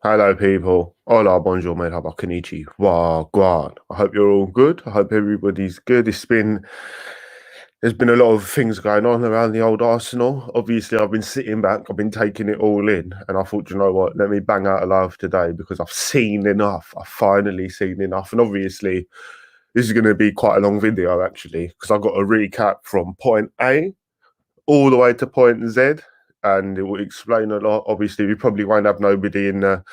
Hello, people. Hola, bonjour, merhaba, konnichi, wagwan. I hope you're all good. I hope everybody's good. There's been a lot of things going on around the old Arsenal. Obviously, I've been sitting back, I've been taking it all in, and I thought, you know what, let me bang out a live today because I've seen enough. I've finally seen enough. And obviously, this is going to be quite a long video, actually, because I've got a recap from point A all the way to point Z, and it will explain a lot. Obviously, we probably won't have nobody in the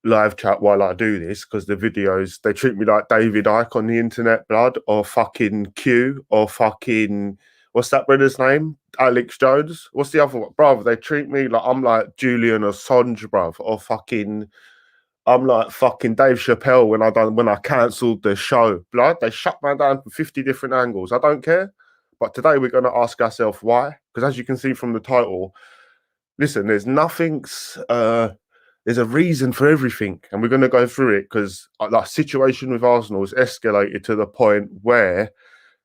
live chat while I do this because the videos they treat me like David Icke on the internet, blood, or fucking Q, or fucking what's that brother's name? Alex Jones. What's the other one, bruv? They treat me like I'm like Julian Assange, bruv, or fucking I'm like fucking Dave Chappelle when I cancelled the show, blood. They shut me down from 50 different angles. I don't care. But today we're gonna ask ourselves why. Because as you can see from the title, listen, there's a reason for everything, and we're going to go through it because the situation with Arsenal has escalated to the point where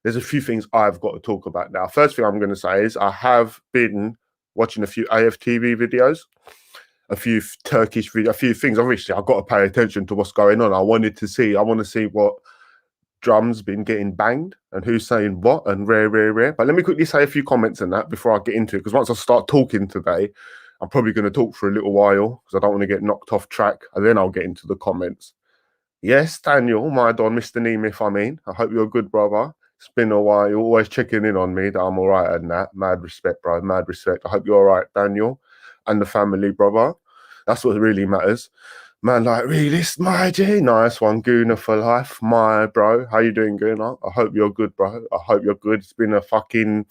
there's a few things I've got to talk about now. First thing I'm going to say is I have been watching a few AFTV videos, a few Turkish videos, a few things. Obviously, I've got to pay attention to what's going on. I want to see what drums been getting banged and who's saying what and rare. But let me quickly say a few comments on that before I get into it, because once I start talking today, I'm probably going to talk for a little while because I don't want to get knocked off track, and then I'll get into the comments. Yes, Daniel, my Don, Mr. Nemeth, I hope you're good, brother. It's been a while. You're always checking in on me that I'm all right and that. Mad respect, bro. Mad respect. I hope you're all right, Daniel, and the family, brother. That's what really matters. Man, like Realist, my G, nice one, Gooner for life, my bro. How you doing, Gooner? I hope you're good, bro. I hope you're good. It's been a fucking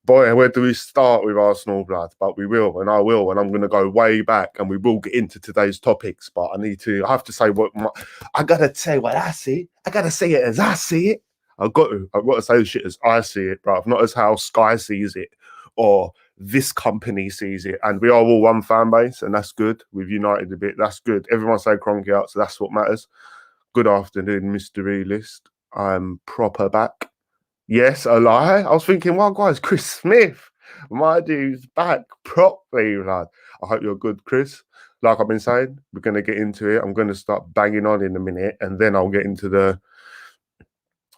boy. Where do we start with Arsenal, blood? But we will, and I will, and I'm gonna go way back, and we will get into today's topics. But I have to say I gotta say what I see. I gotta say it as I see it. I've got to say the shit as I see it, bro. Not as how Sky sees it or this company sees it, and we are all one fan base, and that's good. We've united a bit. That's good. Everyone say Kroenke out, so that's what matters. Good afternoon, Mr. Realist. I'm proper back. Yes, a lie. I was thinking, well, guys, Chris Smith, my dude's back properly, lad. I hope you're good, Chris. Like I've been saying, we're gonna get into it. I'm gonna start banging on in a minute, and then I'll get into the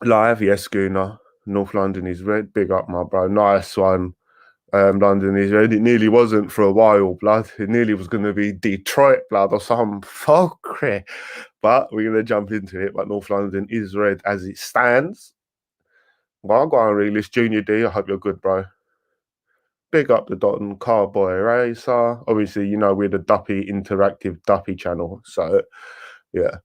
live. Yes, Schooner. North London is red. Big up, my bro. Nice one. London is red. It nearly wasn't for a while, blood. It nearly was going to be Detroit, blood, or some fuckery. But we're going to jump into it. But North London is red as it stands. Well, I'll go on Realist Junior D. I hope you're good, bro. Big up the Dotton Carboy Racer. Obviously, you know, we're the Duppy Interactive Duppy channel. So, yeah.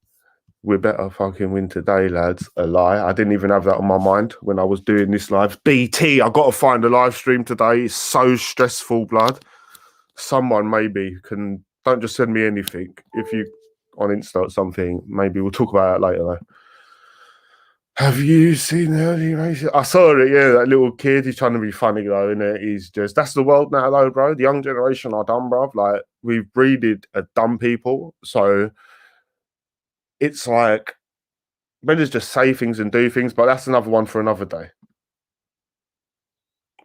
We better fucking win today, lads. A lie. I didn't even have that on my mind when I was doing this live. BT, I got to find a live stream today. It's so stressful, blood. Someone maybe don't just send me anything. If you on Insta or something, maybe we'll talk about it later though. Have you seen the early races? I saw it, yeah, that little kid. He's trying to be funny though, innit? He's just, that's the world now though, bro. The young generation are dumb, bro. Like, we've breeded a dumb people. So it's like, brothers just say things and do things, but that's another one for another day.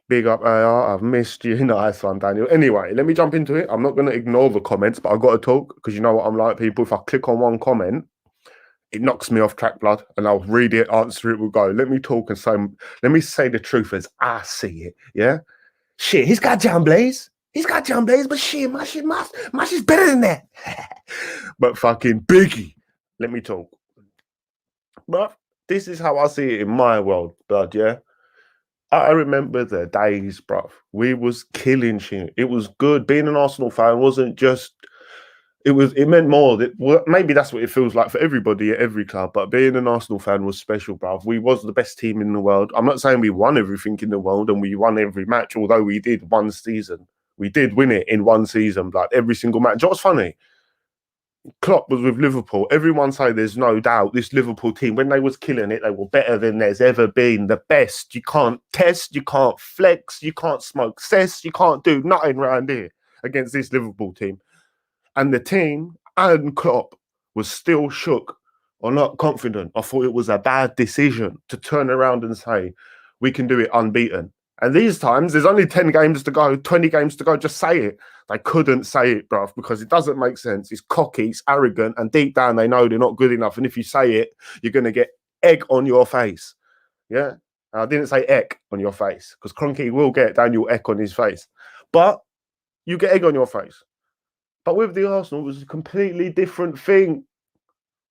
Big up AR, I've missed you. Nice one, Daniel. Anyway, let me jump into it. I'm not going to ignore the comments, but I've got to talk because you know what I'm like, people. If I click on one comment, it knocks me off track, blood, and I'll read it, answer it, we'll go. Let me talk and say, let me say the truth as I see it, yeah? Shit, he's got John Blaze. He's got John Blaze, but shit, my shit's better than that. But fucking Biggie, let me talk. But this is how I see it in my world, blood, yeah? I remember the days, bruv. We was killing shit. It was good. Being an Arsenal fan wasn't just. It meant more. That maybe that's what it feels like for everybody at every club. But being an Arsenal fan was special, bruv. We was the best team in the world. I'm not saying we won everything in the world and we won every match. Although we did one season, we did win it in one season. Like every single match. You know what's funny? Klopp was with Liverpool. Everyone say there's no doubt this Liverpool team, when they was killing it, they were better than there's ever been. The best. You can't test, you can't flex, you can't smoke cess, you can't do nothing around here against this Liverpool team. And the team and Klopp was still shook or not confident. I thought it was a bad decision to turn around and say, we can do it unbeaten. And these times, there's only 10 games to go, 20 games to go. Just say it. They couldn't say it, bruv, because it doesn't make sense. It's cocky, it's arrogant, and deep down they know they're not good enough. And if you say it, you're going to get egg on your face. Yeah? I didn't say egg on your face, because Kroenke will get Daniel egg on his face. But you get egg on your face. But with the Arsenal, it was a completely different thing.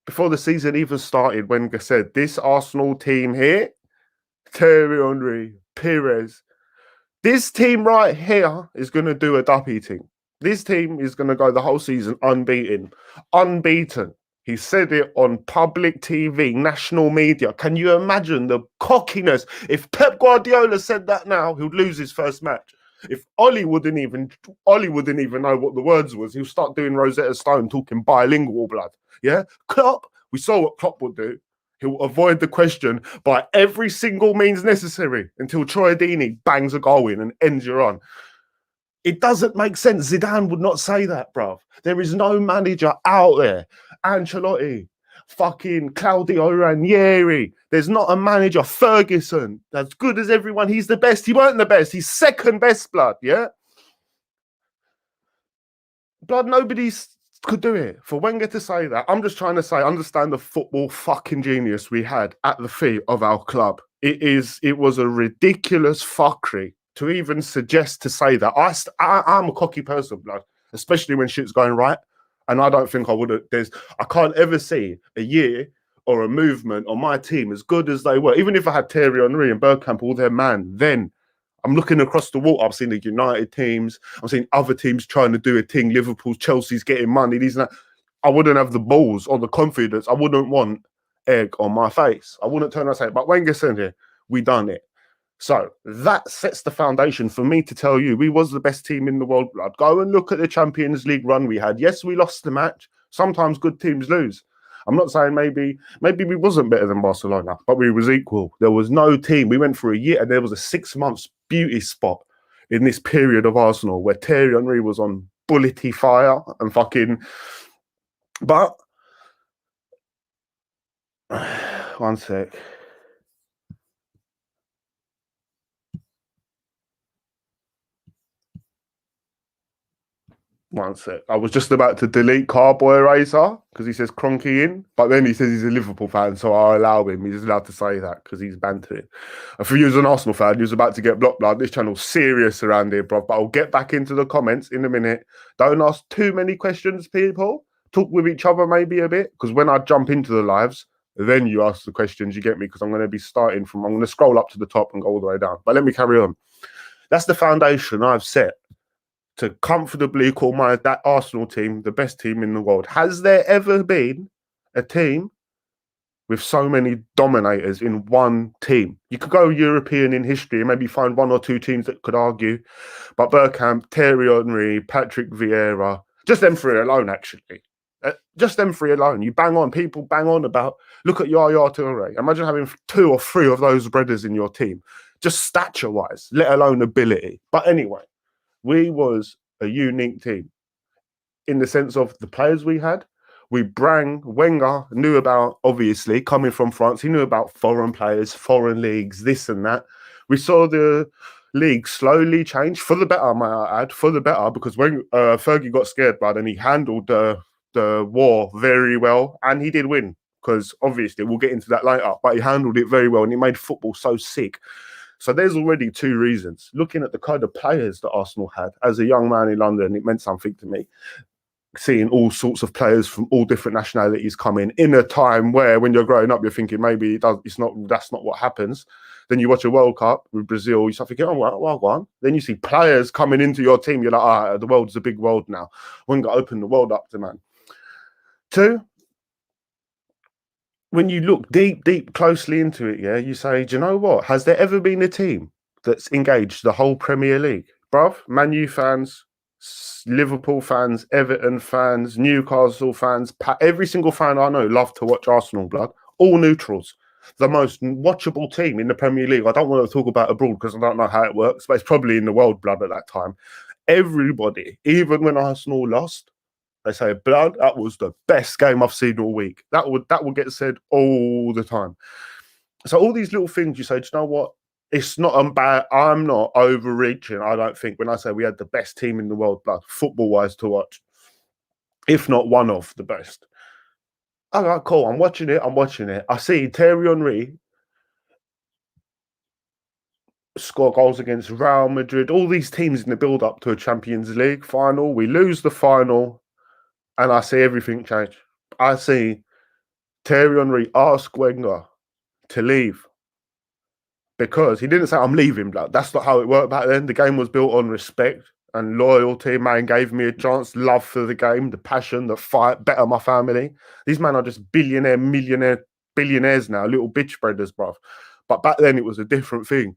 Before the season even started, Wenger said, this Arsenal team here, Thierry Henry, Pires, this team right here is going to do a duppy thing. This team is going to go the whole season unbeaten. Unbeaten. He said it on public TV, national media. Can you imagine the cockiness? If Pep Guardiola said that now, he'd lose his first match. If Ollie wouldn't even know what the words was, he'll start doing Rosetta Stone, talking bilingual blood. Yeah? Klopp, we saw what Klopp would do. He'll avoid the question by every single means necessary until Troy Deeney bangs a goal in and ends your run. It doesn't make sense. Zidane would not say that, bruv. There is no manager out there. Ancelotti, fucking Claudio Ranieri. There's not a manager. Ferguson, as good as everyone. He's the best. He weren't the best. He's second best, blood, yeah? Blood, nobody's could do it. For Wenger to say that, I'm just trying to say, understand the football fucking genius we had at the feet of our club. It was a ridiculous fuckery to even suggest to say that. I'm a cocky person, blood, especially when shit's going right. And I don't think I would have. I can't ever see a year or a movement on my team as good as they were. Even if I had Thierry Henry and Bergkamp, all their man, then I'm looking across the water. I've seen the United teams. I'm seeing other teams trying to do a thing. Liverpool, Chelsea's getting money. These and that. I wouldn't have the balls or the confidence. I wouldn't want egg on my face. I wouldn't turn around and say, but Wenger said here, we done it. So that sets the foundation for me to tell you we was the best team in the world. Blood. Go and look at the Champions League run we had. Yes, we lost the match. Sometimes good teams lose. I'm not saying maybe we wasn't better than Barcelona, but we was equal. There was no team. We went for a year and there was a 6 months beauty spot in this period of Arsenal where Thierry Henry was on bullety fire and fucking... But... One sec. One sec. I was just about to delete Carboy Eraser because he says Kroenke in, but then he says he's a Liverpool fan, so I'll allow him. He's allowed to say that because he's bantering. If he was an Arsenal fan, he was about to get blocked. Like, this channel's serious around here, bro. But I'll get back into the comments in a minute. Don't ask too many questions, people. Talk with each other maybe a bit, because when I jump into the lives, then you ask the questions, you get me, because I'm going to be starting from... I'm going to scroll up to the top and go all the way down. But let me carry on. That's the foundation I've set to comfortably call that Arsenal team the best team in the world. Has there ever been a team with so many dominators in one team? You could go European in history and maybe find one or two teams that could argue, but Bergkamp, Thierry Henry, Patrick Vieira, just them three alone, actually. Just them three alone. You bang on, people bang on about, look at Yaya Toure. Imagine having 2 or 3 of those brothers in your team, just stature-wise, let alone ability. But anyway, we was a unique team in the sense of the players we had. Wenger knew about, obviously, coming from France, he knew about foreign players, foreign leagues, this and that. We saw the league slowly change, for the better, might I add, for the better, because when Fergie got scared, but then he handled the war very well, and he did win, because obviously, we'll get into that later, but he handled it very well, and he made football so sick. So there's already 2 reasons. Looking at the kind of players that Arsenal had, as a young man in London, it meant something to me. Seeing all sorts of players from all different nationalities come in a time where, when you're growing up, you're thinking maybe that's not what happens. Then you watch a World Cup with Brazil, you start thinking, oh, well, go on. Then you see players coming into your team, you're like, the world's a big world now. Wenger opened the world up to man. 2, when you look deep, closely into it, yeah, you say, do you know what? Has there ever been a team that's engaged the whole Premier League? Bruv, Man U fans, Liverpool fans, Everton fans, Newcastle fans, every single fan I know love to watch Arsenal, blood. All neutrals. The most watchable team in the Premier League. I don't want to talk about abroad because I don't know how it works, but it's probably in the world, blood, at that time. Everybody, even when Arsenal lost, they say, blood, that was the best game I've seen all week. That would get said all the time. So all these little things you say, do you know what? It's not about, I'm not overreaching, I don't think, when I say we had the best team in the world, but football-wise to watch, if not one of the best. All right, cool. I'm watching it. I see Thierry Henry score goals against Real Madrid, all these teams in the build-up to a Champions League final. We lose the final, and I see everything change. I see Thierry Henry ask Wenger to leave because he didn't say, I'm leaving, blood. That's not how it worked back then. The game was built on respect and loyalty. Man gave me a chance, love for the game, the passion, the fight, better my family. These men are just billionaires now, little bitch breaders, bruv. But back then it was a different thing.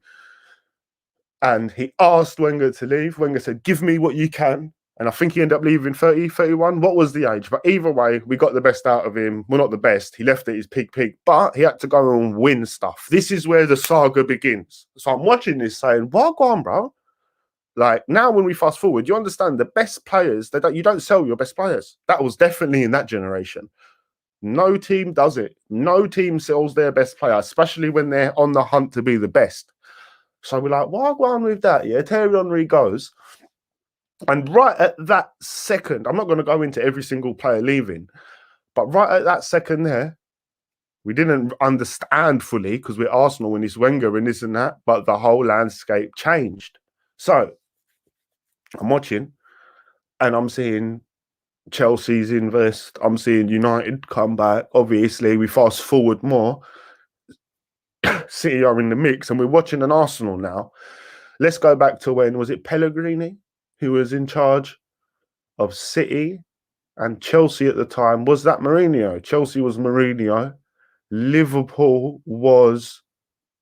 And he asked Wenger to leave. Wenger said, give me what you can. And I think he ended up leaving 30, 31. What was the age? But either way, we got the best out of him. Well, not the best. He left at his peak, but he had to go and win stuff. This is where the saga begins. So I'm watching this saying, well, go on, bro. Like, now when we fast forward, you understand the best players, you don't sell your best players. That was definitely in that generation. No team does it. No team sells their best player, especially when they're on the hunt to be the best. So we're like, why go on with that? Yeah, Thierry Henry goes. And right at that second, I'm not going to go into every single player leaving, but right at that second there, we didn't understand fully because we're Arsenal and it's Wenger and this and that, but the whole landscape changed. So I'm watching and I'm seeing Chelsea's invest. I'm seeing United come back. Obviously, we fast forward more. City are in the mix and we're watching an Arsenal now. Let's go back to when, was it Pellegrini who was in charge of City and Chelsea at the time? Was that Mourinho? Chelsea was Mourinho. Liverpool was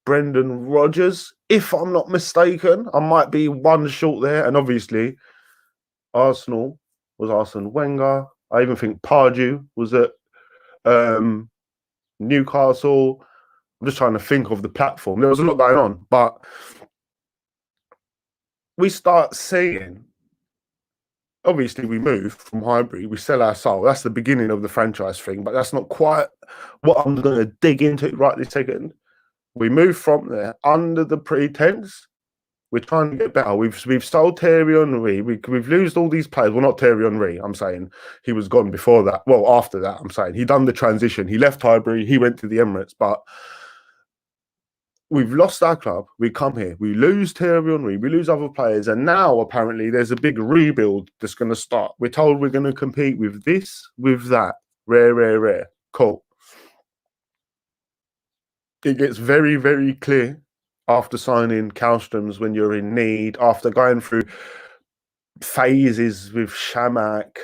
Brendan Rodgers, if I'm not mistaken. I might be one short there. And obviously, Arsenal was Arsene Wenger. I even think Pardew was at Newcastle. I'm just trying to think of the platform. There was a lot going on, but we start seeing, obviously we move from Highbury, we sell our soul. That's the beginning of the franchise thing, but that's not quite what I'm going to dig into right this second. We move from there under the pretense we're trying to get better. We've sold Thierry Henry. We've lost all these players. Well, not Thierry Henry. I'm saying he was gone before that. Well, after that, I'm saying he done the transition. He left Highbury. He went to the Emirates. But we've lost our club. We come here. We lose Thierry Henry. We lose other players. And now, apparently, there's a big rebuild that's going to start. We're told we're going to compete with this, with that. Rare. Cool. It gets very, very clear after signing Kallström's when you're in need, after going through phases with Shamak,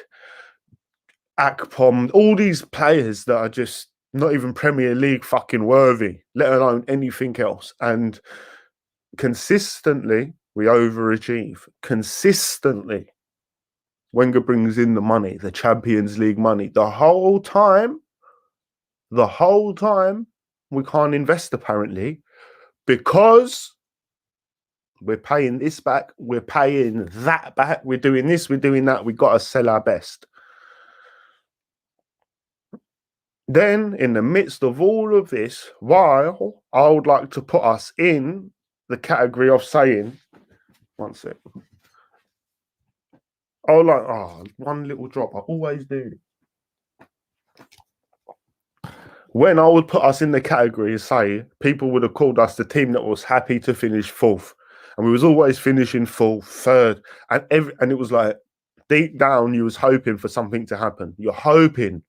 Akpom, all these players that are just not even Premier League fucking worthy, let alone anything else. And consistently, we overachieve. Consistently, Wenger brings in the money, the Champions League money. The whole time, we can't invest apparently because we're paying this back, we're paying that back, we're doing this, we're doing that. We've got to sell our best. Then, in the midst of all of this, while I would like to put us in the category of saying, one sec. One little drop. I always do. When I would put us in the category, say, people would have called us the team that was happy to finish fourth. And we was always finishing fourth, third. And it was like, deep down, you was hoping for something to happen. You're hoping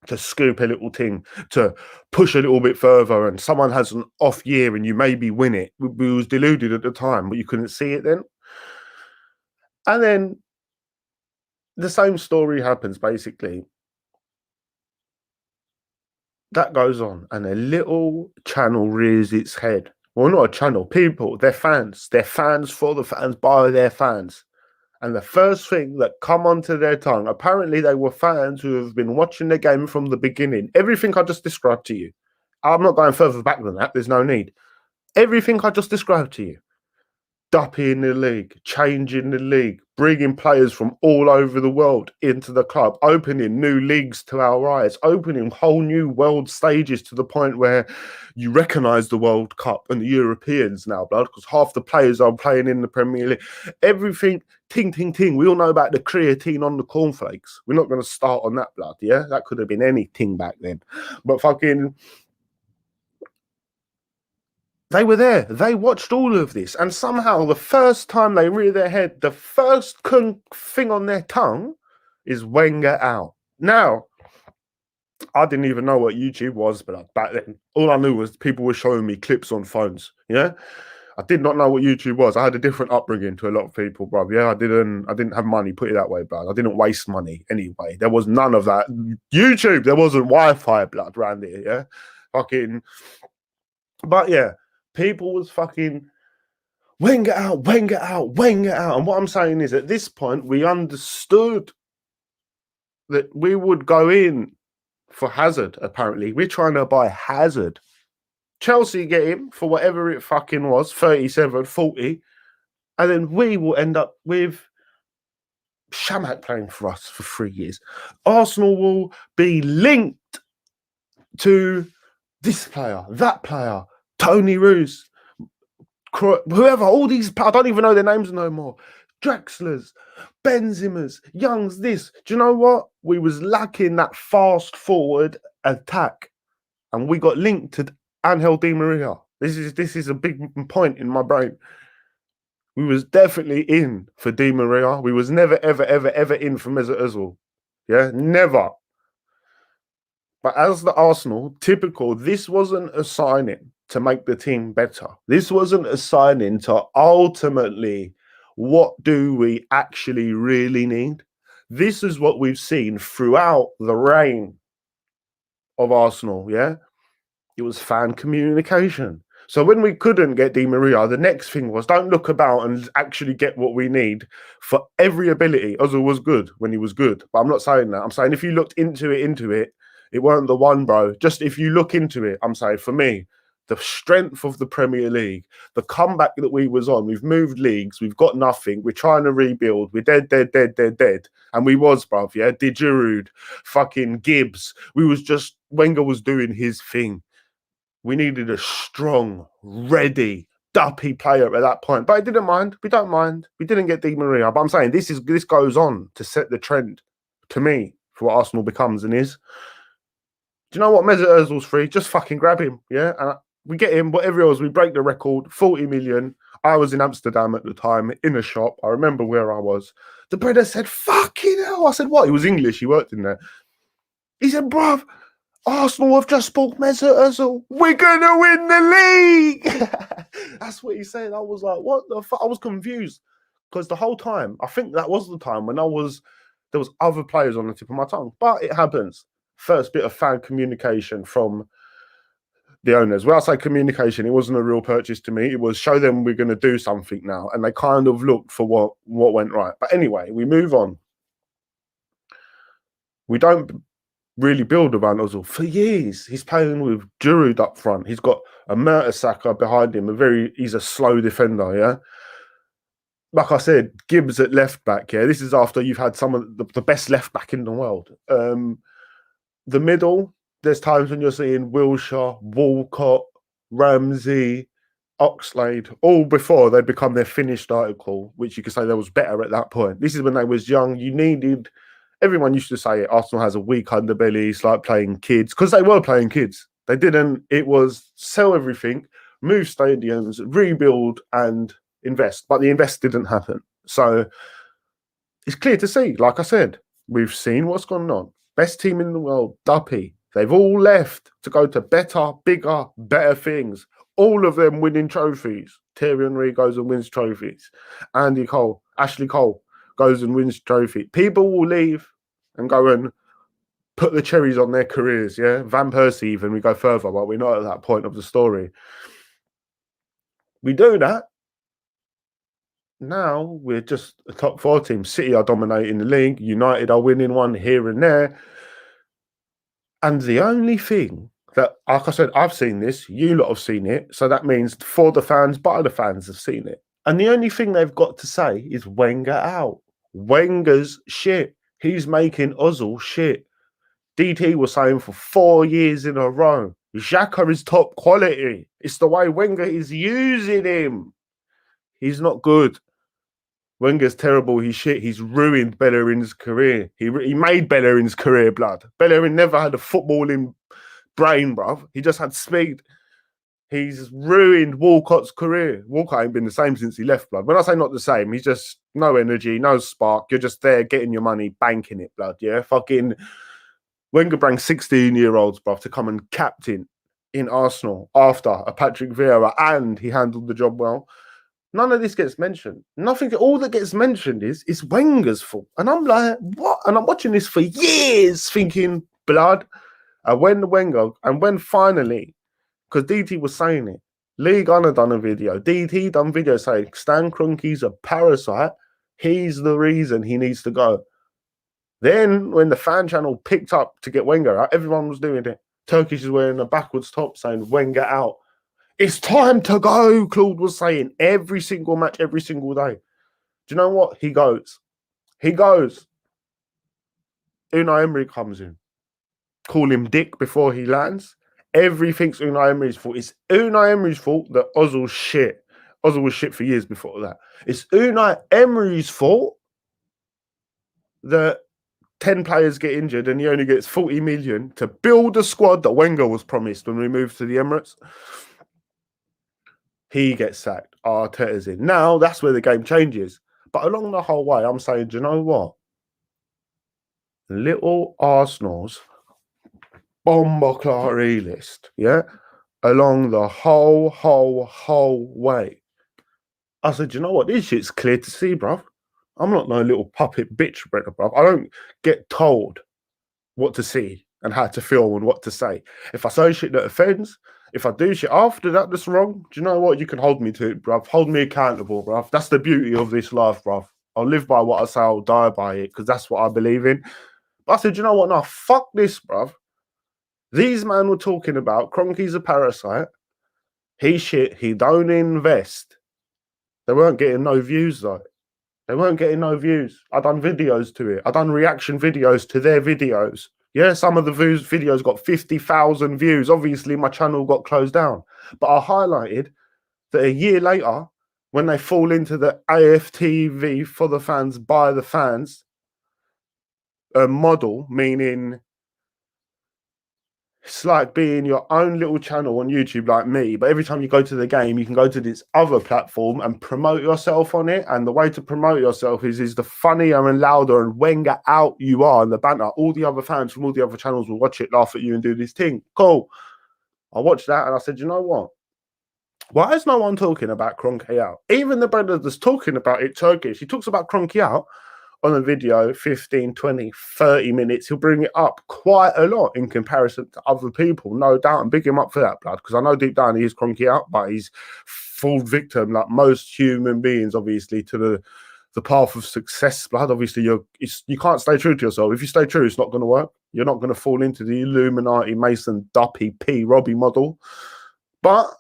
to scoop a little thing, to push a little bit further, and someone has an off year and you maybe win it. We was deluded at the time, but you couldn't see it then. And then the same story happens, basically. That goes on, and a little channel rears its head. Well, not a channel, people, they're fans. They're fans for the fans, by their fans. And the first thing that come onto their tongue, apparently they were fans who have been watching the game from the beginning. Everything I just described to you. I'm not going further back than that. There's no need. Everything I just described to you. Duppy in the league, changing the league, bringing players from all over the world into the club, opening new leagues to our eyes, opening whole new world stages to the point where you recognise the World Cup and the Europeans now, blood, because half the players are playing in the Premier League. Everything, ting, ting, ting. We all know about the creatine on the cornflakes. We're not going to start on that, blood, yeah? That could have been anything back then. But fucking... they were there. They watched all of this. And somehow the first time they rear their head, the first thing on their tongue is Wenger out. Now, I didn't even know what YouTube was, but back then, all I knew was people were showing me clips on phones. Yeah. I did not know what YouTube was. I had a different upbringing to a lot of people, bro. Yeah, I didn't have money, put it that way, blood. I didn't waste money anyway. There was none of that. YouTube, there wasn't Wi-Fi, blood, around here, yeah? Fucking... but yeah, people was fucking Wenger out, Wenger out, Wenger out. And what I'm saying is, at this point, we understood that we would go in for Hazard, apparently. We're trying to buy Hazard. Chelsea get him for whatever it fucking was, 37, 40. And then we will end up with Shamak playing for us for 3 years. Arsenal will be linked to this player, that player, Tony Roos, whoever, all these, I don't even know their names no more. Drexler's, Benzema's, Young's, this. Do you know what? We was lacking that fast forward attack, and we got linked to Angel Di Maria. This is a big point in my brain. We was definitely in for Di Maria. We was never, ever, ever, ever in for Mesut Ozil. Yeah, never. But as the Arsenal, typical, this wasn't a signing to make the team better. This wasn't a signing to ultimately, what do we actually really need? This is what we've seen throughout the reign of Arsenal, yeah? It was fan communication. So when we couldn't get Di Maria, the next thing was, don't look about and actually get what we need for every ability. Ozil was good when he was good, but I'm not saying that. I'm saying if you looked into it, it weren't the one, bro. Just if you look into it, I'm saying, for me, the strength of the Premier League, the comeback that we was on, we've moved leagues, we've got nothing, we're trying to rebuild, we're dead. And we was, bruv, yeah? Giroud, fucking Gibbs. We was just, Wenger was doing his thing. We needed a strong, ready, duppy player at that point. But I didn't mind. We don't mind. We didn't get Di Maria. But I'm saying this goes on to set the trend, to me, for what Arsenal becomes and is. Do you know what? Mesut Ozil's free. Just fucking grab him, yeah? And we get him, whatever it was, we break the record, 40 million. I was in Amsterdam at the time, in a shop. I remember where I was. The brother said, fucking hell. I said, what? He was English. He worked in there. He said, bruv, Arsenal have just bought Mesut Ozil. We're going to win the league. That's what he said. I was like, what the fuck? I was confused. Because the whole time, I think that was the time when there was other players on the tip of my tongue. But it happens. First bit of fan communication from the owners. When I say communication, it wasn't a real purchase to me. It was show them we're going to do something now. And they kind of looked for what went right. But anyway, we move on. We don't really build around Ozil for years. He's playing with Giroud up front. He's got a Mertesacker behind him. He's a slow defender, yeah? Like I said, Gibbs at left back, yeah? This is after you've had some of the best left back in the world. The middle, there's times when you're seeing Wilshere, Walcott, Ramsey, Oxlade, all before they become their finished article, which you could say they was better at that point. This is when they was young. You needed... everyone used to say it, Arsenal has a weak underbelly, it's like playing kids, because they were playing kids. They didn't, it was sell everything, move stadiums, rebuild and invest. But the invest didn't happen. So it's clear to see, like I said, we've seen what's gone on. Best team in the world, Duppy. They've all left to go to better, bigger, better things. All of them winning trophies. Thierry Henry goes and wins trophies. Ashley Cole goes and wins trophy. People will leave and go and put the cherries on their careers, yeah? Van Persie even, we go further, but we're not at that point of the story. We do that. Now we're just a top 4 team. City are dominating the league. United are winning one here and there. And the only thing that, like I said, I've seen this, you lot have seen it, so that means for the fans, but other fans have seen it. And the only thing they've got to say is Wenger out. Wenger's shit. He's making Ozil shit. DT was saying for 4 years in a row, Xhaka is top quality. It's the way Wenger is using him. He's not good. Wenger's terrible. He's shit. He's ruined Bellerin's career. He made Bellerin's career, blood. Bellerin never had a footballing brain, bruv. He just had speed. He's ruined Walcott's career. Walcott ain't been the same since he left, blood. When I say not the same, he's just no energy, no spark. You're just there getting your money, banking it, blood. Yeah, fucking Wenger bring 16-year-olds, bruv, to come and captain in Arsenal after a Patrick Vieira, and he handled the job well. None of this gets mentioned. Nothing. All that gets mentioned is Wenger's fault. And I'm like, what? And I'm watching this for years thinking, blood. And when finally, because DT was saying it, Lee Gunner done a video. DT done video saying Stan Kroenke's a parasite. He's the reason he needs to go. Then when the fan channel picked up to get Wenger out, everyone was doing it. Turkish is wearing a backwards top saying Wenger out. It's time to go, Claude was saying. Every single match, every single day. Do you know what? He goes. Unai Emery comes in. Call him Dick before he lands. Everything's Unai Emery's fault. It's Unai Emery's fault that Ozil's shit. Ozil was shit for years before that. It's Unai Emery's fault that 10 players get injured and he only gets 40 million to build a squad that Wenger was promised when we moved to the Emirates. He gets sacked. Arteta's in. Now, that's where the game changes. But along the whole way, I'm saying, do you know what? Little Arsenal's bomber Realist, yeah? Along the whole way. I said, do you know what? This shit's clear to see, bruv. I'm not no little puppet bitch, bruv. I don't get told what to see and how to feel and what to say. If I say shit that offends, if I do shit after that that's wrong, do you know what? You can hold me to it, bruv. Hold me accountable, bruv. That's the beauty of this life, bruv. I'll live by what I say, I'll die by it, because that's what I believe in. But I said, you know what? No, fuck this, bruv. These men were talking about Kroenke's a parasite. He shit, he don't invest. They weren't getting no views, though. They weren't getting no views. I done videos to it. I done reaction videos to their videos. Yeah, some of the videos got 50,000 views. Obviously, my channel got closed down. But I highlighted that a year later, when they fall into the Aftv for the fans, by the fans, model, meaning it's like being your own little channel on YouTube like me, but every time you go to the game, you can go to this other platform and promote yourself on it. And the way to promote yourself is the funnier and louder and Wenger out you are in the banter. All the other fans from all the other channels will watch it, laugh at you and do this thing. Cool. I watched that and I said, you know what? Why is no one talking about Kroenke out? Even the brother that's talking about it, Turkish, he talks about Kroenke out on a video, 15, 20, 30 minutes. He'll bring it up quite a lot in comparison to other people, no doubt. And big him up for that, blood, because I know deep down he is Kroenke out, but he's full victim, like most human beings, obviously, to the path of success, blood. Obviously, you can't stay true to yourself. If you stay true, it's not going to work. You're not going to fall into the Illuminati, Mason, Duppy, P, Robbie model. But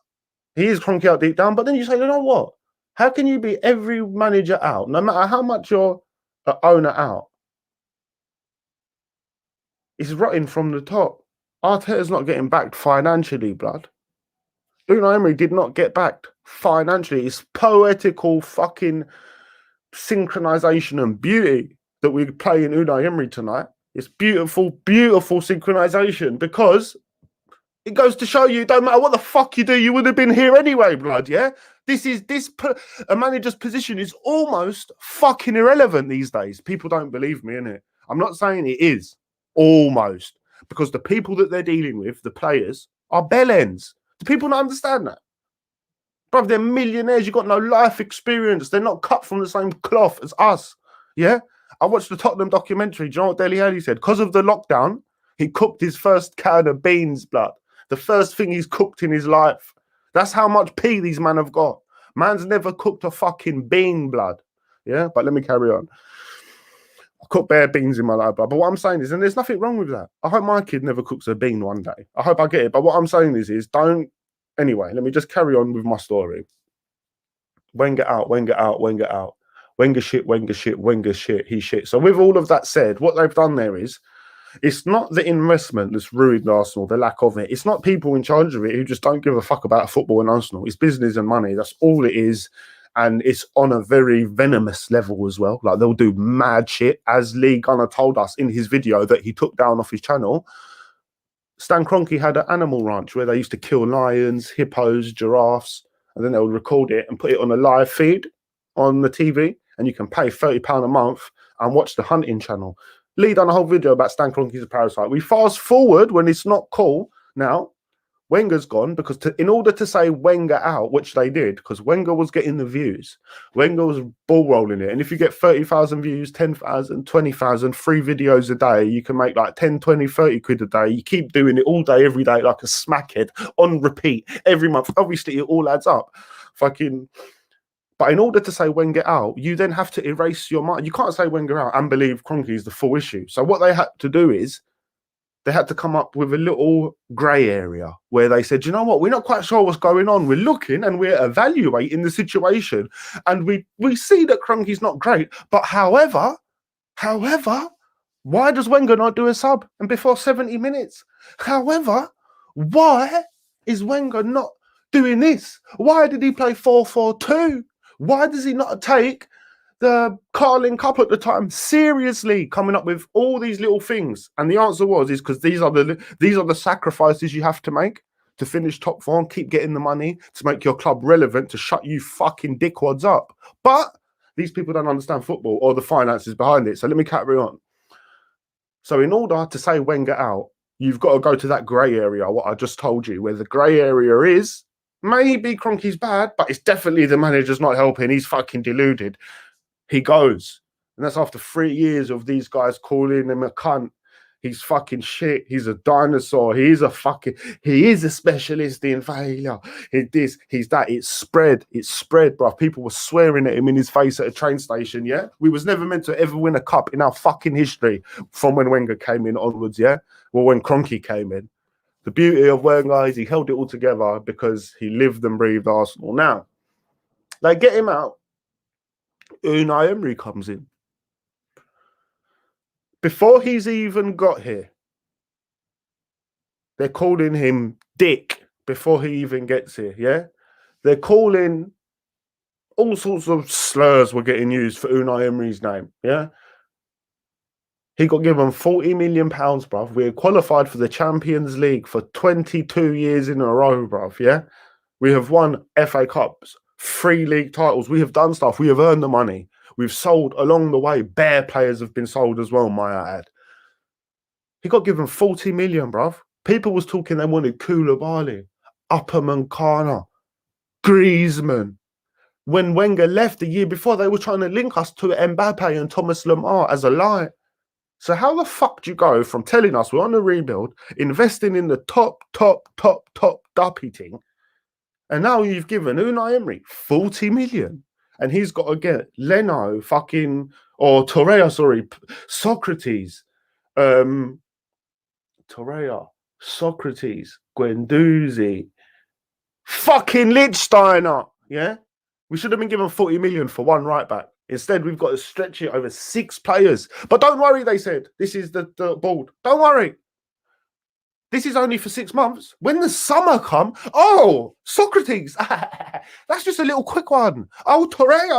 he is Kroenke out deep down. But then you say, you know what? How can you be every manager out, no matter how much you're an owner out? It's rotting from the top. Arteta's not getting backed financially, blood. Unai Emery did not get backed financially. It's poetical fucking synchronization and beauty that we play in Unai Emery tonight. It's beautiful, beautiful synchronization, because it goes to show you, don't matter what the fuck you do, you would have been here anyway, blood, yeah? A manager's position is almost fucking irrelevant these days. People don't believe me, innit? I'm not saying it is. Almost. Because the people that they're dealing with, the players, are bellends. Do people not understand that? Bruv, they're millionaires. You've got no life experience. They're not cut from the same cloth as us. Yeah? I watched the Tottenham documentary. Do you know what Dele Alli said? Because of the lockdown, he cooked his first can of beans, blood. The first thing he's cooked in his life. That's how much pee these men have got. Man's never cooked a fucking bean, blood. Yeah? But let me carry on. I cook bare beans in my life, blood. But what I'm saying is, and there's nothing wrong with that. I hope my kid never cooks a bean one day. I hope I get it. But what I'm saying is don't... Anyway, let me just carry on with my story. Wenger out, Wenger out, Wenger out. Wenger shit, Wenger shit, Wenger shit, he shit. So with all of that said, what they've done there is, it's not the investment that's ruined Arsenal, the lack of it. It's not people in charge of it who just don't give a fuck about football and Arsenal. It's business and money. That's all it is. And it's on a very venomous level as well. Like, they'll do mad shit. As Lee Gunner told us in his video that he took down off his channel, Stan Kroenke had an animal ranch where they used to kill lions, hippos, giraffes, and then they would record it and put it on a live feed on the TV. And you can pay £30 a month and watch the hunting channel. Lee done a whole video about Stan Kroenke's a parasite. We fast forward when it's not cool. Now, Wenger's gone because in order to say Wenger out, which they did, because Wenger was getting the views. Wenger was ball rolling it. And if you get 30,000 views, 10,000, 20,000, 3 videos a day, you can make like 10, 20, 30 quid a day. You keep doing it all day, every day, like a smackhead on repeat every month. Obviously, it all adds up. But in order to say Wenger out, you then have to erase your mind. You can't say Wenger out and believe Kroenke is the full issue. So what they had to do is they had to come up with a little grey area where they said, you know what, we're not quite sure what's going on. We're looking and we're evaluating the situation. And we see that Kroenke's not great. But however, why does Wenger not do a sub and before 70 minutes? However, why is Wenger not doing this? Why did he play 4-4-2? Why does he not take the Carling Cup at the time seriously, coming up with all these little things? And the answer is because these are the sacrifices you have to make to finish top 4 and keep getting the money to make your club relevant, to shut you fucking dickwads up. But these people don't understand football or the finances behind it. So let me carry on. So in order to say Wenger out, you've got to go to that grey area, what I just told you, where the grey area is, maybe Kroenke's bad, but it's definitely the manager's not helping. He's fucking deluded. He goes. And that's after 3 years of these guys calling him a cunt. He's fucking shit. He's a dinosaur. He is a specialist in failure. He's this, he's that. It's spread, bro. People were swearing at him in his face at a train station, yeah? We was never meant to ever win a cup in our fucking history from when Wenger came in onwards, yeah? Well, when Kroenke came in. The beauty of Wenger is he held it all together because he lived and breathed Arsenal. Now, they get him out. Unai Emery comes in. Before he's even got here, they're calling him Dick before he even gets here, yeah? They're calling all sorts of slurs were getting used for Unai Emery's name, yeah? He got given £40 million, bruv. We're qualified for the Champions League for 22 years in a row, bruv, yeah? We have won FA Cups, 3 league titles. We have done stuff. We have earned the money. We've sold along the way. Bare players have been sold as well, might I add. He got given 40 million, bruv. People was talking they wanted Koulibaly, Upperman, Kana, Griezmann. When Wenger left the year before, they were trying to link us to Mbappe and Thomas Lemar as a lie. So how the fuck do you go from telling us we're on a rebuild, investing in the top duppy thing, and now you've given Unai Emery 40 million, and he's got to get Leno, Socrates, Guendouzi, fucking Lichtsteiner, yeah? We should have been given 40 million for one right back. Instead, we've got to stretch it over 6 players. But don't worry, they said. This is the board. Don't worry. This is only for 6 months. When the summer come, oh, Socrates. That's just a little quick one. Oh,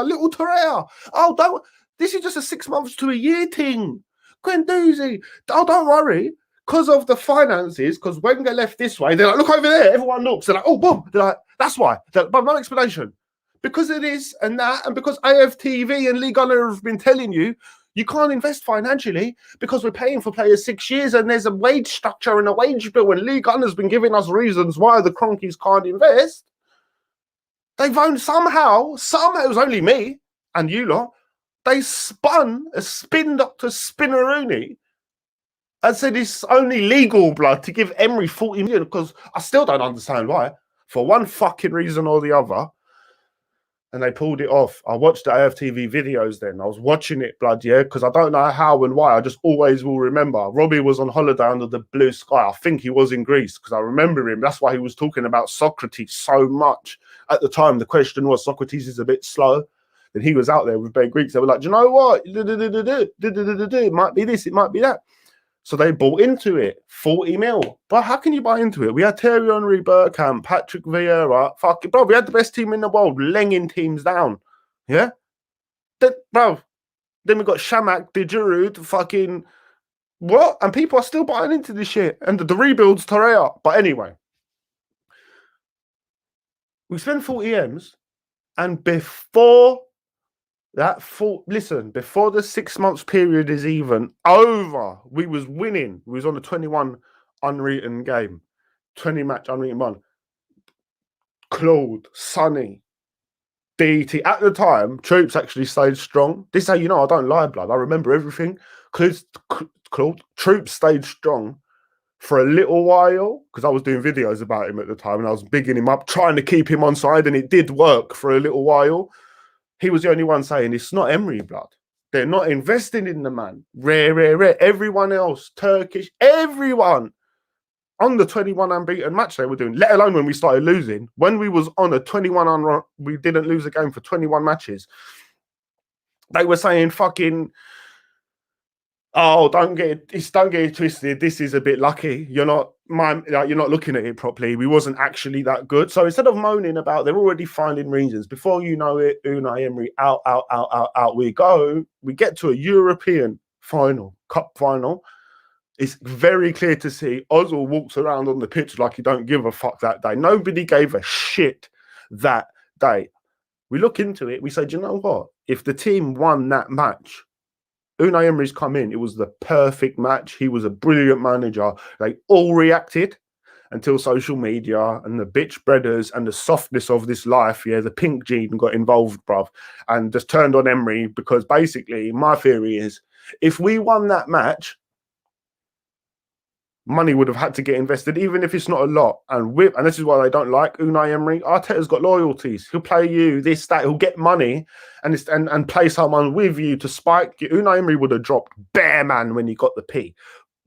little Torreira. Oh, this is just a 6 months to a year thing. Guendouzi. Oh, don't worry. Because of the finances, because Wenger left this way, they're like, look over there. Everyone looks. They're like, oh, boom. They're like, that's why. But no explanation. Because of this and that, and because Aftv and Lee Gunner have been telling you, you can't invest financially because we're paying for players 6 years and there's a wage structure and a wage bill, and Lee Gunner's been giving us reasons why the Kroenkes can't invest. They've owned somehow, it was only me and you lot, they spun a spin Dr. Spinneroonie and said it's only legal, blood, to give Emery 40 million, because I still don't understand why, for one fucking reason or the other. And they pulled it off. I watched the AFTV videos then. I was watching it, blood, yeah, because I don't know how and why. I just always will remember. Robbie was on holiday under the blue sky. I think he was in Greece because I remember him. That's why he was talking about Socrates so much. At the time, the question was, Socrates is a bit slow. And he was out there with Ben Greeks. They were like, do you know what? It might be this, it might be that. So they bought into it, 40 mil. But how can you buy into it? We had Thierry Henry, Bergkamp, Patrick Vieira. Fuck it, bro. We had the best team in the world, laying teams down. Yeah? Bro. Then we got Shamak, Djurud, fucking what? And people are still buying into this shit. And the rebuild's Torreira. But anyway, we spend 40 M's, and before that, before the 6 months period is even over, we was winning. We was on a 21 unwritten game, 20 match unwritten one. Claude, Sonny, DT. At the time, Troops actually stayed strong. This is how you know I don't lie, blood. I remember everything. Claude, Troops stayed strong for a little while because I was doing videos about him at the time and I was bigging him up, trying to keep him on side, and it did work for a little while. He was the only one saying it's not Emery, blood. They're not investing in the man. Rare. Everyone else, Turkish, everyone on the 21 unbeaten match they were doing, let alone when we started losing. When we was on a 21 unrun, we didn't lose a game for 21 matches. They were saying fucking, oh, don't get it twisted. This is a bit lucky. You're not looking at it properly. We wasn't actually that good. So instead of moaning about, they're already finding reasons. Before you know it, Unai Emery out we go. We get to a European final, cup final. It's very clear to see Ozil walks around on the pitch like he don't give a fuck that day. Nobody gave a shit that day. We look into it. We say, do you know what? If the team won that match, Unai Emery's come in. It was the perfect match. He was a brilliant manager. They all reacted until social media and the bitch breaders and the softness of this life, the pink gene got involved, bruv, and just turned on Emery because basically my theory is if we won that match, money would have had to get invested, even if it's not a lot. And this is why they don't like Unai Emery. Arteta's got loyalties. He'll play you this, that. He'll get money and play someone with you to spike you. Unai Emery would have dropped bare man when he got the P.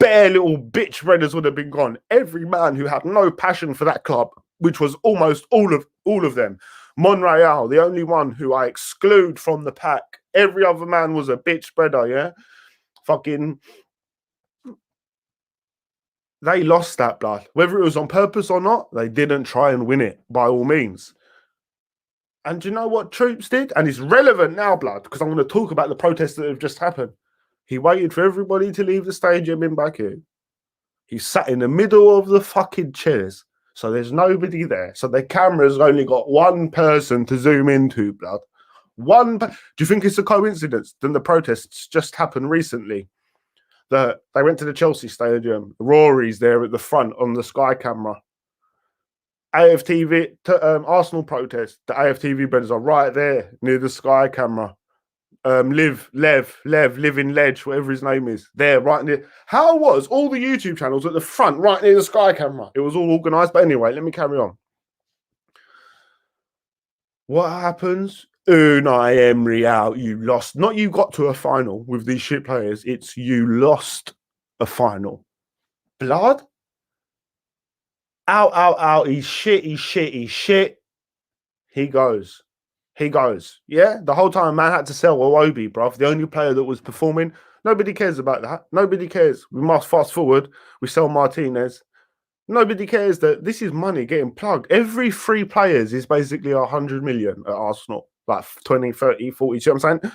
Bare little bitch breaders would have been gone. Every man who had no passion for that club, which was almost all of them. Monreal, the only one who I exclude from the pack. Every other man was a bitch breader, yeah? Fucking... They lost that, blood. Whether it was on purpose or not, they didn't try and win it, by all means. And do you know what Troops did? And it's relevant now, blood, because I'm going to talk about the protests that have just happened. He waited for everybody to leave the stadium in Baku. He sat in the middle of the fucking chairs, so there's nobody there. So the camera's only got one person to zoom into, blood. Do you think it's a coincidence? Then the protests just happened recently. They went to the Chelsea stadium. Rory's there at the front on the Sky camera. Aftv, Arsenal protest. The Aftv brothers are right there near the Sky camera. Lev in Ledge, whatever his name is, there right near. How was all the YouTube channels at the front, right near the Sky camera? It was all organised. But anyway, let me carry on. What happens? Unai Emery out. You lost. Not you got to a final with these shit players. It's you lost a final. Blood? Out. He's shit. He goes. Yeah? The whole time, man had to sell Iwobi, bruv. The only player that was performing. Nobody cares about that. Nobody cares. We must fast forward. We sell Martinez. Nobody cares that this is money getting plugged. Every 3 players is basically 100 million at Arsenal. Like 20, 30, 40, see what I'm saying?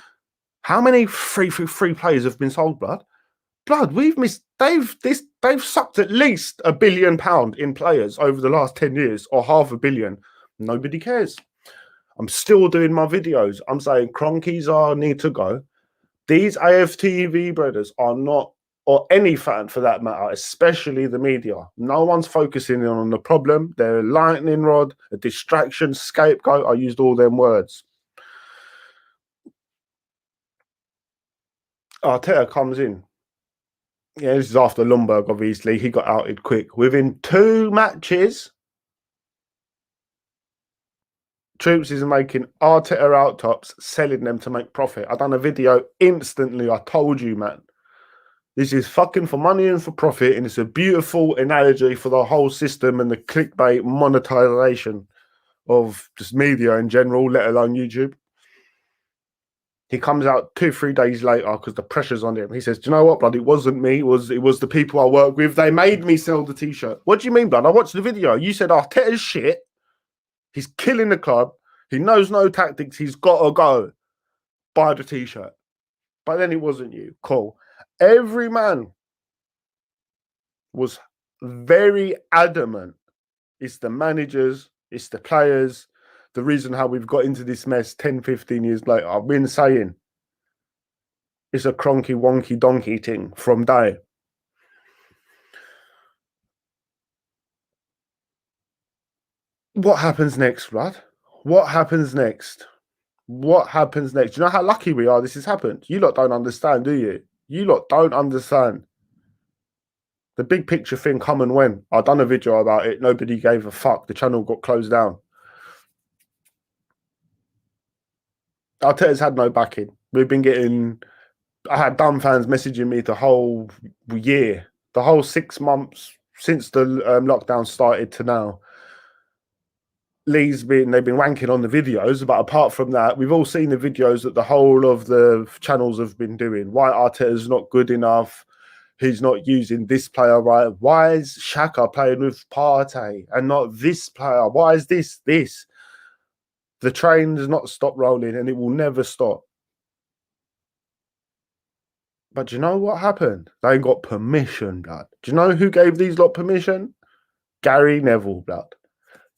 How many free players have been sold, blood? We've missed. They've sucked at least £1 billion in players over the last 10 years, or £500 million. Nobody cares. I'm still doing my videos. I'm saying Kroenkes need to go. These AFTV brothers are not, or any fan for that matter, especially the media. No one's focusing on the problem. They're a lightning rod, a distraction, scapegoat. I used all them words. Arteta comes in. Yeah, this is after Lundberg, obviously. He got outed quick. Within 2 matches, Troops is making Arteta out tops, selling them to make profit. I done a video instantly. I told you, man. This is fucking for money and for profit, and it's a beautiful analogy for the whole system and the clickbait monetization of just media in general, let alone YouTube. He comes out 2-3 days later because the pressure's on him. He says, "Do you know what, blood? It wasn't me. It was the people I work with. They made me sell the t-shirt." What do you mean, blood? I watched the video. You said Arteta's shit. He's killing the club. He knows no tactics. He's got to go buy the t-shirt. But then it wasn't you. Cool. Every man was very adamant. It's the managers. It's the players. The reason how we've got into this mess 10, 15 years later. I've been saying it's a cronky, wonky, donkey thing from day. What happens next, blood? What happens next? What happens next? Do you know how lucky we are this has happened? You lot don't understand, do you? You lot don't understand. The big picture thing come and went. I done a video about it. Nobody gave a fuck. The channel got closed down. Arteta's had no backing. We've been getting... I had dumb fans messaging me the whole year. The whole 6 months since the lockdown started to now. They've been wanking on the videos, but apart from that, we've all seen the videos that the whole of the channels have been doing. Why Arteta's not good enough. He's not using this player right. Why is Xhaka playing with Partey and not this player? Why is this? The train does not stop rolling and it will never stop. But do you know what happened? They got permission, blood. Do you know who gave these lot permission? Gary Neville, blood.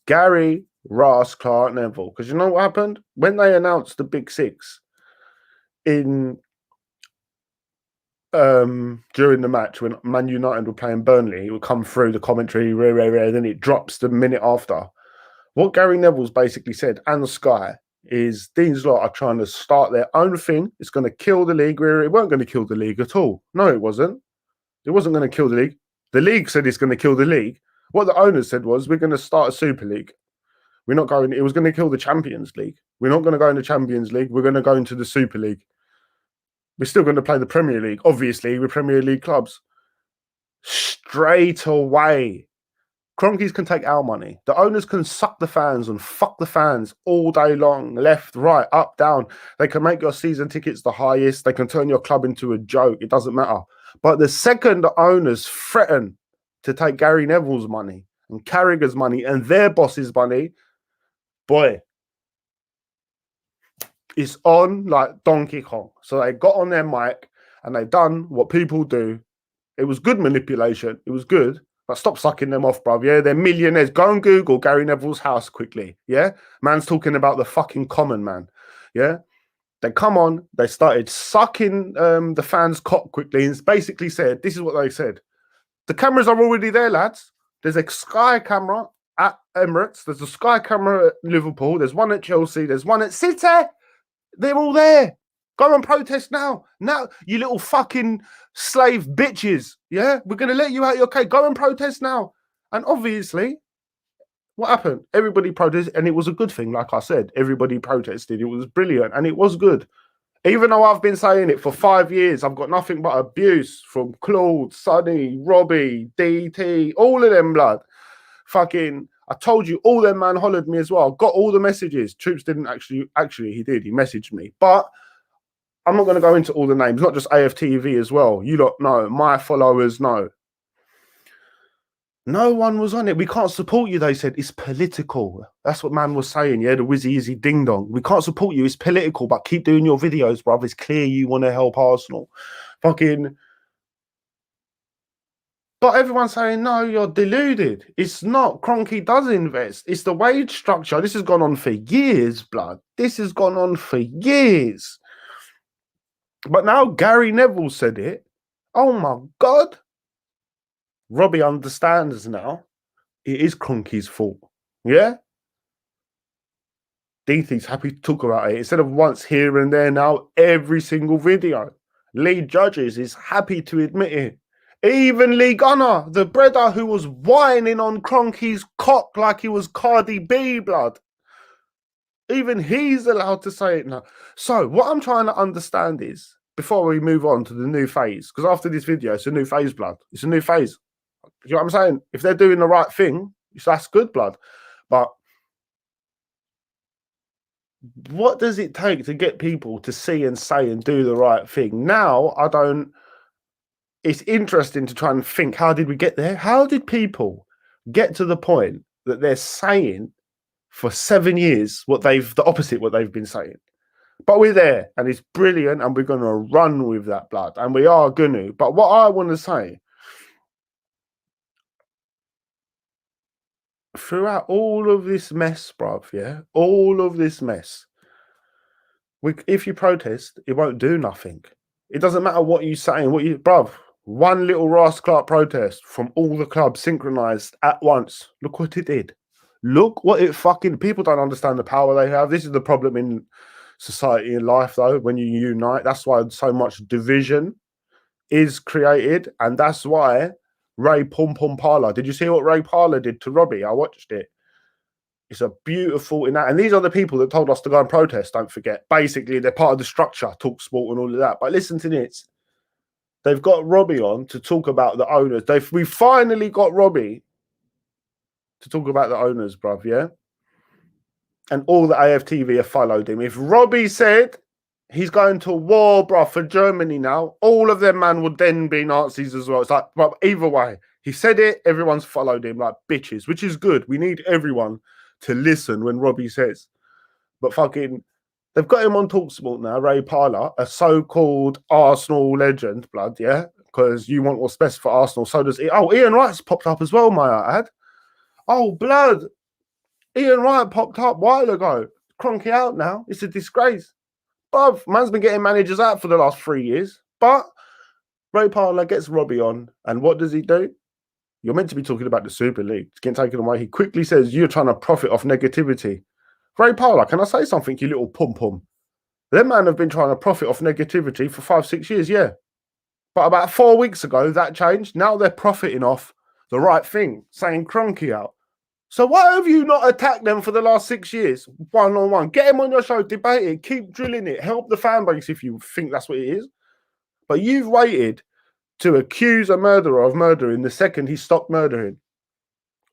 Gary Ross Clark Neville. Because you know what happened? When they announced the Big Six in during the match, when Man United were playing Burnley, it would come through the commentary, then it drops the minute after. What Gary Neville's basically said, and Sky, is these lot are trying to start their own thing. It's going to kill the league. It weren't going to kill the league at all. No, it wasn't. It wasn't going to kill the league. The league said it's going to kill the league. What the owners said was, we're going to start a Super League. We're not going... It was going to kill the Champions League. We're not going to go in the Champions League. We're going to go into the Super League. We're still going to play the Premier League. Obviously, we're Premier League clubs. Straight away. Kroenkes can take our money. The owners can suck the fans and fuck the fans all day long. Left, right, up, down. They can make your season tickets the highest. They can turn your club into a joke. It doesn't matter. But the second the owners threaten to take Gary Neville's money and Carragher's money and their boss's money, boy, it's on like Donkey Kong. So they got on their mic and they done what people do. It was good manipulation. It was good. But stop sucking them off, bruv. Yeah, they're millionaires. Go and Google Gary Neville's house quickly. Yeah, man's talking about the fucking common man. Yeah, they come on. They started sucking the fans' cock quickly and basically said, this is what they said. The cameras are already there, lads. There's a Sky camera at Emirates. There's a Sky camera at Liverpool. There's one at Chelsea. There's one at City. They're all there. Go and protest now. Now, you little fucking slave bitches. Yeah? We're going to let you out your cage. Go and protest now. And obviously, what happened? Everybody protested, and it was a good thing. Like I said, everybody protested. It was brilliant, and it was good. Even though I've been saying it for 5 years, I've got nothing but abuse from Claude, Sonny, Robbie, DT, all of them, blood. Fucking... I told you, all them man hollered me as well. Got all the messages. Troops didn't actually, he did. He messaged me. But I'm not going to go into all the names, not just Aftv as well. You lot know. My followers know. No one was on it. We can't support you, they said. It's political. That's what man was saying, yeah? The whizzy izzy ding dong. We can't support you. It's political, but keep doing your videos, bruv. It's clear you want to help Arsenal. Fucking... But everyone's saying, no, you're deluded. It's not. Kroenke does invest. It's the wage structure. This has gone on for years, blood. This has gone on for years. But now Gary Neville said it. Oh, my God. Robbie understands now. It is Kroenke's fault. Yeah? DT's happy to talk about it. Instead of once here and there now, every single video. Lee Judges is happy to admit it. Even Lee Gunner, the brother who was whining on Kroenke's cock like he was Cardi B, blood. Even he's allowed to say it now. So what I'm trying to understand is, before we move on to the new phase, because after this video, it's a new phase, blood. It's a new phase. You know what I'm saying? If they're doing the right thing, that's good, blood. But what does it take to get people to see and say and do the right thing? Now, I don't. It's interesting to try and think, how did we get there? How did people get to the point that they're saying for 7 years the opposite what they've been saying? But we're there, and it's brilliant, and we're going to run with that, blood, and we are going to. But what I want to say, throughout all of this mess, bruv, yeah, all of this mess, if you protest, it won't do nothing. It doesn't matter what you say and bruv, one little Ross Clark protest from all the clubs synchronized at once. Look what it did. Look what it fucking. People don't understand the power they have. This is the problem in society and life, though. When you unite, that's why so much division is created, and that's why Ray Pum Pum Parler. Did you see what Ray Parler did to Robbie? I watched it. It's a beautiful in that, and these are the people that told us to go and protest. Don't forget. Basically, they're part of the structure, talk sport, and all of that. But listen to this. They've got Robbie on to talk about the owners. We finally got Robbie to talk about the owners, bruv, yeah? And all the Aftv have followed him. If Robbie said he's going to war, bruv, for Germany now, all of them, man, would then be Nazis as well. It's like, bruv, either way. He said it, everyone's followed him like bitches, which is good. We need everyone to listen when Robbie says. But fucking... They've got him on TalkSport now, Ray Parler, a so-called Arsenal legend, blood, yeah? Because you want what's best for Arsenal, so does... Ian Wright's popped up as well, might I add. Oh, blood. Ian Wright popped up a while ago. Kroenke out now. It's a disgrace. Bruv, man's been getting managers out for the last 3 years. But Ray Parler gets Robbie on, and what does he do? You're meant to be talking about the Super League. It's getting taken away. He quickly says, you're trying to profit off negativity. Ray Parler, can I say something, you little pum-pum? Them man have been trying to profit off negativity for 5-6 years, yeah. But about 4 weeks ago, that changed. Now they're profiting off the right thing, saying Kroenke out. So why have you not attacked them for the last 6 years, one-on-one? Get him on your show, debate it, keep drilling it, help the fan base if you think that's what it is. But you've waited to accuse a murderer of murdering the second he stopped murdering.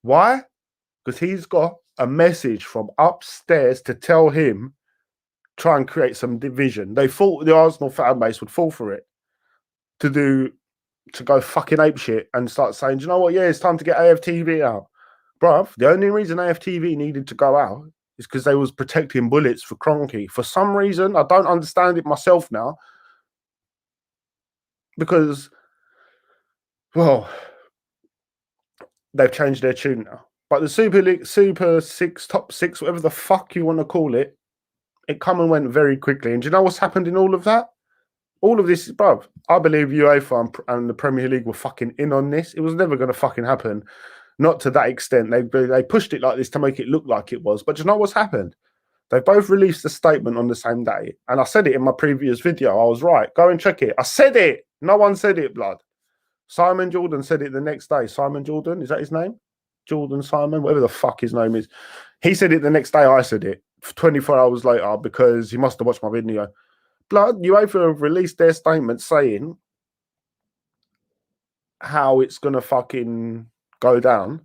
Why? Because he's got a message from upstairs to tell him, try and create some division. They thought the Arsenal fan base would fall for it to go fucking apeshit and start saying, do you know what? Yeah, it's time to get Aftv out. Bruv, the only reason Aftv needed to go out is because they was protecting bullets for Kroenke. For some reason, I don't understand it myself now. Because, well, they've changed their tune now. But the Super League, Super 6, Top 6, whatever the fuck you want to call it, it come and went very quickly. And do you know what's happened in all of that? All of this, bruv, I believe UEFA and the Premier League were fucking in on this. It was never going to fucking happen. Not to that extent. They pushed it like this to make it look like it was. But do you know what's happened? They both released a statement on the same day. And I said it in my previous video. I was right. Go and check it. I said it. No one said it, blood. Simon Jordan said it the next day. Simon Jordan, is that his name? Jordan Simon, whatever the fuck his name is. He said it the next day. I said it 24 hours later because he must have watched my video. Blood, UEFA have released their statement saying how it's going to fucking go down,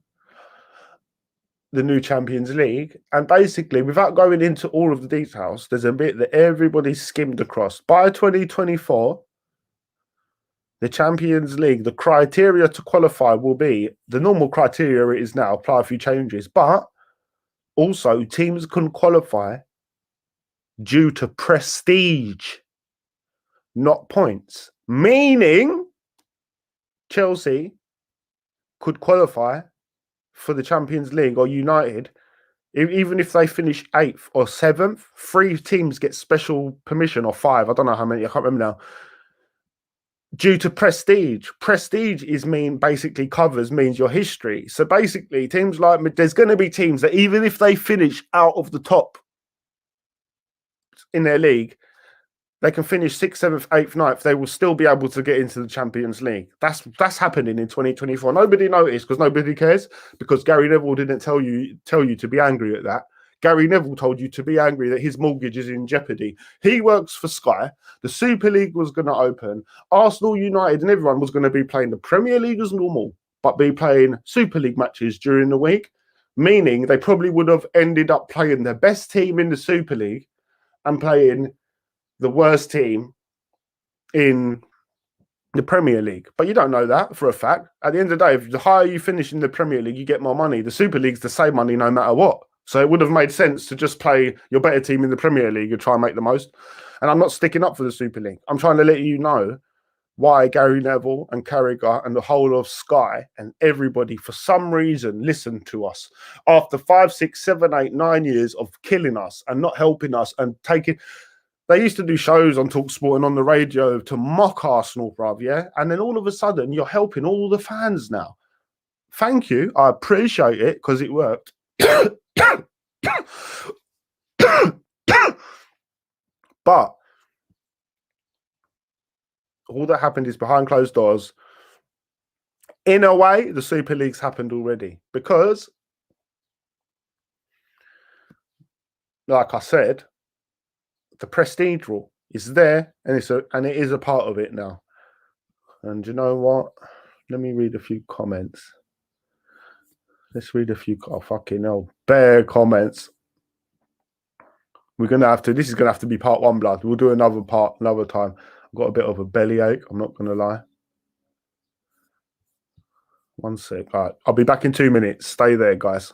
the new Champions League. And basically, without going into all of the details, there's a bit that everybody skimmed across. By 2024, the Champions League, the criteria to qualify will be the normal criteria it is now, apply a few changes, but also teams can qualify due to prestige, not points. Meaning Chelsea could qualify for the Champions League or United, even if they finish 8th or 7th, 3 teams get special permission, or 5, I don't know how many, I can't remember now, due to prestige. Prestige basically means your history. So basically, teams like, there's going to be teams that even if they finish out of the top in their league, they can finish 6th, 7th, 8th, 9th. They will still be able to get into the Champions League. That's happening in 2024. Nobody noticed because nobody cares, because Gary Neville didn't tell you to be angry at that. Gary Neville told you to be angry that his mortgage is in jeopardy. He works for Sky. The Super League was going to open. Arsenal, United, and everyone was going to be playing the Premier League as normal, but be playing Super League matches during the week, meaning they probably would have ended up playing their best team in the Super League and playing the worst team in the Premier League. But you don't know that for a fact. At the end of the day, if the higher you finish in the Premier League, you get more money. The Super League's the same money no matter what. So it would have made sense to just play your better team in the Premier League and try and make the most. And I'm not sticking up for the Super League. I'm trying to let you know why Gary Neville and Carragher and the whole of Sky and everybody, for some reason, listened to us after 5, 6, 7, 8, 9 years of killing us and not helping us and taking. They used to do shows on TalkSport and on the radio to mock Arsenal, bruv, yeah? And then all of a sudden, you're helping all the fans now. Thank you. I appreciate it because it worked. But all that happened is behind closed doors. In a way, the Super League's happened already because, like I said, the prestige rule is there and it is a part of it now. And you know what? Let me read a few comments. Let's read a few. Oh, fucking hell. Bare comments. We're going to have to, this is going to have to be part 1, blood. We'll do another part another time. I've got a bit of a bellyache. I'm not going to lie. 1 sec. All right. I'll be back in 2 minutes. Stay there, guys.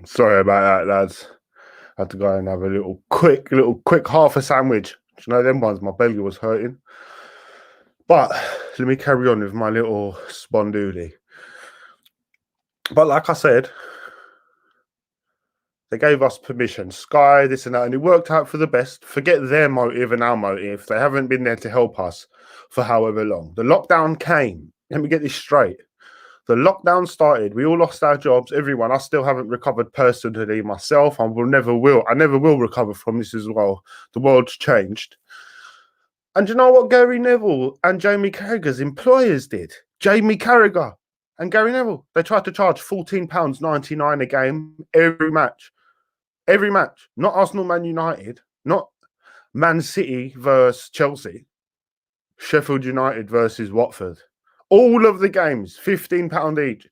Sorry about that, lads. I had to go and have a little quick half a sandwich. Do you know them ones? My belly was hurting. But let me carry on with my little spondoolie. But like I said, they gave us permission, Sky, this and that, and it worked out for the best. Forget their motive and our motive. They haven't been there to help us for however long. The lockdown came. Let me get this straight. The lockdown started. We all lost our jobs. Everyone. I still haven't recovered personally myself. I never will recover from this as well. The world's changed. And you know what Gary Neville and Jamie Carragher's employers did? Jamie Carragher and Gary Neville. They tried to charge £14.99 a game every match. Every match. Not Arsenal, Man United. Not Man City versus Chelsea. Sheffield United versus Watford. All of the games, £15 each.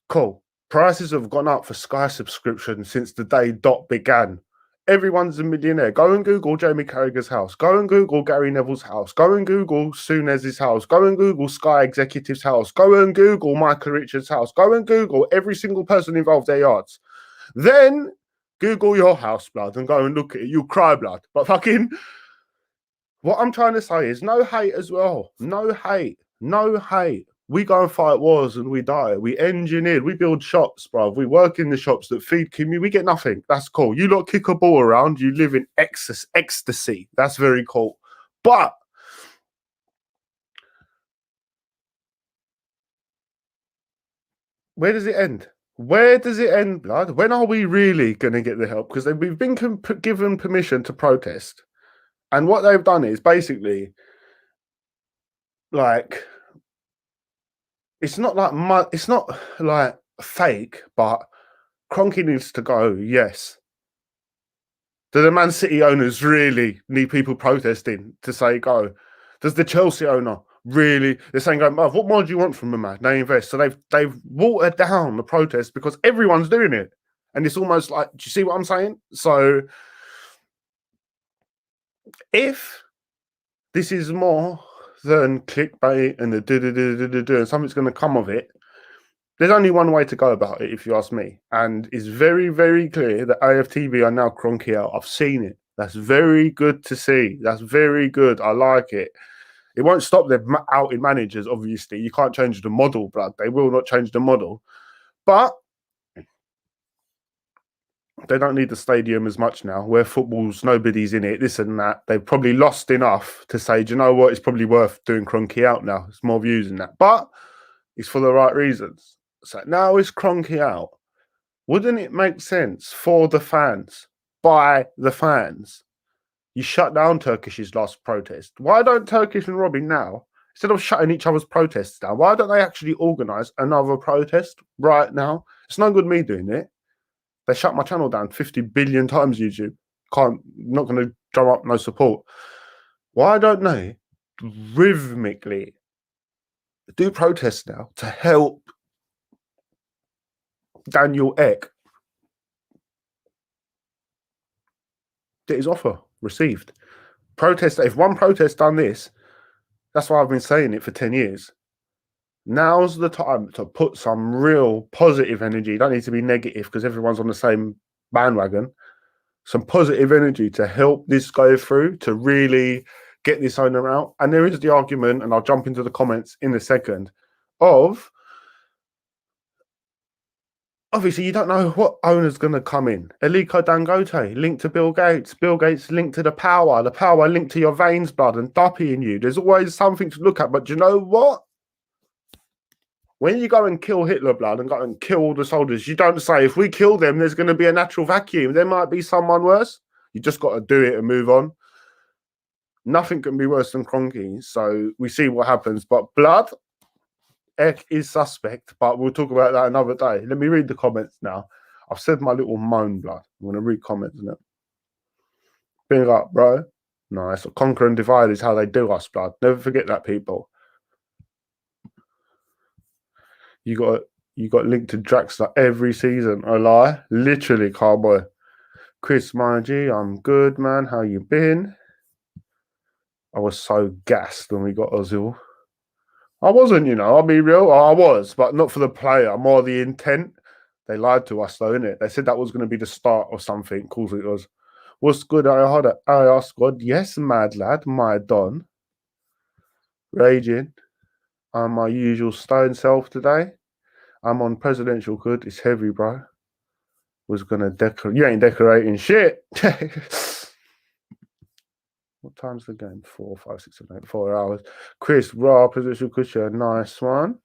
Cool. Prices have gone up for Sky subscription since the day dot began. Everyone's a millionaire. Go and Google Jamie Carragher's house. Go and Google Gary Neville's house. Go and Google Souness's house. Go and Google Sky Executive's house. Go and Google Michael Richards' house. Go and Google every single person involved, their yards. Then Google your house, blood, and go and look at it. You'll cry, blood. But fucking, what I'm trying to say is no hate as well. No hate. No hate. We go and fight wars and we die. We engineered. We build shops, bruv. We work in the shops that feed community. We get nothing. That's cool. You lot kick a ball around. You live in ecstasy. That's very cool. But where does it end? Where does it end, blood? When are we really going to get the help? Because we've been given permission to protest. And what they've done is basically like, it's not like fake, but Kroenke needs to go, yes. Do the Man City owners really need people protesting to say go? Does the Chelsea owner really? They're saying, what more do you want from a man? They invest. So they've watered down the protest because everyone's doing it. And it's almost like, do you see what I'm saying? So if this is more than clickbait and and something's going to come of it, there's only one way to go about it, if you ask me. And it's very, very clear that Aftv are now Kroenke out. I've seen it. That's very good to see. That's very good. I like it. It won't stop them outing managers, obviously. You can't change the model, blood. They will not change the model. But they don't need the stadium as much now, where football's nobody's in it, this and that. They've probably lost enough to say, do you know what? It's probably worth doing Kroenke out now. It's more views in that. But it's for the right reasons. So now it's Kroenke out. Wouldn't it make sense for the fans, by the fans? You shut down Turkish's last protest. Why don't Turkish and Robbie now, instead of shutting each other's protests down, why don't they actually organise another protest right now? It's no good me doing it. They shut my channel down 50 billion times, YouTube. Not going to drum up no support. Why don't they rhythmically do protests now to help Daniel Ek get his offer received? Protest. If one protest done this, that's why I've been saying it for 10 years. Now's the time to put some real positive energy. You don't need to be negative because everyone's on the same bandwagon. Some positive energy to help this go through, to really get this owner out. And there is the argument, and I'll jump into the comments in a second, of obviously you don't know what owner's going to come in. Aliko Dangote linked to Bill Gates. Bill Gates linked to the power linked to your veins, blood, and duppy in you. There's always something to look at. But do you know what? When you go and kill Hitler, blood, and go and kill all the soldiers, you don't say, if we kill them, there's going to be a natural vacuum. There might be someone worse. You just got to do it and move on. Nothing can be worse than Kroenke. So we see what happens. But blood, Ek is suspect. But we'll talk about that another day. Let me read the comments now. I've said my little moan, blood. I'm going to read comments, isn't it? Bring it up, bro. Nice. Conquer and divide is how they do us, blood. Never forget that, people. You got linked to Draxler every season. A lie? Literally, cowboy. Chris, my G, I'm good, man. How you been? I was so gassed when we got Ozil. I wasn't, I'll be real. I was, but not for the player. More the intent. They lied to us, though, innit? They said that was going to be the start of something. Of course it was. What's good? I asked God. Yes, mad lad, my don. Raging. I'm my usual stone self today. I'm on presidential good. It's heavy, bro. Was gonna decorate. You ain't decorating shit. What time's the game? 4, 5, 6, 7, 8, 4 hours. Chris, raw presidential cushion. Nice one.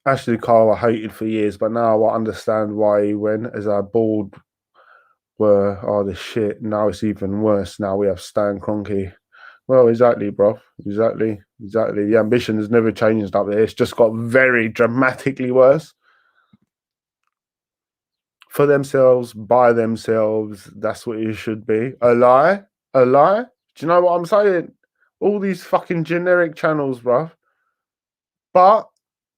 Ashley Cole, I hated for years, but now I understand why he went. As our board were, oh, the shit. Now it's even worse. Now we have Stan Kroenke. Well, exactly, bro. Exactly. The ambition has never changed up there. It's just got very dramatically worse. For themselves, by themselves, that's what it should be. A lie? Do you know what I'm saying? All these fucking generic channels, bro. But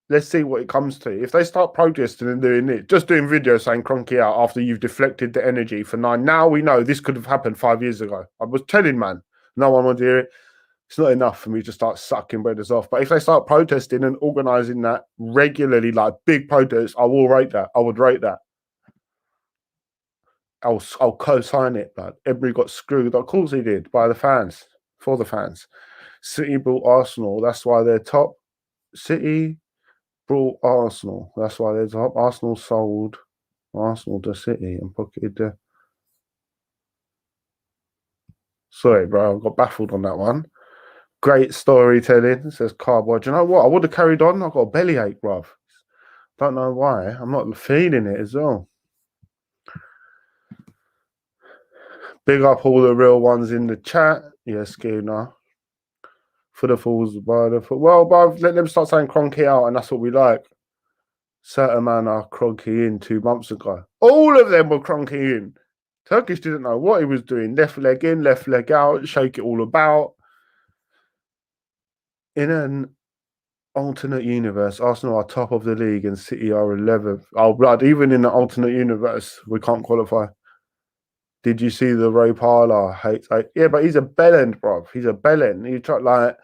let's see what it comes to. If they start protesting and doing it, just doing videos saying Kroenke out after you've deflected the energy for 9. Now we know this could have happened 5 years ago. I was telling, man, no one would hear it. It's not enough for me to start sucking brothers off. But if they start protesting and organising that regularly, like big protests, I will rate that. I would rate that. I'll co-sign it, but Emery got screwed. Of course he did, by the fans, for the fans. City brought Arsenal. That's why they're top. City brought Arsenal. That's why they're top. Arsenal sold Arsenal to City and pocketed the... Sorry, bro, I got baffled on that one. Great storytelling, says Cardboard. Do you know what? I would have carried on. I've got a bellyache, bruv. Don't know why. I'm not feeling it as well. Big up all the real ones in the chat. Yes, Schooner. For the fools by the foot. Well, bruv, let them start saying Kroenke out, and that's what we like. Certain man are Kroenke in 2 months ago. All of them were Kroenke in. Turkish didn't know what he was doing. Left leg in, left leg out, shake it all about. In an alternate universe, Arsenal are top of the league and City are 11th. Oh, blood, even in the alternate universe, we can't qualify. Did you see the Ray Parler hate? Yeah, but he's a bellend, bruv. He's a bellend. He tried, like,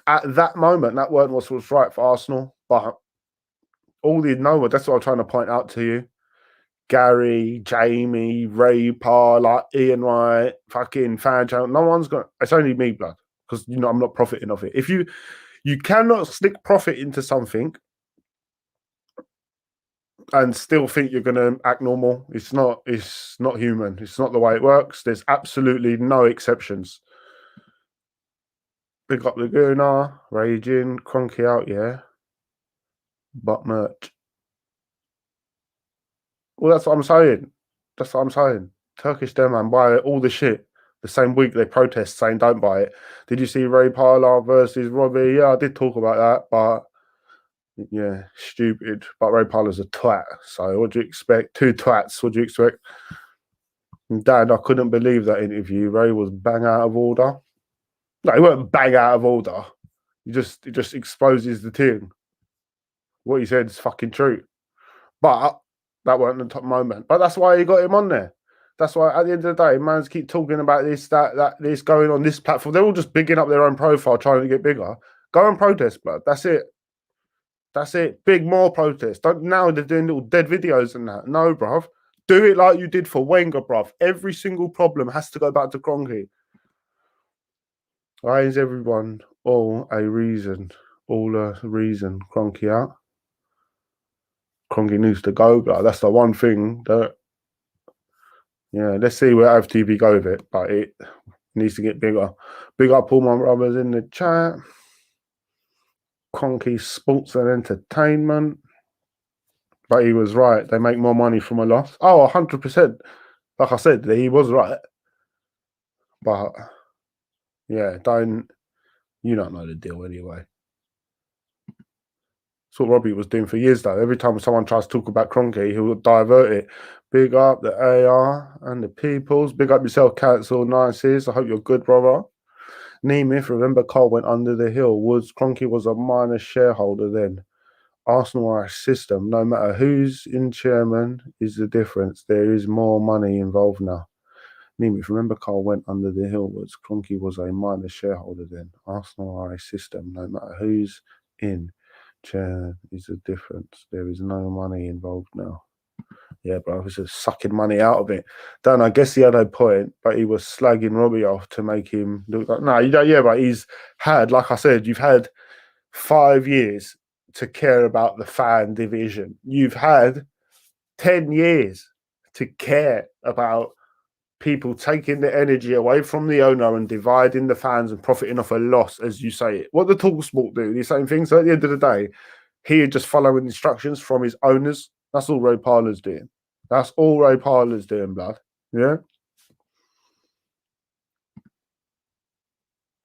at that moment, that weren't what was right for Arsenal. But all the no, that's what I'm trying to point out to you. Gary, Jamie, Ray Parler, Ian Wright, fucking fan channel. No one's got. It's only me, blood, because you know I'm not profiting off it. If you cannot stick profit into something and still think you're going to act normal. It's not human. It's not the way it works. There's absolutely no exceptions. Big up Laguna, Raging, Kroenke out, yeah. But merch. Well, that's what I'm saying. Turkish them, man, buy all the shit. The same week they protest saying don't buy it. Did you see Ray Parler versus Robbie? Yeah, I did talk about that, but yeah, stupid. But Ray Parler's a twat. So what do you expect? 2 twats. What do you expect? And Dad, I couldn't believe that interview. Ray was bang out of order. No, he weren't bang out of order. He just exposes the thing. What he said is fucking true. But that weren't the top moment. But that's why he got him on there. That's why at the end of the day, man's keep talking about this, that, this going on this platform. They're all just bigging up their own profile, trying to get bigger. Go and protest, blood. That's it. That's it. Big more protest. Don't now they're doing little dead videos and that. No, bruv. Do it like you did for Wenger, bruv. Every single problem has to go back to Kroenke. Why is everyone all a reason? All a reason. Kroenke out. Kroenke needs to go, blood. That's the one thing that, yeah, let's see where Aftv go with it, but it needs to get bigger. Big up all my brothers in the chat. Kroenke Sports and Entertainment. But he was right. They make more money from a loss. Oh, 100%. Like I said, he was right. But, yeah, you don't know the deal anyway. That's what Robbie was doing for years, though. Every time someone tries to talk about Kroenke, he will divert it. Big up the AR and the peoples. Big up yourself, Council Nices. I hope you're good, brother. Nemeth, remember Carl went under the hill. Woods, Kroenke was a minor shareholder then. Arsenal are a system. No matter who's in chairman is the difference. There is more money involved now. Nemeth, remember Carl went under the hill. Woods, Kroenke was a minor shareholder then. Arsenal are a system. No matter who's in Chair is the difference. There is no money involved now. Yeah, bro, I was just sucking money out of it. Dan, I guess he had a point, but he was slagging Robbie off to make him look like. No, you don't. Yeah, but he's had, like I said, you've had 5 years to care about the fan division. You've had 10 years to care about people taking the energy away from the owner and dividing the fans and profiting off a loss, as you say it. What the Talksport do, the same thing. So at the end of the day, he just following instructions from his owners. That's all Ray Parler's doing. That's all Ray Parler's doing, blood. Yeah?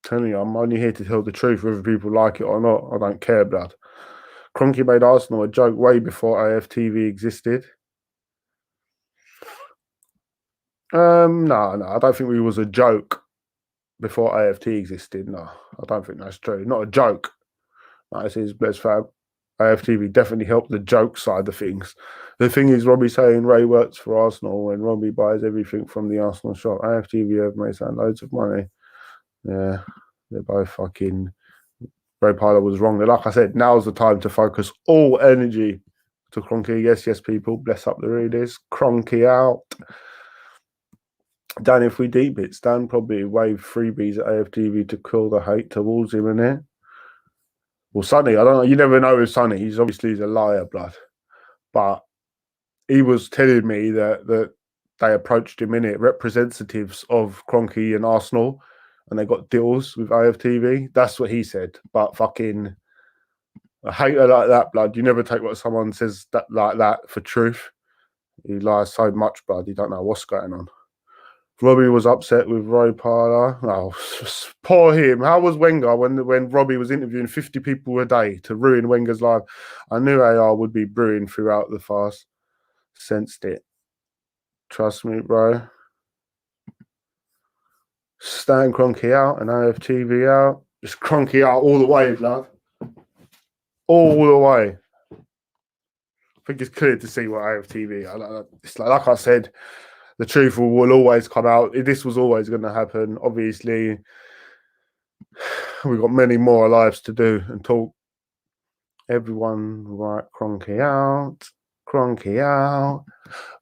Telling you, I'm only here to tell the truth, whether people like it or not. I don't care, blood. Kroenke made Arsenal a joke way before Aftv existed. No, I don't think we was a joke before AFT existed. No, I don't think that's true. Not a joke. This is bless fab. AFTV definitely helped the joke side of things. The thing is, Robbie saying Ray works for Arsenal and Robbie buys everything from the Arsenal shop. AFTV have made loads of money. Yeah, they're both fucking. Ray Parler was wrong. Like I said, now's the time to focus all energy to Kroenke. Yes, people. Bless up the readers. Kroenke out. Dan, if we deep it, Stan probably waved freebies at AFTV to kill the hate towards him, innit? Well, Sonny, I don't know. You never know with Sonny. He's a liar, blood. But he was telling me that they approached him, innit, representatives of Kroenke and Arsenal, and they got deals with AFTV. That's what he said. But fucking a hater like that, blood, you never take what someone says like that for truth. He lies so much, blood. You don't know what's going on. Robbie was upset with Ray Parler. Oh, poor him. How was Wenger when Robbie was interviewing 50 people a day to ruin Wenger's life? I knew AR would be brewing throughout the fast. Sensed it. Trust me, bro. Stan Kroenke out and AFTV out. Just Kroenke out all the way, love. All the way. I think it's clear to see what AFTV. It's like I said, the truth will always come out. This was always going to happen. Obviously, we've got many more lives to do and talk. Everyone, right? Kroenke out. Kroenke out.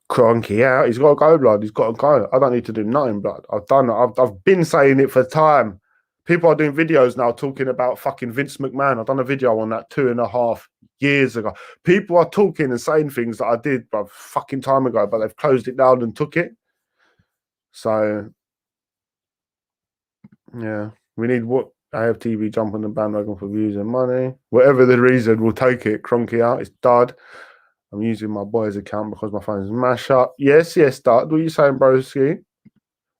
Kroenke out. He's got to go, blood. He's got to go. I don't need to do nothing, blood. I've done it. I've been saying it for time. People are doing videos now talking about fucking Vince McMahon. I've done a video on that 2.5 years ago. People are talking and saying things that I did a fucking time ago, but they've closed it down and took it. So, yeah, we need what AFTV jump on the bandwagon for views and money. Whatever the reason, we'll take it. Kroenke out. It's dud. I'm using my boy's account because my phone's mash up. Yes, dud. What are you saying, broski?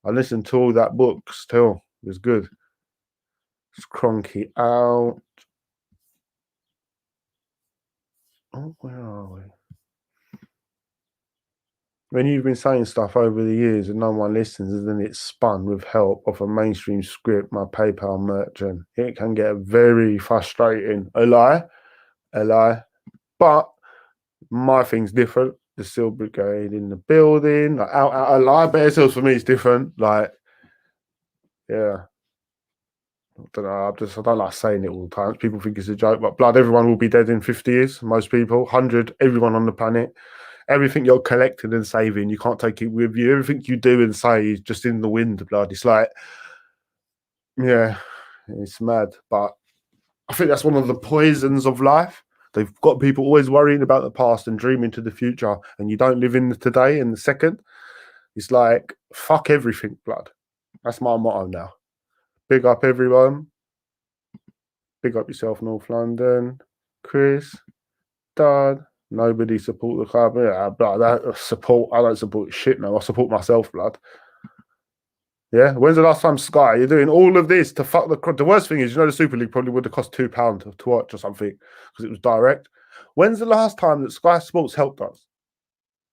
I listened to all that book still. It was good. It's Kroenke out. Oh, where are we? When you've been saying stuff over the years and no one listens, and then it's spun with help of a mainstream script, my PayPal merchant, it can get very frustrating. A lie. But my thing's different. The Seal Brigade in the building. Like, out a lie. Better Seals for me is different. Like, yeah. I don't know. I don't like saying it all the time. People think it's a joke, but blood, everyone will be dead in 50 years. Most people, 100, everyone on the planet. Everything you're collecting and saving, you can't take it with you. Everything you do and say is just in the wind, blood. It's like, yeah, it's mad. But I think that's one of the poisons of life. They've got people always worrying about the past and dreaming to the future, and you don't live in the today and the second. It's like, fuck everything, blood. That's my motto now. Big up everyone. Big up yourself, North London. Chris, Dad. Nobody support the club. Yeah, blood. I don't support shit now. I support myself, blood. Yeah. When's the last time Sky? You're doing all of this to fuck the crowd. The worst thing is, the Super League probably would have cost £2 to watch or something because it was direct. When's the last time that Sky Sports helped us?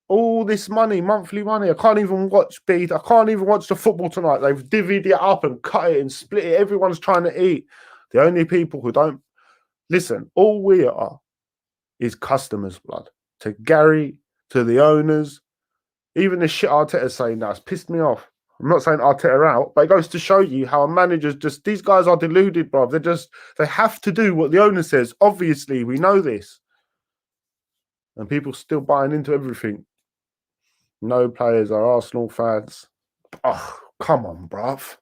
All this money, monthly money. I can't even watch Beat. I can't even watch the football tonight. They've divvied it up and cut it and split it. Everyone's trying to eat. The only people who don't listen, all we are is customers, blood. To Gary, to the owners, even the shit Arteta's saying now, it's pissed me off. I'm not saying Arteta out, but it goes to show you how a manager's just, these guys are deluded, bro. They have to do what the owner says. Obviously, we know this. And people still buying into everything. No players are Arsenal fans. Oh, come on, bruv.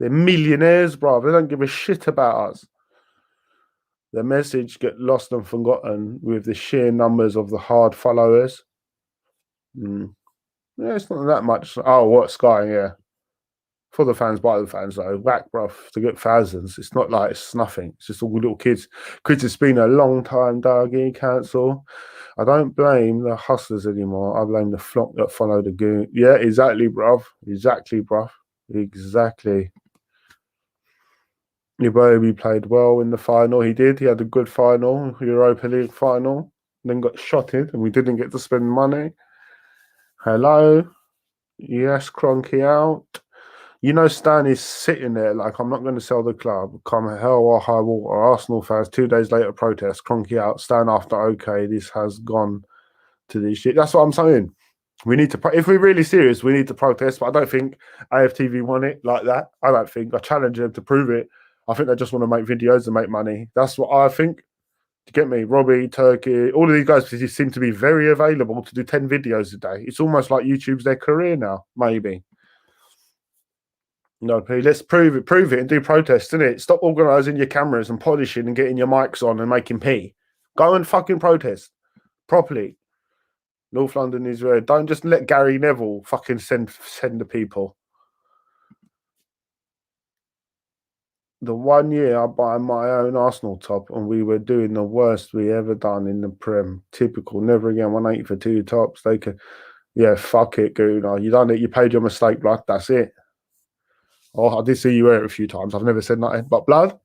They're millionaires, bruv. They don't give a shit about us. The message get lost and forgotten with the sheer numbers of the hard followers. Yeah, it's not that much. Oh, what Sky? Yeah, for the fans, by the fans though. Whack, bruv, to get thousands. It's not like it's nothing. It's just all little kids. Kids, it's been a long time, doggy. Cancel. I don't blame the hustlers anymore. I blame the flock that follow the goon. Yeah, exactly, bruv. Exactly, bruv. Exactly. Iwobi played well in the final. He did. He had a good final, Europa League final. Then got shotted, and we didn't get to spend money. Hello. Yes, Kroenke out. You know, Stan is sitting there like, I'm not going to sell the club. Come hell or high water. Arsenal fans, 2 days later, protest. Kroenke out. Stan after, okay, this has gone to this shit. That's what I'm saying. We need to, if we're really serious, we need to protest. But I don't think Aftv won it like that. I don't think. I challenge them to prove it. I think they just want to make videos and make money. That's what I think. To get me, Robbie, Turkey, all of these guys seem to be very available to do 10 videos a day. It's almost like YouTube's their career now, maybe. No, P, let's prove it and do protests, innit? Stop organising your cameras and polishing and getting your mics on and making P. Go and fucking protest properly. North London is red. Don't just let Gary Neville fucking send the people. The 1 year I buy my own Arsenal top and we were doing the worst we ever done in the Prem. Typical. Never again. 180 for 2 tops. They could, yeah, fuck it, Gooner. You done it. You paid your mistake, blood. That's it. Oh, I did see you wear it a few times. I've never said nothing but blood.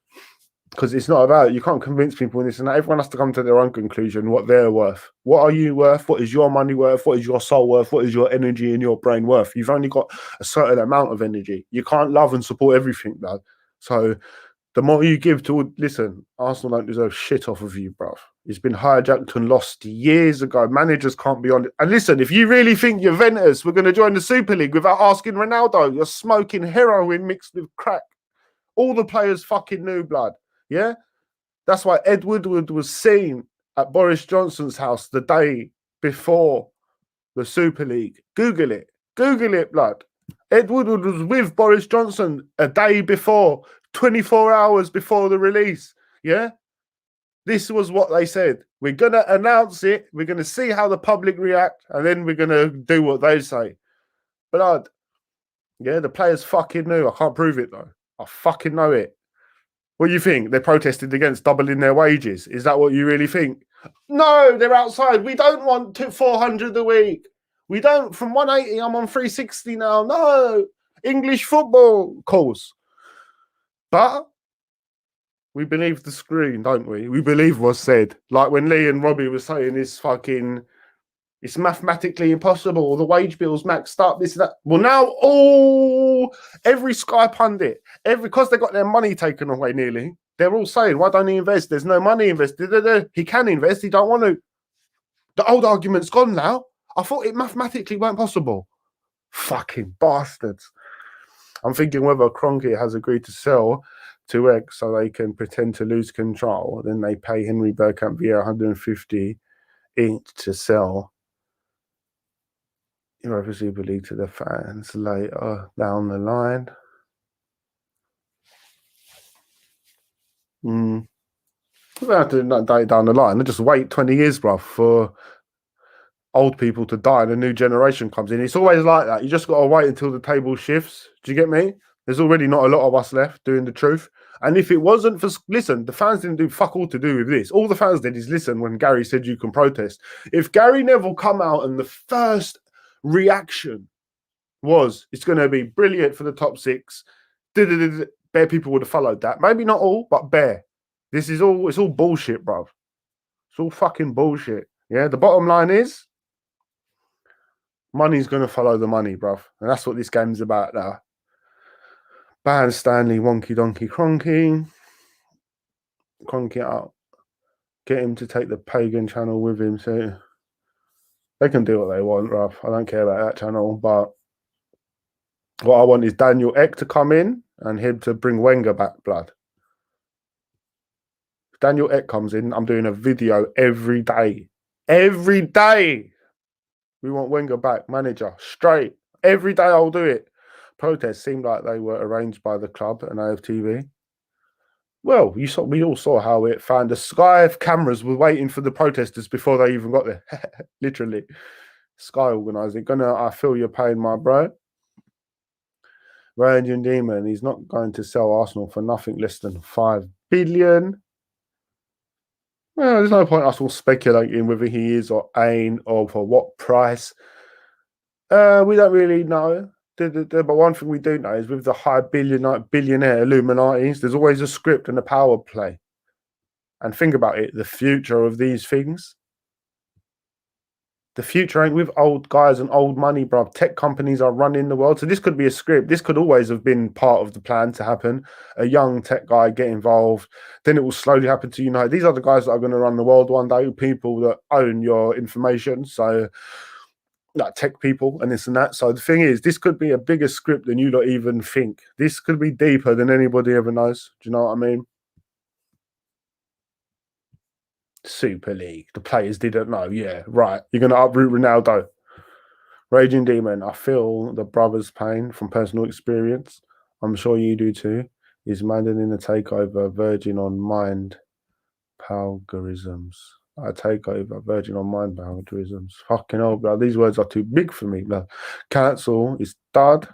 Because it's not about, you can't convince people in this and that. Everyone has to come to their own conclusion what they're worth. What are you worth? What is your money worth? What is your soul worth? What is your energy and your brain worth? You've only got a certain amount of energy. You can't love and support everything, though. So the more you give to, listen, Arsenal don't deserve shit off of you, bruv. It's been hijacked and lost years ago. Managers can't be on it. And listen, if you really think Juventus were going to join the Super League without asking Ronaldo, you're smoking heroin mixed with crack. All the players fucking knew, blood. Yeah? That's why Ed Woodward was seen at Boris Johnson's house the day before the Super League. Google it. Google it, blood. Ed Woodward was with Boris Johnson a day before, 24 hours before the release. Yeah? This was what they said. We're going to announce it. We're going to see how the public react. And then we're going to do what they say. Blood. Yeah, the players fucking knew. I can't prove it, though. I fucking know it. What do you think? They protested against doubling their wages. Is that what you really think? No, they're outside. We don't want 400 a week. We don't. From 180, I'm on 360 now. No. English football, of course. But we believe the screen, don't we? We believe what's said. Like when Lee and Robbie were saying this fucking, it's mathematically impossible. The wage bill's maxed up, this and that. Well, now every Sky pundit, because they got their money taken away nearly, they're all saying, why don't he invest? There's no money invested. He can invest, he don't want to. The old argument's gone now. I thought it mathematically weren't possible. Fucking bastards. I'm thinking whether Kroenke has agreed to sell to X so they can pretend to lose control. Then they pay Henry Bergkamp via 150 each to sell Europa Super League to the fans later down the line. They don't have to do that down the line. They just wait 20 years, bruv, for old people to die and a new generation comes in. It's always like that. You just got to wait until the table shifts. Do you get me? There's already not a lot of us left doing the truth. And if it wasn't for, listen, the fans didn't do fuck all to do with this. All the fans did is listen when Gary said you can protest. If Gary Neville come out and the first reaction was, it's going to be brilliant for the top 6, bare people would have followed that. Maybe not all, but bare. This is all, it's all bullshit, bruv. It's all fucking bullshit. Yeah, the bottom line is, money's going to follow the money, bruv. And that's what this game's about now. Ban Stanley, wonky donkey, Kroenke. Kroenke out. Get him to take the pagan channel with him. So they can do what they want, bruv. I don't care about that channel, but What I want is Daniel Ek to come in and him to bring Wenger back, blood. If Daniel Ek comes in, I'm doing a video every day. Every day. We want Wenger back, manager, straight. Every day I'll do it. Protests seemed like they were arranged by the club and Aftv. Well, we all saw how it found. The Sky of cameras were waiting for the protesters before they even got there. Literally. Sky organised it. I feel your pain, my bro. Raging Demon, he's not going to sell Arsenal for nothing less than 5 billion. Well, there's no point us all speculating whether he is or ain't or for what price. We don't really know. But one thing we do know is with the high billionaire Illuminatis, there's always a script and a power play. And think about it, the future of these things. The future ain't with old guys and old money, bro. Tech companies are running the world. So this could be a script. This could always have been part of the plan to happen. A young tech guy get involved. Then it will slowly happen to, these are the guys that are going to run the world one day, people that own your information. So like tech people and this and that. So the thing is, this could be a bigger script than you don't even think. This could be deeper than anybody ever knows. Do you know what I mean? Super League. The players didn't know. Yeah, right. You're going to uproot Ronaldo. Raging Demon. I feel the brother's pain from personal experience. I'm sure you do too. He's maddening the takeover, verging on mind palgorisms. I take over, verging on mind palgorisms. Fucking hell, bro. These words are too big for me, bro. Cancel is dud.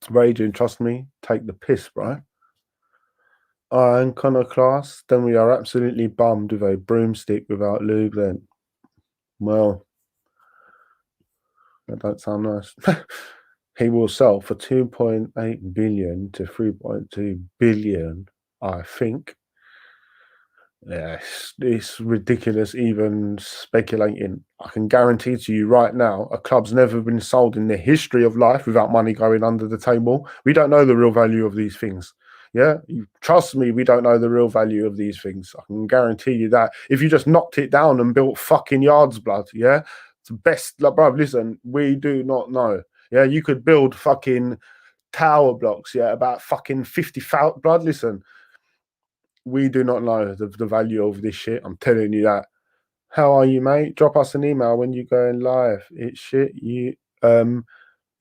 Raging, trust me, take the piss, bro. Iconoclast, then we are absolutely bummed with a broomstick without lube then. Well, that don't sound nice. He will sell for 2.8 billion to 3.2 billion, I think. Yeah, it's ridiculous even speculating. I can guarantee to you right now, a club's never been sold in the history of life without money going under the table. We don't know the real value of these things. Yeah, trust me, we don't know the real value of these things. I can guarantee you that. If you just knocked it down and built fucking yards, blood, yeah, it's the best. Like, bro, listen, we do not know. Yeah, you could build fucking tower blocks, yeah, about fucking 50,000 blood. Listen, we do not know the value of this shit. I'm telling you that. How are you, mate? Drop us an email when you go in live. It's shit.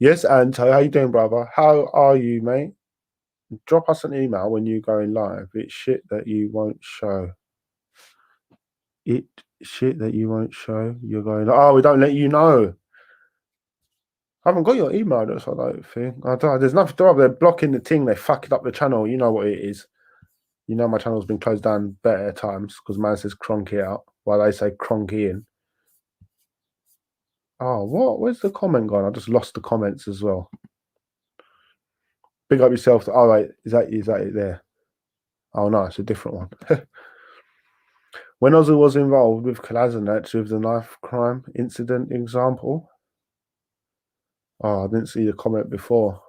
Yes, Anto, how you doing, brother? How are you, mate? Drop us an email when you go in live. It's shit that you won't show. Shit that you won't show. You're going, oh, we don't let you know. I haven't got your email address, I don't think. There's nothing to They're blocking the thing. They fucking up the channel. You know what it is. You know my channel's been closed down better times because man says Kroenke out while they say Kroenke in. Oh, what? Where's the comment gone? I just lost the comments as well. Big up yourself. Oh, wait. Is that it there? Oh, no, it's a different one. When Ozil was involved with Kolasinac with the knife crime incident example. Oh, I didn't see the comment before.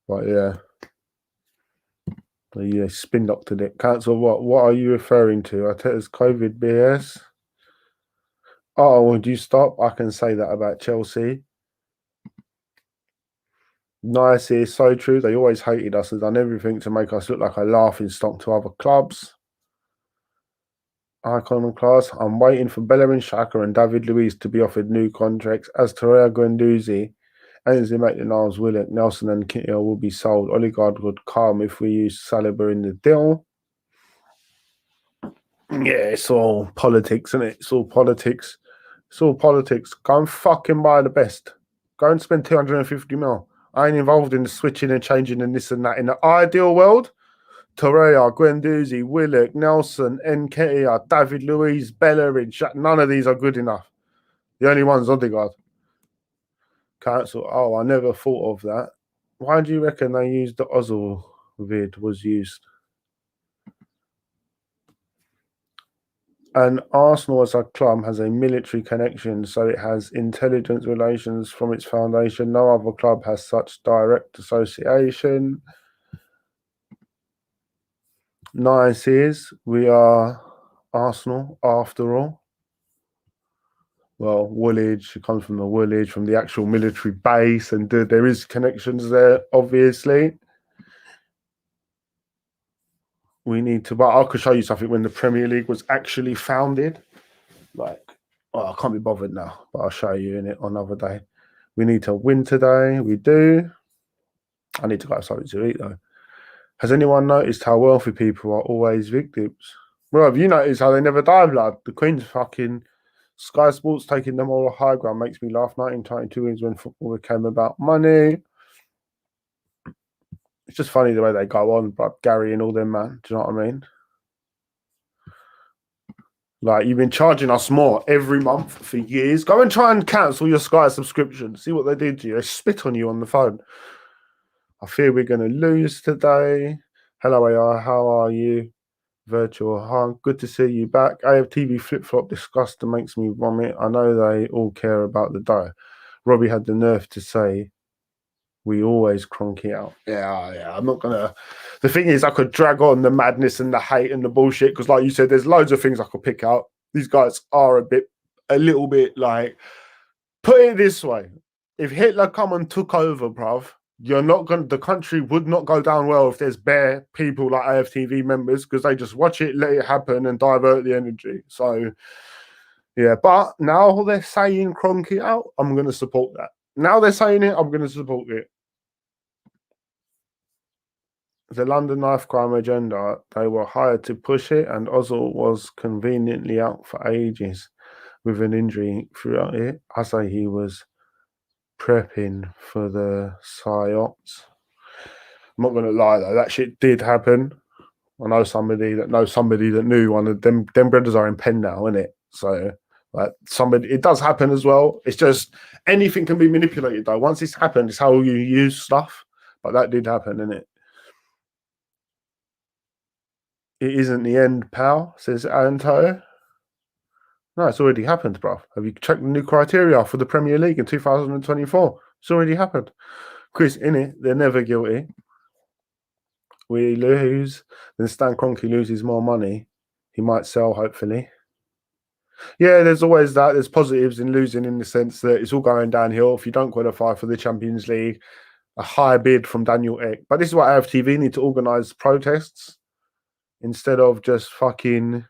But yeah. Yeah, spin doctored it. Cancel what? What are you referring to? Arteta's COVID BS? Oh, would you stop? I can say that about Chelsea. Nice is so true. They always hated us and done everything to make us look like a laughing stock to other clubs. Iconoclast. I'm waiting for Bellerin, Xhaka and David Luiz to be offered new contracts. As Torreira, Guendouzi, Ainsley Maitland-Niles, Willock, Nelson and Kittel will be sold. Odegaard would come if we use Saliba in the deal. Yeah, it's all politics, isn't it? It's all politics. It's all politics. Go and fucking buy the best. Go and spend 250 mil. I ain't involved in the switching and changing and this and that. In the ideal world, Torreira, Guendouzi, Willock, Nelson, Nketiah, David Luiz, Bellerin, none of these are good enough. The only one's Odegaard. Cancel. Oh, I never thought of that. Why do you reckon they used the Ozil vid was used? And Arsenal as a club has a military connection, so it has intelligence relations from its foundation. No other club has such direct association. Nice is we are Arsenal after all. well, Woolwich. It comes from the Woolwich, from the actual military base, and there is connections there, obviously. We need to, but I could show you something when the Premier League was actually founded. Like, oh, I can't be bothered now, but I'll show you in it on another day. We need to win today. We do. I need to go have something to eat though. Has anyone noticed how wealthy people are always victims? Well, have you noticed how they never die, blood? The Queen's fucking Sky Sports taking them all high ground makes me laugh. 1922 is when football became about money. It's just funny the way they go on, but Gary and all them, man. Do you know what I mean? Like, you've been charging us more every month for years. Go and try and cancel your Sky subscription. See what they did to you. They spit on you on the phone. I fear we're going to lose today. Hello, AR. How are you? Virtual Hug. Good to see you back. Aftv flip-flop disgust makes me vomit. I know they all care about the dough. Robbie had the nerve to say, we always Kroenke out. Yeah. I'm not going to... The thing is, I could drag on the madness and the hate and the bullshit because, like you said, there's loads of things I could pick out. These guys are a little bit like... Put it this way. If Hitler come and took over, bruv, the country would not go down well if there's bare people like Aftv members because they just watch it, let it happen and divert the energy. So, yeah, but now they're saying Kroenke out, I'm going to support that. Now they're saying it, I'm going to support it. The London knife crime agenda, they were hired to push it, and Ozil was conveniently out for ages with an injury throughout it. I say he was prepping for the psyops. I'm not going to lie though, that shit did happen. I know somebody that knew one of them. Them brothers are in pen now, isn't it? So, like, it does happen as well. It's just anything can be manipulated though. Once it's happened, it's how you use stuff. But that did happen, isn't it? It isn't the end, pal, says Anto. No, it's already happened, bro. Have you checked the new criteria for the Premier League in 2024? It's already happened. Chris, in it, they're never guilty. We lose, then Stan Kroenke loses more money. He might sell, hopefully. Yeah, there's always that. There's positives in losing in the sense that it's all going downhill. If you don't qualify for the Champions League, a high bid from Daniel Ek. But this is why Aftv need to organise protests instead of just fucking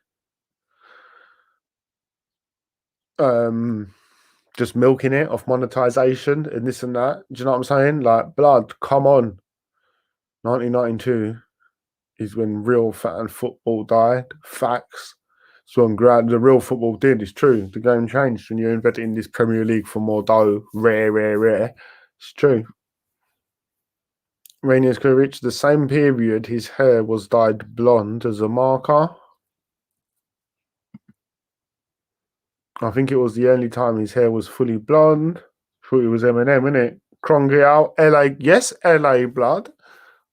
just milking it off monetization and this and that. Do you know what I'm saying? Like, blood, come on. 1992 is when real fan football died. Facts. So I'm glad the real football did. It's true. The game changed when you're investing in this Premier League for more dough. Rare. It's true. Rainier's could reach the same period his hair was dyed blonde as a marker. I think it was the only time his hair was fully blonde. Thought it was Eminem, innit? Kroenke out. LA. Yes, LA blood.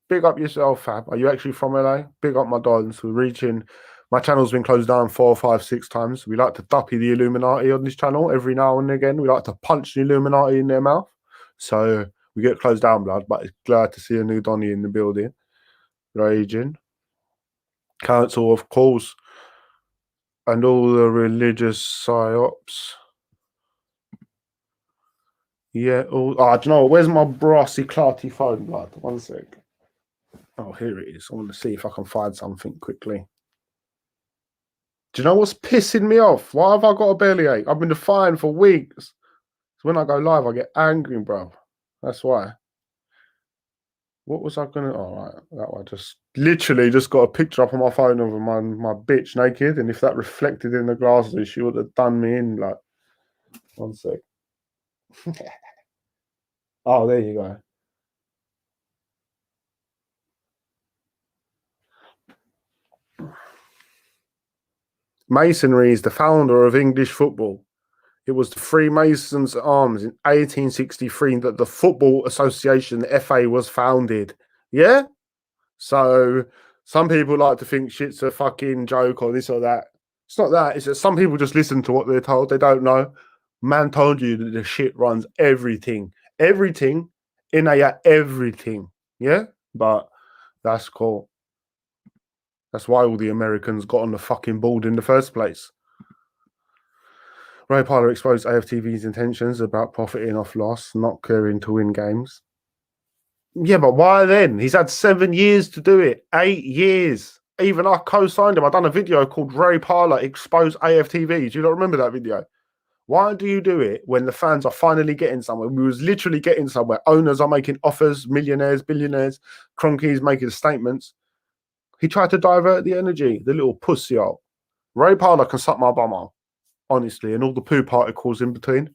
Big up yourself, fab. Are you actually from LA? Big up my darlings. We're reaching... My channel's been closed down 4, 5, 6 times. We like to duppy the Illuminati on this channel every now and again. We like to punch the Illuminati in their mouth. So we get closed down, blood. But it's glad to see a new Donny in the building. Raging. Council, of course. And all the religious psyops. Yeah. Do you know what? Where's my brassy clarty phone, blood? 1 sec. Oh, here it is. I want to see if I can find something quickly. Do you know what's pissing me off? Why have I got a bellyache? I've been defiant for weeks. So when I go live, I get angry, bro. That's why. What was I gonna? All right, that one just literally just got a picture up on my phone of my bitch naked, and if that reflected in the glasses, she would have done me in. Like, 1 sec. Oh, there you go. Masonry is the founder of English football. It was the Freemasons' arms in 1863 that the Football Association, the FA, was founded. Yeah? So some people like to think shit's a fucking joke or this or that. It's not that. It's that some people just listen to what they're told. They don't know. Man told you that the shit runs everything. Everything. Everything. Yeah? But that's cool. That's why all the Americans got on the fucking board in the first place. Ray Parlour exposed AFTV's intentions about profiting off loss, not caring to win games. Yeah, but why then? He's had 7 years to do it. 8 years. Even I co-signed him. I done a video called Ray Parlour Expose AFTV. Do you not remember that video? Why do you do it when the fans are finally getting somewhere? We was literally getting somewhere. Owners are making offers, millionaires, billionaires. Kroenke's making statements. He tried to divert the energy, the little pussy hole. Ray Parlour can suck my bum off, honestly, and all the poo particles in between.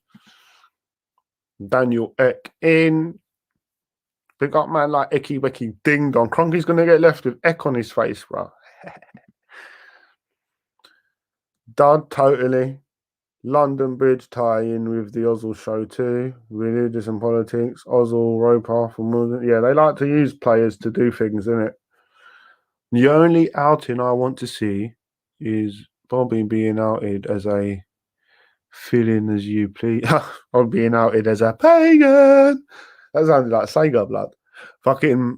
Daniel Eck in. Big up man like Ecky Wecky Ding Dong. Kroenke's going to get left with Eck on his face, bro. Dud, totally. London Bridge tie-in with the Ozil show too. Religious and politics. Ozil, Roper from yeah, they like to use players to do things, innit? The only outing I want to see is Bobby being outed as a fill-in as you please. I'm being outed as a pagan. That sounded like Sega blood. Fucking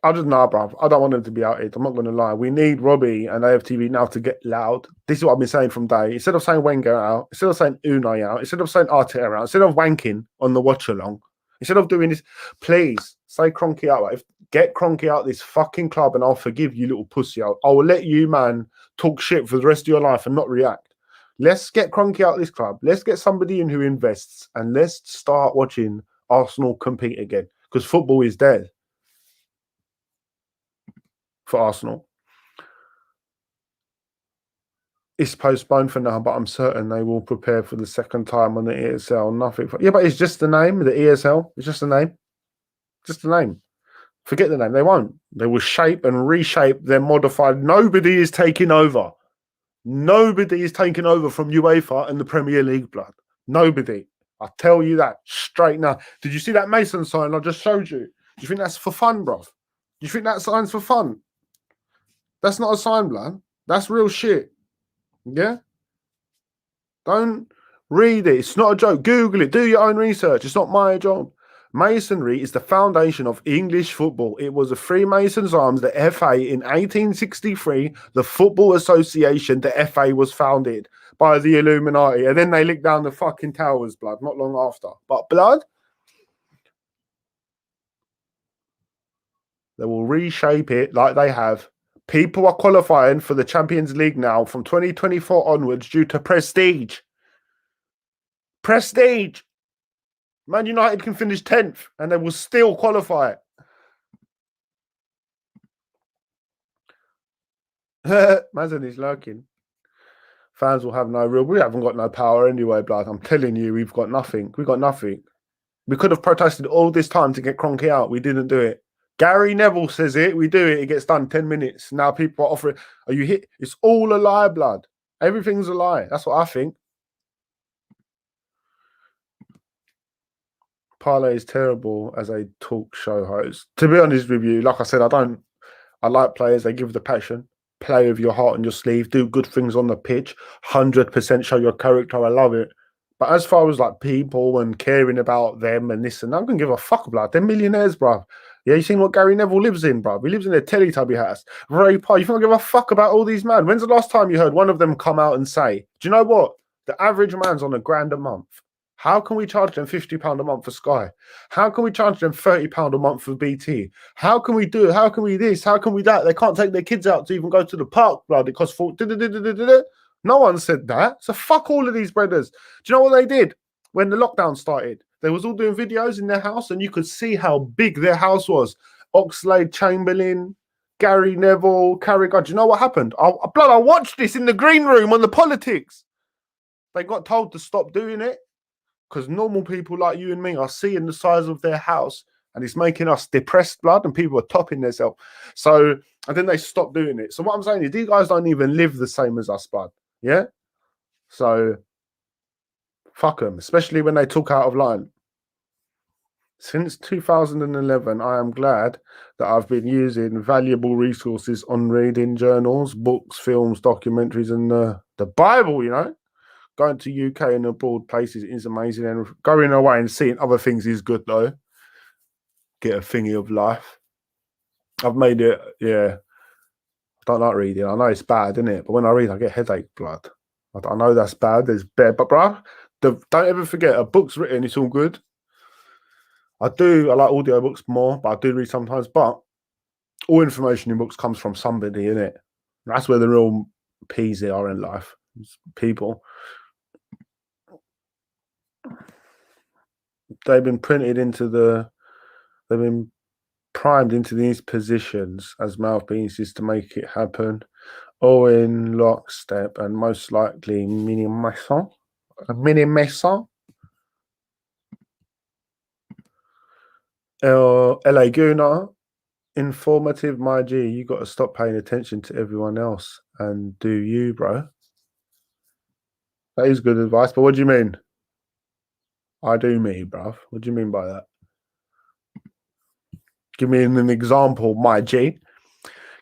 I just know, bruv. I don't want them to be outed. I'm not going to lie. We need Robbie and AFTV now to get loud. This is what I've been saying from day. Instead of saying Wenger out, instead of saying Unai out, instead of saying Arteta out, instead of wanking on the watch along, instead of doing this, please say Kroenke out. Get Kroenke out of this fucking club and I'll forgive you, little pussy. I will let you, man, talk shit for the rest of your life and not react. Let's get Kroenke out of this club. Let's get somebody in who invests and let's start watching Arsenal compete again because football is dead. For Arsenal. It's postponed for now, but I'm certain they will prepare for the second time on the ESL. Nothing for, yeah, but it's just the name, the ESL. It's just the name. Just the name. Forget the name. They won't. They will shape and reshape their modified. Nobody is taking over. Nobody is taking over from UEFA and the Premier League, blood. Nobody. I tell you that straight now. Did you see that Mason sign I just showed you? Do you think that's for fun, bruv? Do you think that sign's for fun? That's not a sign, blood. That's real shit. Yeah? Don't read it. It's not a joke. Google it. Do your own research. It's not my job. Masonry is the foundation of English football. It was a Freemasons' arms, the FA, in 1863. The Football Association, the FA, was founded by the Illuminati. And then they licked down the fucking towers, blood, not long after. But blood, they will reshape it like they have. People are qualifying for the Champions League now from 2024 onwards due to prestige. Prestige. Man United can finish 10th and they will still qualify. Mazin is lurking. Fans will have no real... We haven't got no power anyway, blood. I'm telling you, we've got nothing. We've got nothing. We could have protested all this time to get Kroenke out. We didn't do it. Gary Neville says it. We do it. It gets done 10 minutes. Now people are offering... Are you hit? It's all a lie, blood. Everything's a lie. That's what I think. Parlay is terrible as a talk show host. To be honest with you, like I said, I like players. They give the passion. Play with your heart on your sleeve. Do good things on the pitch. 100% show your character. I love it. But as far as like people and caring about them and this and that, I'm going to give a fuck about them. They're millionaires, bruv. Yeah, you seen what Gary Neville lives in, bruv? He lives in a Teletubby house. Ray Parlour, you think I give a fuck about all these men? When's the last time you heard one of them come out and say, do you know what? The average man's on £1,000 a month. How can we charge them £50 a month for Sky? How can we charge them £30 a month for BT? How can we do it? How can we this? How can we that? They can't take their kids out to even go to the park, blood. It costs no one said that. So fuck all of these brothers. Do you know what they did when the lockdown started? They was all doing videos in their house and you could see how big their house was. Oxlade Chamberlain, Gary Neville, Carragher. Do you know what happened? I watched this in the green room on the politics. They got told to stop doing it because normal people like you and me are seeing the size of their house and it's making us depressed, blood, and people are topping themselves. So, and then they stopped doing it. So what I'm saying is these guys don't even live the same as us, blood. Yeah? So, fuck them, especially when they talk out of line. Since 2011, I am glad that I've been using valuable resources on reading journals, books, films, documentaries, and the Bible, you know? Going to UK and abroad places is amazing, and going away and seeing other things is good, though. Get a thingy of life. I've made it, yeah. I don't like reading. I know it's bad, isn't it? But when I read, I get headache, blood. I know that's bad. There's bad, but bruh, don't ever forget a book's written. It's all good. I like audiobooks more, but I do read sometimes. But all information in books comes from somebody, innit? That's where the real peas are in life. It's people. They've been they've been primed into these positions as mouthpieces to make it happen, all in lockstep and most likely mini maison. LA Guna, informative, my G. You got to stop paying attention to everyone else and do you, bro. That is good advice, but what do you mean? I do me, bruv. What do you mean by that? Give me an example, my G.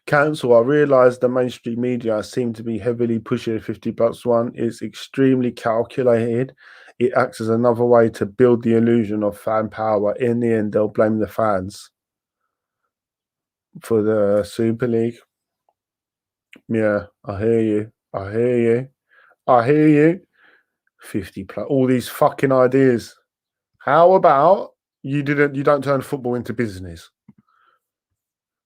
Council, I realise the mainstream media seem to be heavily pushing 50+1. It's extremely calculated. It acts as another way to build the illusion of fan power. In the end, they'll blame the fans for the Super League. Yeah, I hear you. I hear you. I hear you. 50+, all these fucking ideas. How about you don't turn football into business?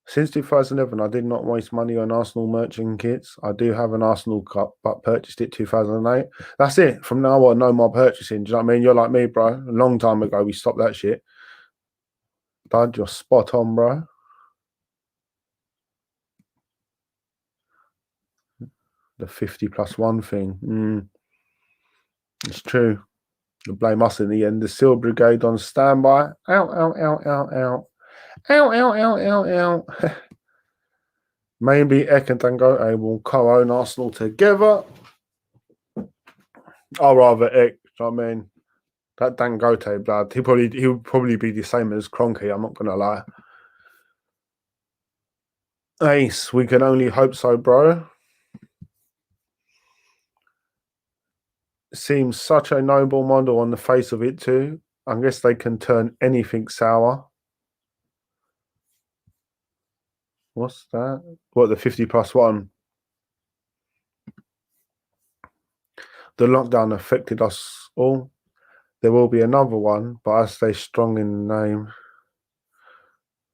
Since 2011, I did not waste money on Arsenal merchant kits. I do have an Arsenal cup, but purchased it 2008. That's it. From now on, no more purchasing. Do you know what I mean? You're like me, bro. A long time ago, we stopped that shit. Dad, you're spot on, bro. The 50+1 thing. It's true. You'll blame us in the end. The Seal Brigade on standby. Ow, ow, ow, ow, ow. Ow, ow, ow, ow, ow. Maybe Ek and Dangote will co-own Arsenal together. I'd rather Ek, you know what I mean? That Dangote blood, he'll probably be the same as Kroenke, I'm not gonna lie. Ace, we can only hope so, bro. Seems such a noble model on the face of it too. I guess they can turn anything sour. What's that? What, the 50+1? The lockdown affected us all. There will be another one, but I stay strong in the name.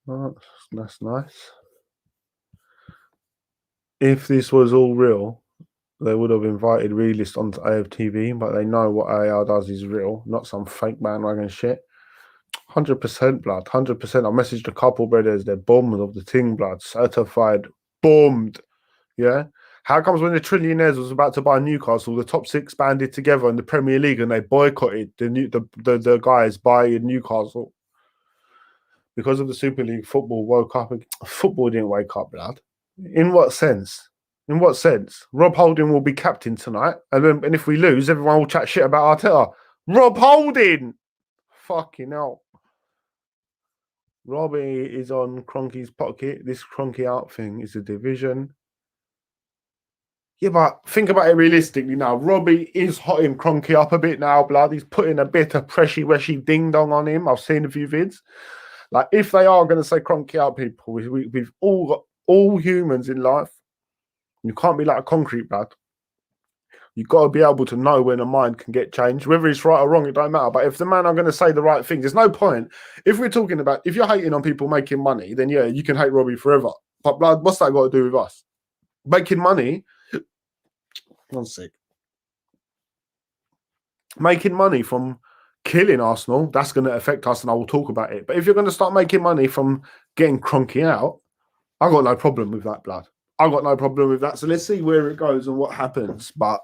Oh, that's nice. If this was all real, they would have invited Realist onto Aftv, but they know what AR does is real, not some fake bandwagon shit. 100% blood, 100%. I messaged a couple brothers, they're bombed of the ting blood, certified, bombed. Yeah. How comes when the trillionaires was about to buy Newcastle, the top six banded together in the Premier League and they boycotted the guys buying Newcastle? Because of the Super League, football woke up. Football didn't wake up, blood. In what sense? In what sense? Rob Holding will be captain tonight, and if we lose, everyone will chat shit about Arteta. Rob Holding! Fucking hell. Robbie is on Kroenke's pocket. This Kroenke out thing is a division. Yeah, but think about it realistically now. Robbie is hotting Kroenke up a bit now, blood. He's putting a bit of preshy-weshy ding-dong on him. I've seen a few vids. Like, if they are going to say Kroenke out, people, we've all got all humans in life. You can't be like a concrete, blood. You've got to be able to know when a mind can get changed. Whether it's right or wrong, it don't matter. But if the man are going to say the right things, there's no point. If we're talking about, if you're hating on people making money, then yeah, you can hate Robbie forever. But blood, what's that got to do with us? Making money, one sec. Making money from killing Arsenal, that's going to affect us, and I will talk about it. But if you're going to start making money from getting Kroenke out, I got no problem with that, blood. I got no problem with that. So let's see where it goes and what happens. But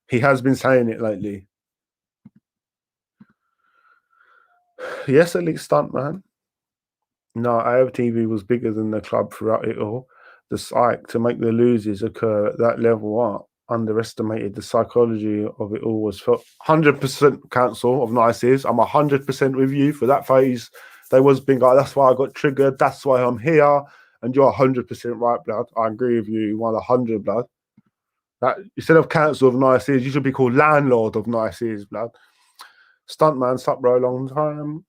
he has been saying it lately. Yes, elite stunt man. No, Aftv was bigger than the club throughout it all. The psych to make the losers occur at that level up underestimated. The psychology of it all was felt. 100% council of nices. I'm 100% with you for that phase. They was being like, that's why I got triggered. That's why I'm here. And you're 100% right, blood. I agree with you. You want 100, blood. That instead of council of nices, you should be called landlord of nices, blood. Stuntman, sup, bro, long time.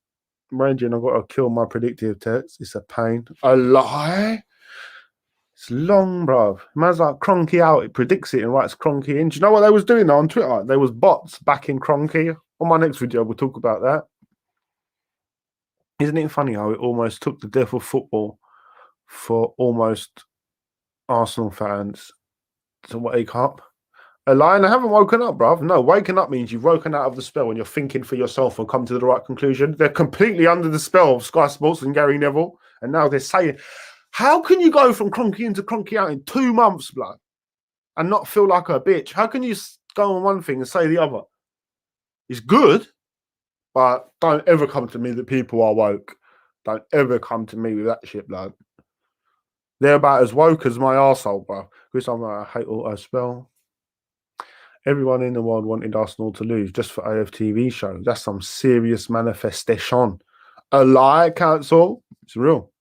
Raging, I've got to kill my predictive text. It's a pain. A lie? It's long, bruv. Man's like Kroenke out, it predicts it and writes Kroenke in. Do you know what they was doing on Twitter? There was bots backing Kroenke. On my next video, we'll talk about that. Isn't it funny how it almost took the death of football for almost Arsenal fans to wake up? A lie, and I haven't woken up, bruv. No, waking up means you've woken out of the spell and you're thinking for yourself and come to the right conclusion. They're completely under the spell of Sky Sports and Gary Neville. And now they're saying, how can you go from Kroenke in to Kroenke out in 2 months, blood, and not feel like a bitch? How can you go on one thing and say the other? It's good, but don't ever come to me that people are woke. Don't ever come to me with that shit, blood. They're about as woke as my arsehole, bro. Because I'm like, I hate auto spell. Everyone in the world wanted Arsenal to lose just for Aftv show. That's some serious manifestation. A lie, council. It's real.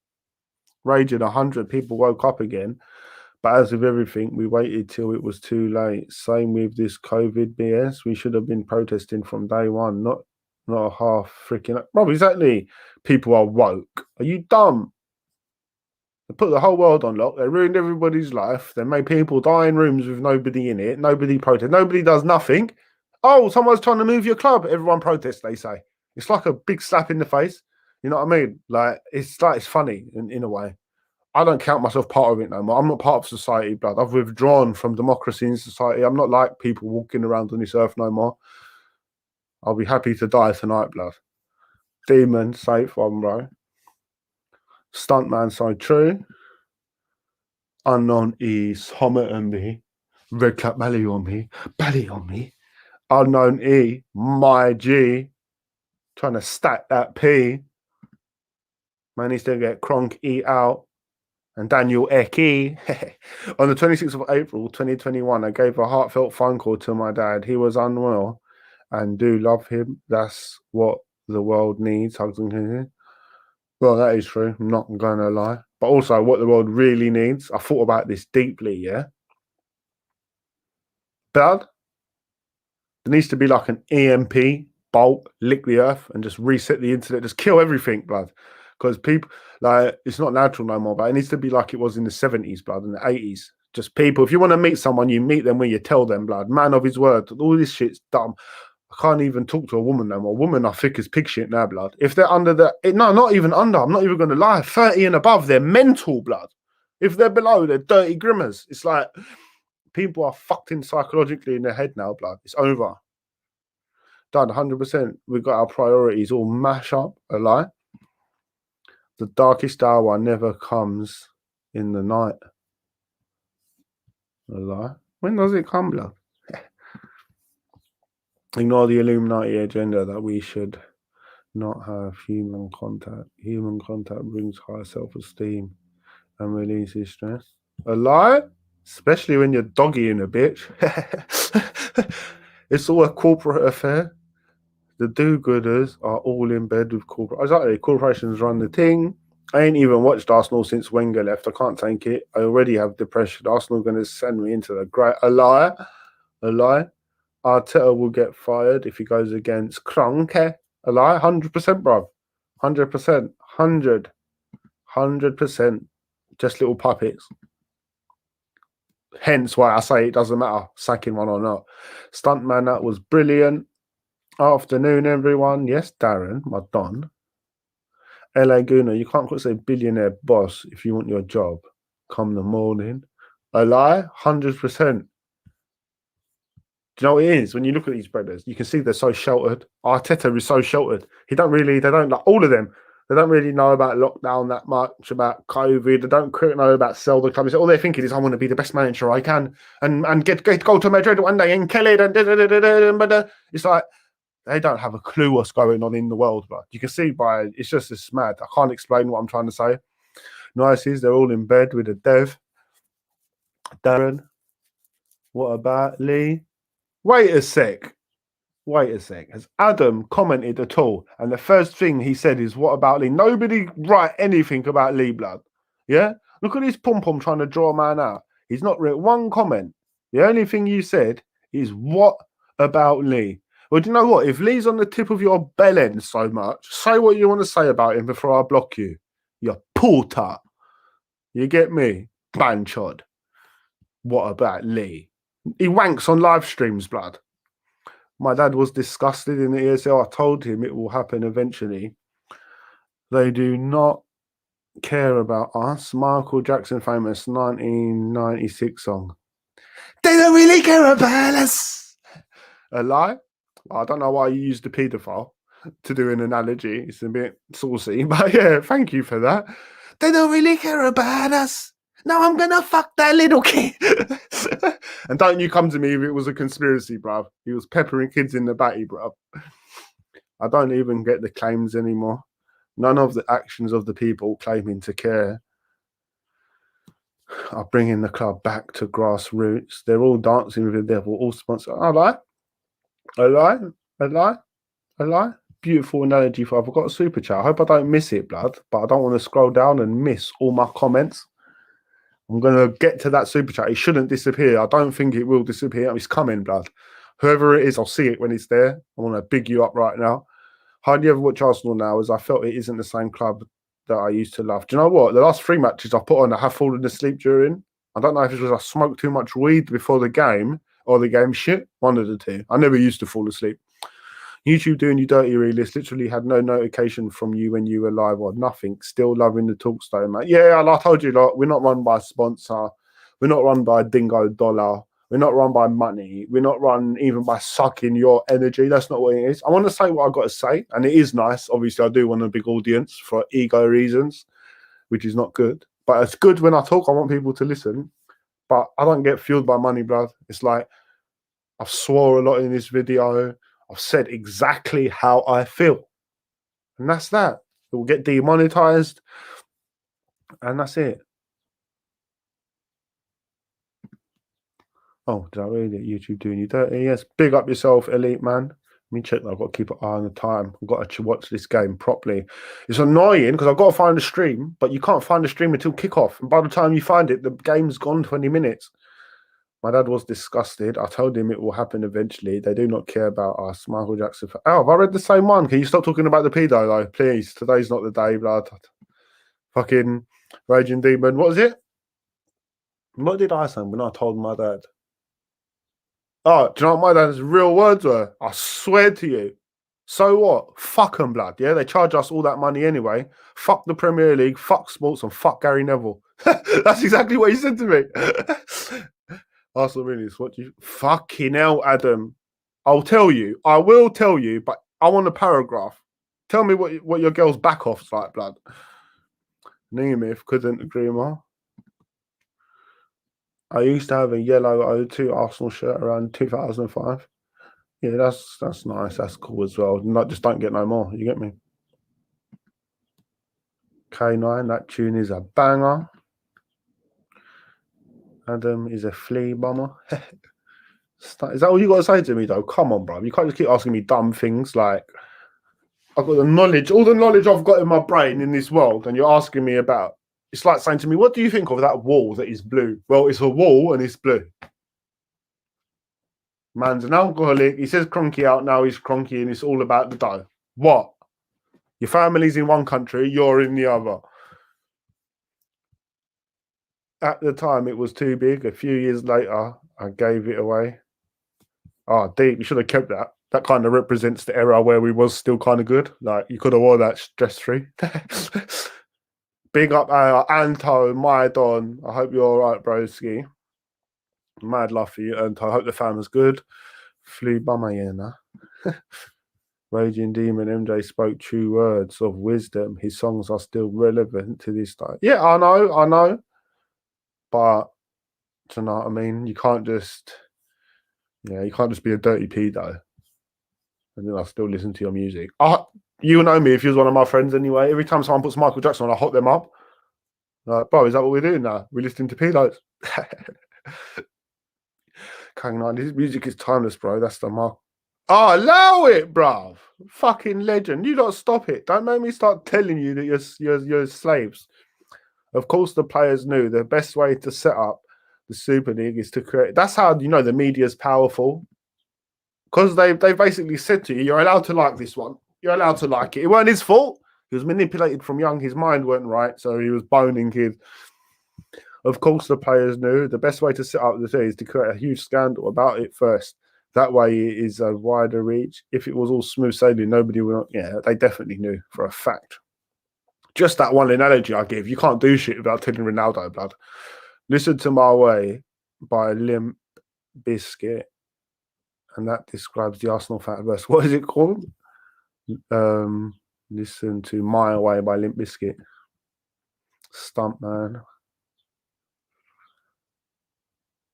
Raging 100 people woke up again. But as with everything, we waited till it was too late. Same with this COVID BS. We should have been protesting from day one, not a half freaking. Rob, exactly. People are woke. Are you dumb? They put the whole world on lock. They ruined everybody's life. They made people die in rooms with nobody in it. Nobody protest. Nobody does nothing. Oh, someone's trying to move your club. Everyone protests, they say. It's like a big slap in the face. You know what I mean? Like it's funny in a way. I don't count myself part of it no more. I'm not part of society, blood. I've withdrawn from democracy in society. I'm not like people walking around on this earth no more. I'll be happy to die tonight, blood. Demon, safe one, bro. Stuntman, so true. Unknown is Homer and me. Red cap belly on me. Belly on me. Unknown E, my G. Trying to stack that P. Man needs to get Kronk E out. And Daniel Eki. On the 26th of April, 2021, I gave a heartfelt phone call to my dad. He was unwell and do love him. That's what the world needs. Hugs and kisses. Well, that is true. I'm not going to lie. But also what the world really needs. I thought about this deeply, yeah? Blood. There needs to be like an EMP bolt, lick the earth and just reset the internet. Just kill everything, blood. Because people, like, it's not natural no more, but it needs to be like it was in the 70s, blood, in the 80s. Just people, if you want to meet someone, you meet them when you tell them, blood. Man of his word. All this shit's dumb. I can't even talk to a woman no more. Women are thick as pig shit now, blood. If they're under no, not even under. I'm not even going to lie. 30 and above, they're mental, blood. If they're below, they're dirty grimmers. It's like people are fucked in psychologically in their head now, blood. It's over. Done, 100%. We've got our priorities all mash up, a lie. The darkest hour never comes in the night. A lie. When does it come, love? Ignore the Illuminati agenda that we should not have human contact. Human contact brings high self-esteem and releases stress. A lie? Especially when you're doggying a bitch. It's all a corporate affair. The do-gooders are all in bed with corporate. Exactly, corporations run the thing. I ain't even watched Arsenal since Wenger left. I can't take it. I already have depression. Arsenal going to send me into the great. A lie. A lie. Arteta will get fired if he goes against Kroenke. A lie. 100%, bro. 100%. 100%. Just little puppets. Hence why I say it doesn't matter sacking one or not. Stuntman, that was brilliant. Afternoon, everyone. Yes, Darren, my Don. LA Guna, you can't say billionaire boss if you want your job. Come the morning. A lie? 100%. Do you know what it is? When you look at these brothers, you can see they're so sheltered. Arteta is so sheltered. They don't like all of them. They don't really know about lockdown that much, about COVID. They don't know about sell the club. All they're thinking is, I want to be the best manager I can and get go to Madrid one day and kill it. It's like, they don't have a clue what's going on in the world, but you can see by it's just as mad. I can't explain what I'm trying to say. Nice is they're all in bed with a dev. Darren, what about Lee? Wait a sec. Has Adam commented at all? And the first thing he said is, what about Lee? Nobody write anything about Lee, blood. Yeah? Look at this pom-pom trying to draw a man out. He's not written one comment. The only thing you said is, what about Lee? Well, do you know what? If Lee's on the tip of your bell end so much, say what you want to say about him before I block you. You puta. You get me? Banchod. What about Lee? He wanks on live streams, blood. My dad was disgusted in the ESL. I told him it will happen eventually. They do not care about us. Michael Jackson famous 1996 song. They don't really care about us. A lie? I don't know why you used the paedophile to do an analogy. It's a bit saucy, but yeah, thank you for that. They don't really care about us. Now I'm gonna fuck that little kid. And don't you come to me if it was a conspiracy, bruv. He was peppering kids in the batty, bruv. I don't even get the claims anymore. None of the actions of the people claiming to care are bringing the club back to grassroots. They're all dancing with the devil, all sponsored. I lie. Beautiful analogy for I've got a super chat. I hope I don't miss it, blood, but I don't want to scroll down and miss all my comments. I'm going to get to that super chat. It shouldn't disappear. I don't think it will disappear. It's coming, blood. Whoever it is, I'll see it when it's there. I want to big you up right now. Hardly ever watch Arsenal now, as I felt it isn't the same club that I used to love. Do you know what? The last 3 matches I put on, I have fallen asleep during. I don't know if it's because I smoked too much weed before the game or the game shit. One of the two. I never used to fall asleep. YouTube doing you dirty, Realist. Literally had no notification from you when you were live or nothing. Still loving the talks though, mate. Yeah, like I told you, like, we're not run by a sponsor. We're not run by a dingo dollar. We're not run by money. We're not run even by sucking your energy. That's not what it is. I want to say what I've got to say. And it is nice. Obviously, I do want a big audience for ego reasons, which is not good. But it's good when I talk. I want people to listen. But I don't get fueled by money, blood. It's like I've swore a lot in this video. I've said exactly how I feel. And that's that. It will get demonetized. And that's it. Oh, did I read it? YouTube doing you dirty? Yes. Big up yourself, elite man. Let me check that. I've got to keep an eye on the time. I've got to watch this game properly. It's annoying because I've got to find the stream, but you can't find the stream until kickoff. And by the time you find it, the game's gone 20 minutes. My dad was disgusted. I told him it will happen eventually. They do not care about us. Michael Jackson. Oh, have I read the same one? Can you stop talking about the pedo, though? Please. Today's not the day, blood. Fucking Raging Demon. What was it? What did I say when I told my dad? Oh, do you know what my dad's real words were? I swear to you. So what? Fuck them, blood. Yeah, they charge us all that money anyway. Fuck the Premier League, fuck sports, and fuck Gary Neville. That's exactly what he said to me. Arsenal Realist, what do you fucking hell, Adam? I'll tell you. I will tell you, but I want a paragraph. Tell me what your girl's back off's like, blood. Nemeth couldn't agree more. I used to have a yellow O2 Arsenal shirt around 2005. Yeah, that's nice. That's cool as well. Just don't get no more. You get me? K9, that tune is a banger. Adam is a flea bomber. Is that all you got to say to me, though? Come on, bro. You can't just keep asking me dumb things like I've got the knowledge, all the knowledge I've got in my brain in this world, and you're asking me about. It's like saying to me, what do you think of that wall that is blue? Well, it's a wall and it's blue. Man's an alcoholic. He says Kroenke out now. He's Kroenke and it's all about the dough. What? Your family's in one country, you're in the other. At the time, it was too big. A few years later, I gave it away. Oh, deep. You should have kept that. That kind of represents the era where we was still kind of good. Like, you could have wore that stress-free. Big up, Anto, my Don. I hope you're all right, broski. Mad love for you, Anto. I hope the family's good. Flew by my ear now. Raging Demon MJ spoke true words of wisdom. His songs are still relevant to this day. Yeah, I know. But, do you know what I mean? You can't just be a dirty pedo. And then I still listen to your music. You know me if you was one of my friends anyway. Every time someone puts Michael Jackson on, I hot them up. Like, bro, is that what we're doing now? We're listening to pedos. This music is timeless, bro. That's the mark. Oh, allow it, bruv. Fucking legend. You don't stop it. Don't make me start telling you that you're slaves. Of course, the players knew the best way to set up the Super League is to create. That's how you know the media's powerful. Because they basically said to you, you're allowed to like this one. You're allowed to like it. It weren't his fault. He was manipulated from young. His mind weren't right, so he was boning kids. Of course, the players knew. The best way to set up the thing is to create a huge scandal about it first. That way, it is a wider reach. If it was all smooth sailing, nobody would. Yeah, they definitely knew for a fact. Just that one analogy I give. You can't do shit without telling Ronaldo, blood. Listen to My Way by Limp Bizkit, and that describes the Arsenal fan verse. What is it called? Listen to My Way by Limp Bizkit. Stuntman.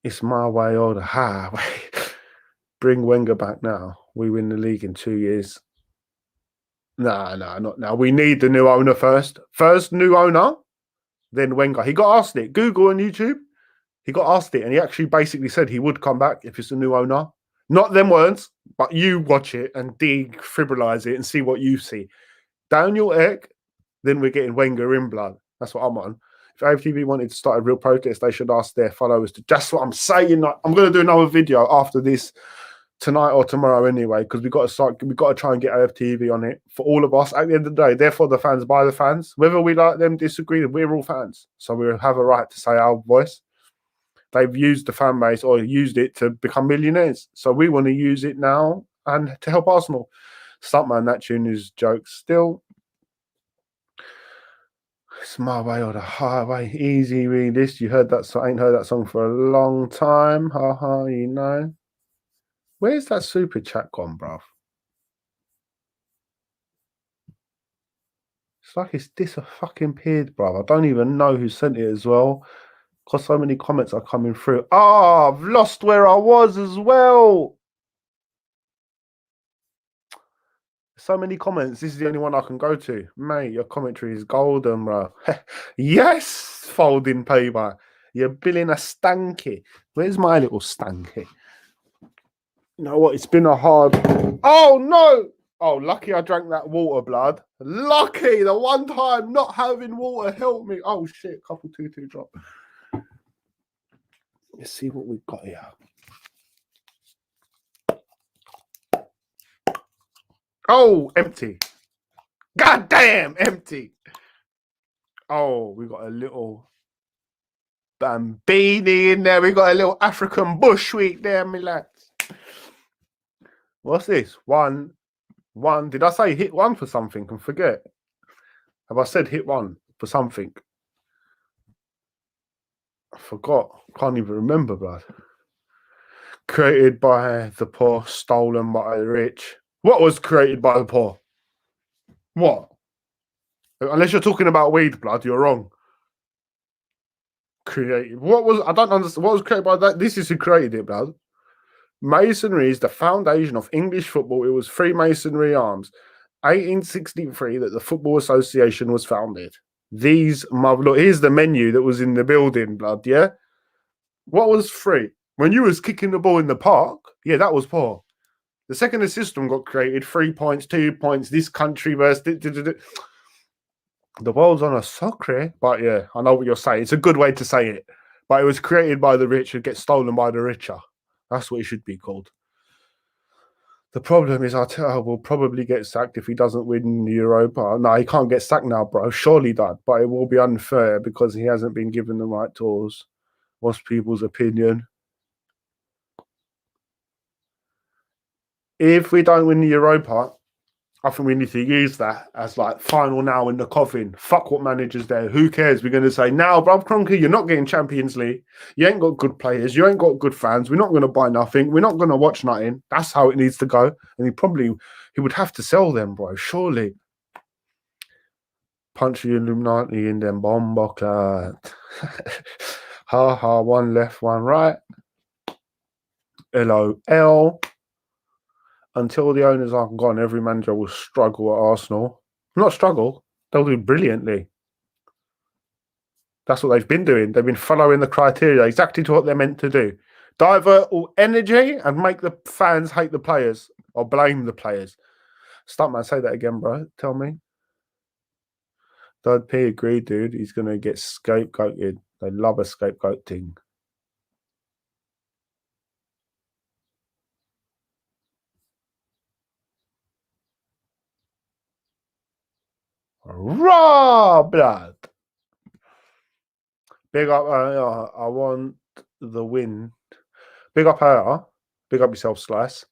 It's my way or the highway. Bring Wenger back now. We win the league in 2 years. Nah, not now. We need the new owner first. First new owner, then Wenger. He got asked it. Google and YouTube. He got asked it, and he actually basically said he would come back if it's a new owner. Not them words, but you watch it and defibrilize it and see what you see. Daniel Ek, then we're getting Wenger in blood. That's what I'm on. If Aftv wanted to start a real protest, they should ask their followers to. That's what I'm saying. I'm going to do another video after this tonight or tomorrow anyway, because we've got to start. We've got to try and get Aftv on it for all of us. At the end of the day, they're for the fans, by the fans. Whether we like them, disagree, we're all fans, so we have a right to say our voice. They've used the fan base or used it to become millionaires, so we want to use it now and to help Arsenal. Stuntman, that tune is jokes still. It's my way or the highway. Easy Realist. You heard that song? Ain't heard that song for a long time. Ha ha, you know. Where's that super chat gone, bruv? It's like it's disappeared, bruv. I don't even know who sent it as well. Because so many comments are coming through. Ah, I've lost where I was as well. So many comments. This is the only one I can go to. Mate, your commentary is golden, bro. Yes, folding paper. You're billing a stanky. Where's my little stanky? You know what? It's been a hard. Oh, no. Oh, lucky I drank that water, blood. Lucky. The one time not having water helped me. Oh, shit. Couple 2-2 drop. Let's see what we've got here. Oh, empty. God damn, empty. Oh, we got a little Bambini in there. We got a little African bushweek there, my lads. What's this? One. Did I say hit one for something and forget? Have I said hit one for something? I forgot. Can't even remember, blood. Created by the poor, stolen by the rich. What was created by the poor? What? Unless you're talking about weed, blood, you're wrong. Created. What was? I don't understand. What was created by that? This is who created it, blood. Masonry is the foundation of English football. It was Freemasonry arms. 1863 that the Football Association was founded. Look, here's the menu that was in the building, blood, yeah? What was free? When you was kicking the ball in the park, yeah, that was poor. The second the system got created, 3 points, 2 points, this country versus... The world's on a soccer, but yeah, I know what you're saying. It's a good way to say it. But it was created by the rich and gets stolen by the richer. That's what it should be called. The problem is Arteta will probably get sacked if he doesn't win Europa. No, he can't get sacked now, bro. Surely that. But it will be unfair because he hasn't been given the right tools. What's people's opinion? If we don't win the Europa, I think we need to use that as like final now in the coffin. Fuck what manager's there. Who cares? We're going to say, now, bruv, Kroenke, you're not getting Champions League. You ain't got good players. You ain't got good fans. We're not going to buy nothing. We're not going to watch nothing. That's how it needs to go. And he would have to sell them, bro, surely. Punch the Illuminati in them bomber clad. Ha ha, one left, one right. LOL. Until the owners are gone, every manager will struggle at Arsenal. Not struggle, they'll do brilliantly. That's what they've been doing. They've been following the criteria exactly to what they're meant to do. Divert all energy and make the fans hate the players or blame the players. Stuntman, say that again, bro. Tell me. Third P agreed, dude. He's going to get scapegoated. They love a scapegoating. Raw blood. Big up, I want the win. Big up, big up yourself, Slice.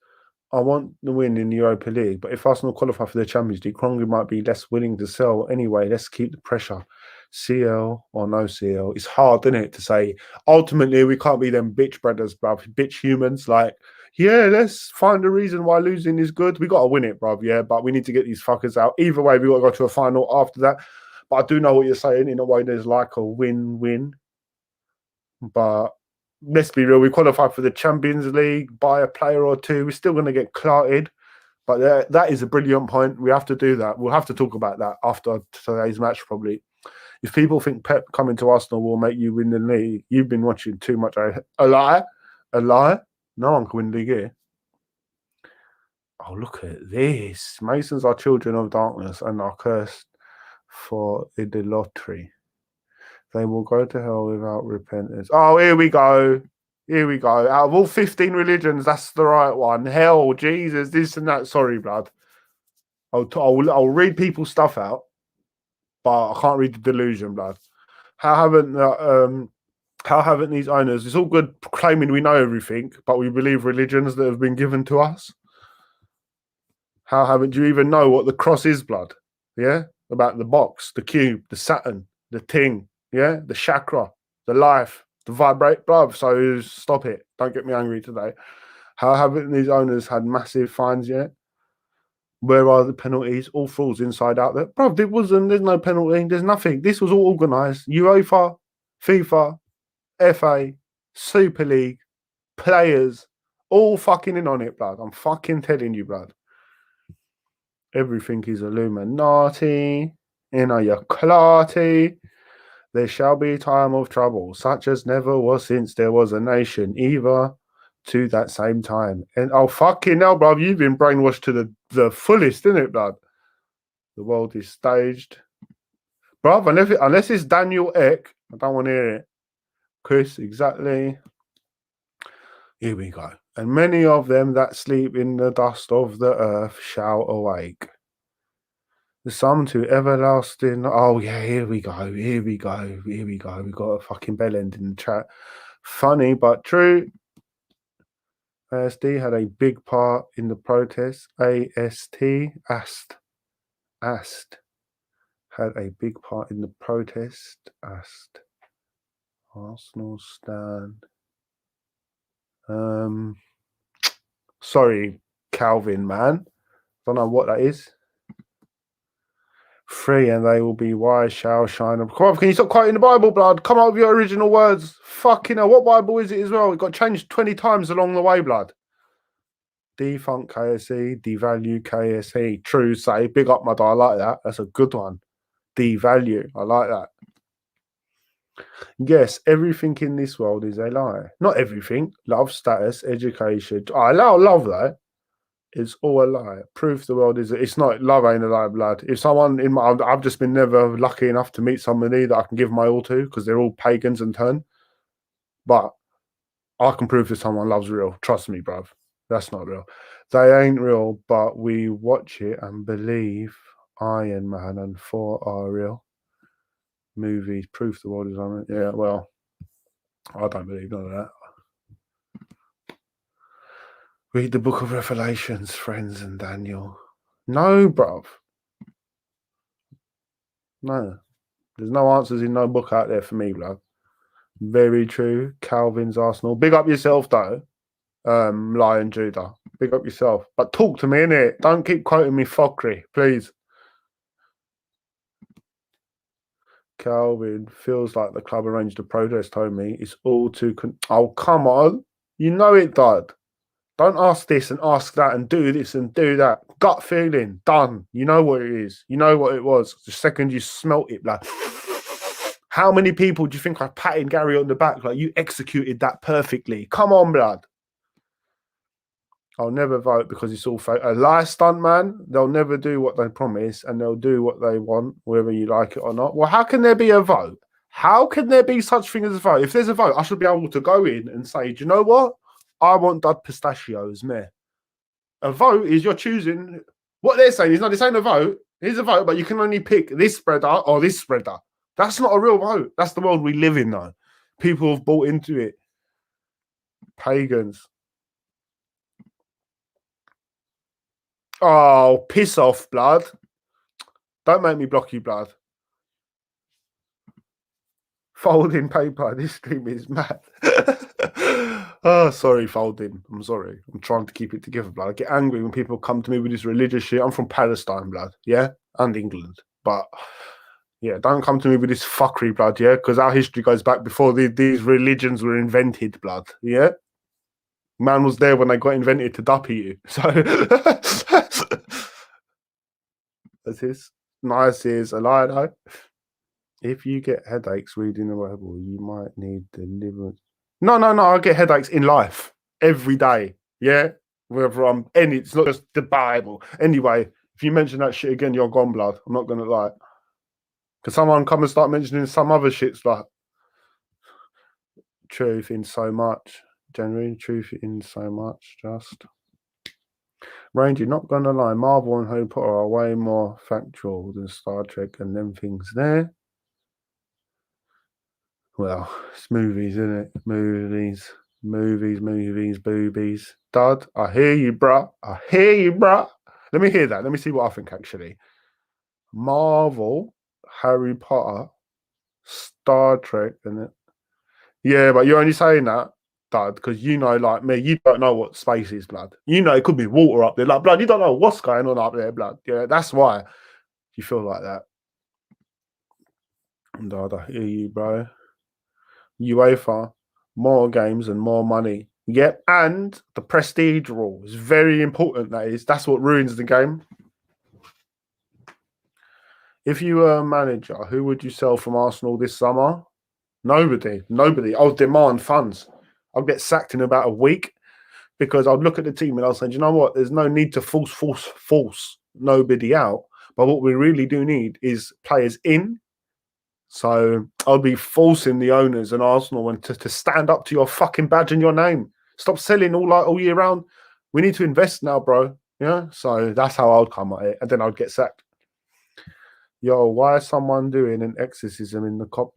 I want the win in the Europa League, but if Arsenal qualify for the Champions League, Kroenke might be less willing to sell anyway. Let's keep the pressure. CL or no CL. It's hard, isn't it, to say ultimately we can't be them bitch brothers, bruv. Bitch humans. Like, yeah, let's find a reason why losing is good. We got to win it, bruv. Yeah, but we need to get these fuckers out. Either way, we got to go to a final after that. But I do know what you're saying. In a way, there's like a win-win. But let's be real, we qualified for the Champions League, buy a player or two. We're still going to get clarted. But that is a brilliant point. We have to do that. We'll have to talk about that after today's match, probably. If people think Pep coming to Arsenal will make you win the league, you've been watching too much. A lie? A lie? No one can win the league here. Oh, look at this. Masons are children of darkness and are cursed for idolatry. They will go to hell without repentance. Oh, here we go. Here we go. Out of all 15 religions, that's the right one. Hell, Jesus, this and that. Sorry, blood. I'll read people's stuff out, but I can't read the delusion, blood. How haven't these owners? It's all good claiming we know everything, but we believe religions that have been given to us. How haven't you even know what the cross is, blood? Yeah, about the box, the cube, the Saturn, the ting. Yeah, the chakra, the life, the vibrate, bruv. So stop it. Don't get me angry today. How haven't these owners had massive fines yet? Where are the penalties? All frauds inside out there. Bruv, there's no penalty. There's nothing. This was all organised. UEFA, FIFA, FA, Super League, players, all fucking in on it, blood. I'm fucking telling you, blood. Everything is Illuminati. You know, you're clarty. There shall be time of trouble, such as never was since there was a nation, either to that same time. And oh, fucking hell, bruv, you've been brainwashed to the fullest, isn't it, blood? The world is staged. Bruv, unless it's Daniel Eck, I don't want to hear it. Chris, exactly. Here we go. And many of them that sleep in the dust of the earth shall awake. The sum to everlasting. Oh, yeah, here we go. Here we go. Here we go. We got a fucking bell end in the chat. Funny but true. ASD had a big part in the protest. AST had a big part in the protest. Arsenal stand. Sorry, Calvin, man. Don't know what that is. 3 and they will be wise shall shine. Come on, can you stop quoting the Bible, blood? Come up with your original words. Fucking hell, what Bible is it as well? It got changed 20 times along the way, blood. Defunct KSE, devalue KSE. True, say, big up, my dad. I like that. That's a good one. Devalue. I like that. Yes, everything in this world is a lie. Not everything. Love, status, education. I love that. It's all a lie. Proof the world is. It's not. Love ain't a lie, blood. If someone in my, I've just been never lucky enough to meet somebody that I can give my all to because they're all pagans and turn. But I can prove that someone loves real. Trust me, bruv. That's not real. They ain't real, but we watch it and believe Iron Man and 4 are real. Movies, proof the world is on it. Yeah, well, I don't believe none of that. Read the book of Revelations, friends, and Daniel. No, bruv. No. There's no answers in no book out there for me, bruv. Very true. Calvin's Arsenal. Big up yourself, though. Lion Judah. Big up yourself. But talk to me, innit? Don't keep quoting me fuckery, please. Calvin feels like the club arranged a protest, homie. It's all too... Oh, come on. You know it, Dad. Don't ask this and ask that and do this and do that. Gut feeling, done. You know what it is. You know what it was. The second you smelt it, like, how many people do you think are patting Gary on the back? Like, you executed that perfectly. Come on, blood. I'll never vote because it's all fake. A lie stunt, man. They'll never do what they promise and they'll do what they want, whether you like it or not. Well, how can there be a vote? How can there be such thing as a vote? If there's a vote, I should be able to go in and say, do you know what? I want Dud Pistachios, meh. A vote is you're choosing. What they're saying is, no, this ain't a vote. Here's a vote, but you can only pick this spreader or this spreader. That's not a real vote. That's the world we live in, though. People have bought into it. Pagans. Oh, piss off, blood. Don't make me block you, blood. Folding paper. This stream is mad. Oh, sorry, folding. I'm sorry. I'm trying to keep it together, blood. I get angry when people come to me with this religious shit. I'm from Palestine, blood. Yeah? And England. But yeah, don't come to me with this fuckery, blood. Yeah? Because our history goes back before these religions were invented, blood. Yeah? Man was there when they got invented to duppy you. So that's his. Nice is a lie, though. If you get headaches reading the Bible, you might need deliverance. No. I get headaches in life every day. Yeah, whether I'm any, it's not just the Bible. Anyway, if you mention that shit again, you're gone, blood. I'm not gonna lie. Can someone come and start mentioning some other shits like truth in so much, genuine truth in so much, just. Ranger, not gonna lie, Marvel and Harry Potter are way more factual than Star Trek and them things there. Well, it's movies, isn't it? Movies, boobies. Dad, I hear you, bruh. I hear you, bruh. Let me hear that. Let me see what I think, actually. Marvel, Harry Potter, Star Trek, and it. Yeah, but you're only saying that, Dad, because you know, like me, you don't know what space is, blood. You know, it could be water up there. Like, blood, you don't know what's going on up there, blood. Yeah, that's why you feel like that. Dad, I hear you, bro. UEFA, more games and more money. Yep, and the prestige rule is very important. That's what ruins the game. If you were a manager, who would you sell from Arsenal this summer? Nobody. I'll demand funds. I'll get sacked in about a week because I'll look at the team and I'll say, do you know what? There's no need to force nobody out. But what we really do need is players in. So I'll be forcing the owners and Arsenal and to stand up to your fucking badge and your name. Stop selling all year round. We need to invest now, bro. Yeah. So that's how I'd come at it. And then I'd get sacked. Yo, why is someone doing an exorcism in the cop?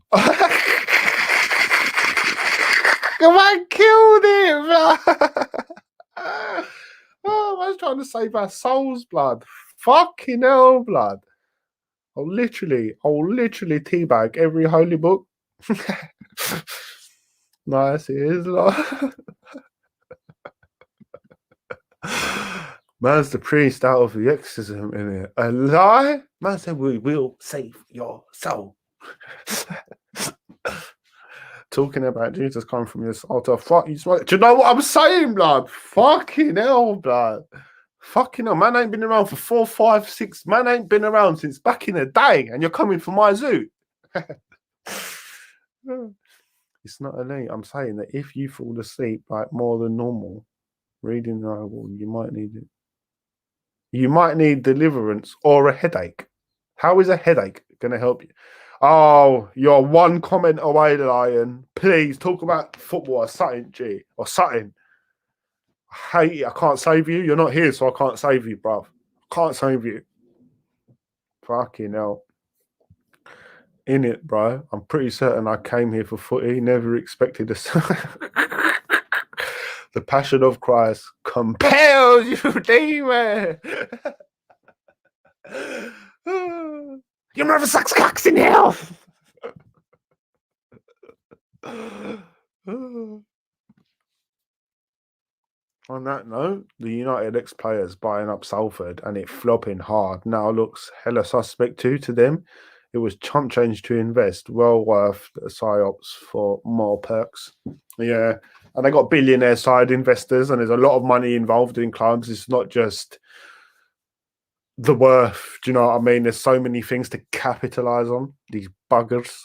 Come on, killed him. Oh, I was trying to save our souls, blood. Fucking hell, blood. I'll literally teabag every holy book. Nice, it is. Man's the priest out of the exorcism in it. A lie? Man said we will save your soul. Talking about Jesus coming from your altar. Fuck you. Do you know what I'm saying, blood? Fucking hell, blood. Fucking hell. Man ain't been around for 4, 5, 6. Man ain't been around since back in the day, and you're coming for my zoo. It's not elite. I'm saying that if you fall asleep like more than normal, reading the Bible, you might need it. You might need deliverance or a headache. How is a headache going to help you? Oh, you're one comment away, Lion. Please talk about football or something, G, or something. I hate it. I can't save you. You're not here, so I can't save you, bruv. Can't save you. Fucking hell. In it, bro. I'm pretty certain I came here for footy. Never expected this. The passion of Christ compels you, demon. Your mother sucks cocks in hell. On that note, the United ex-players buying up Salford and it flopping hard now looks hella suspect too to them. It was chump change to invest, well worth the psyops for more perks. Yeah, and they got billionaire side investors, and there's a lot of money involved in clubs. It's not just the worth. Do you know what I mean? There's so many things to capitalize on. These buggers.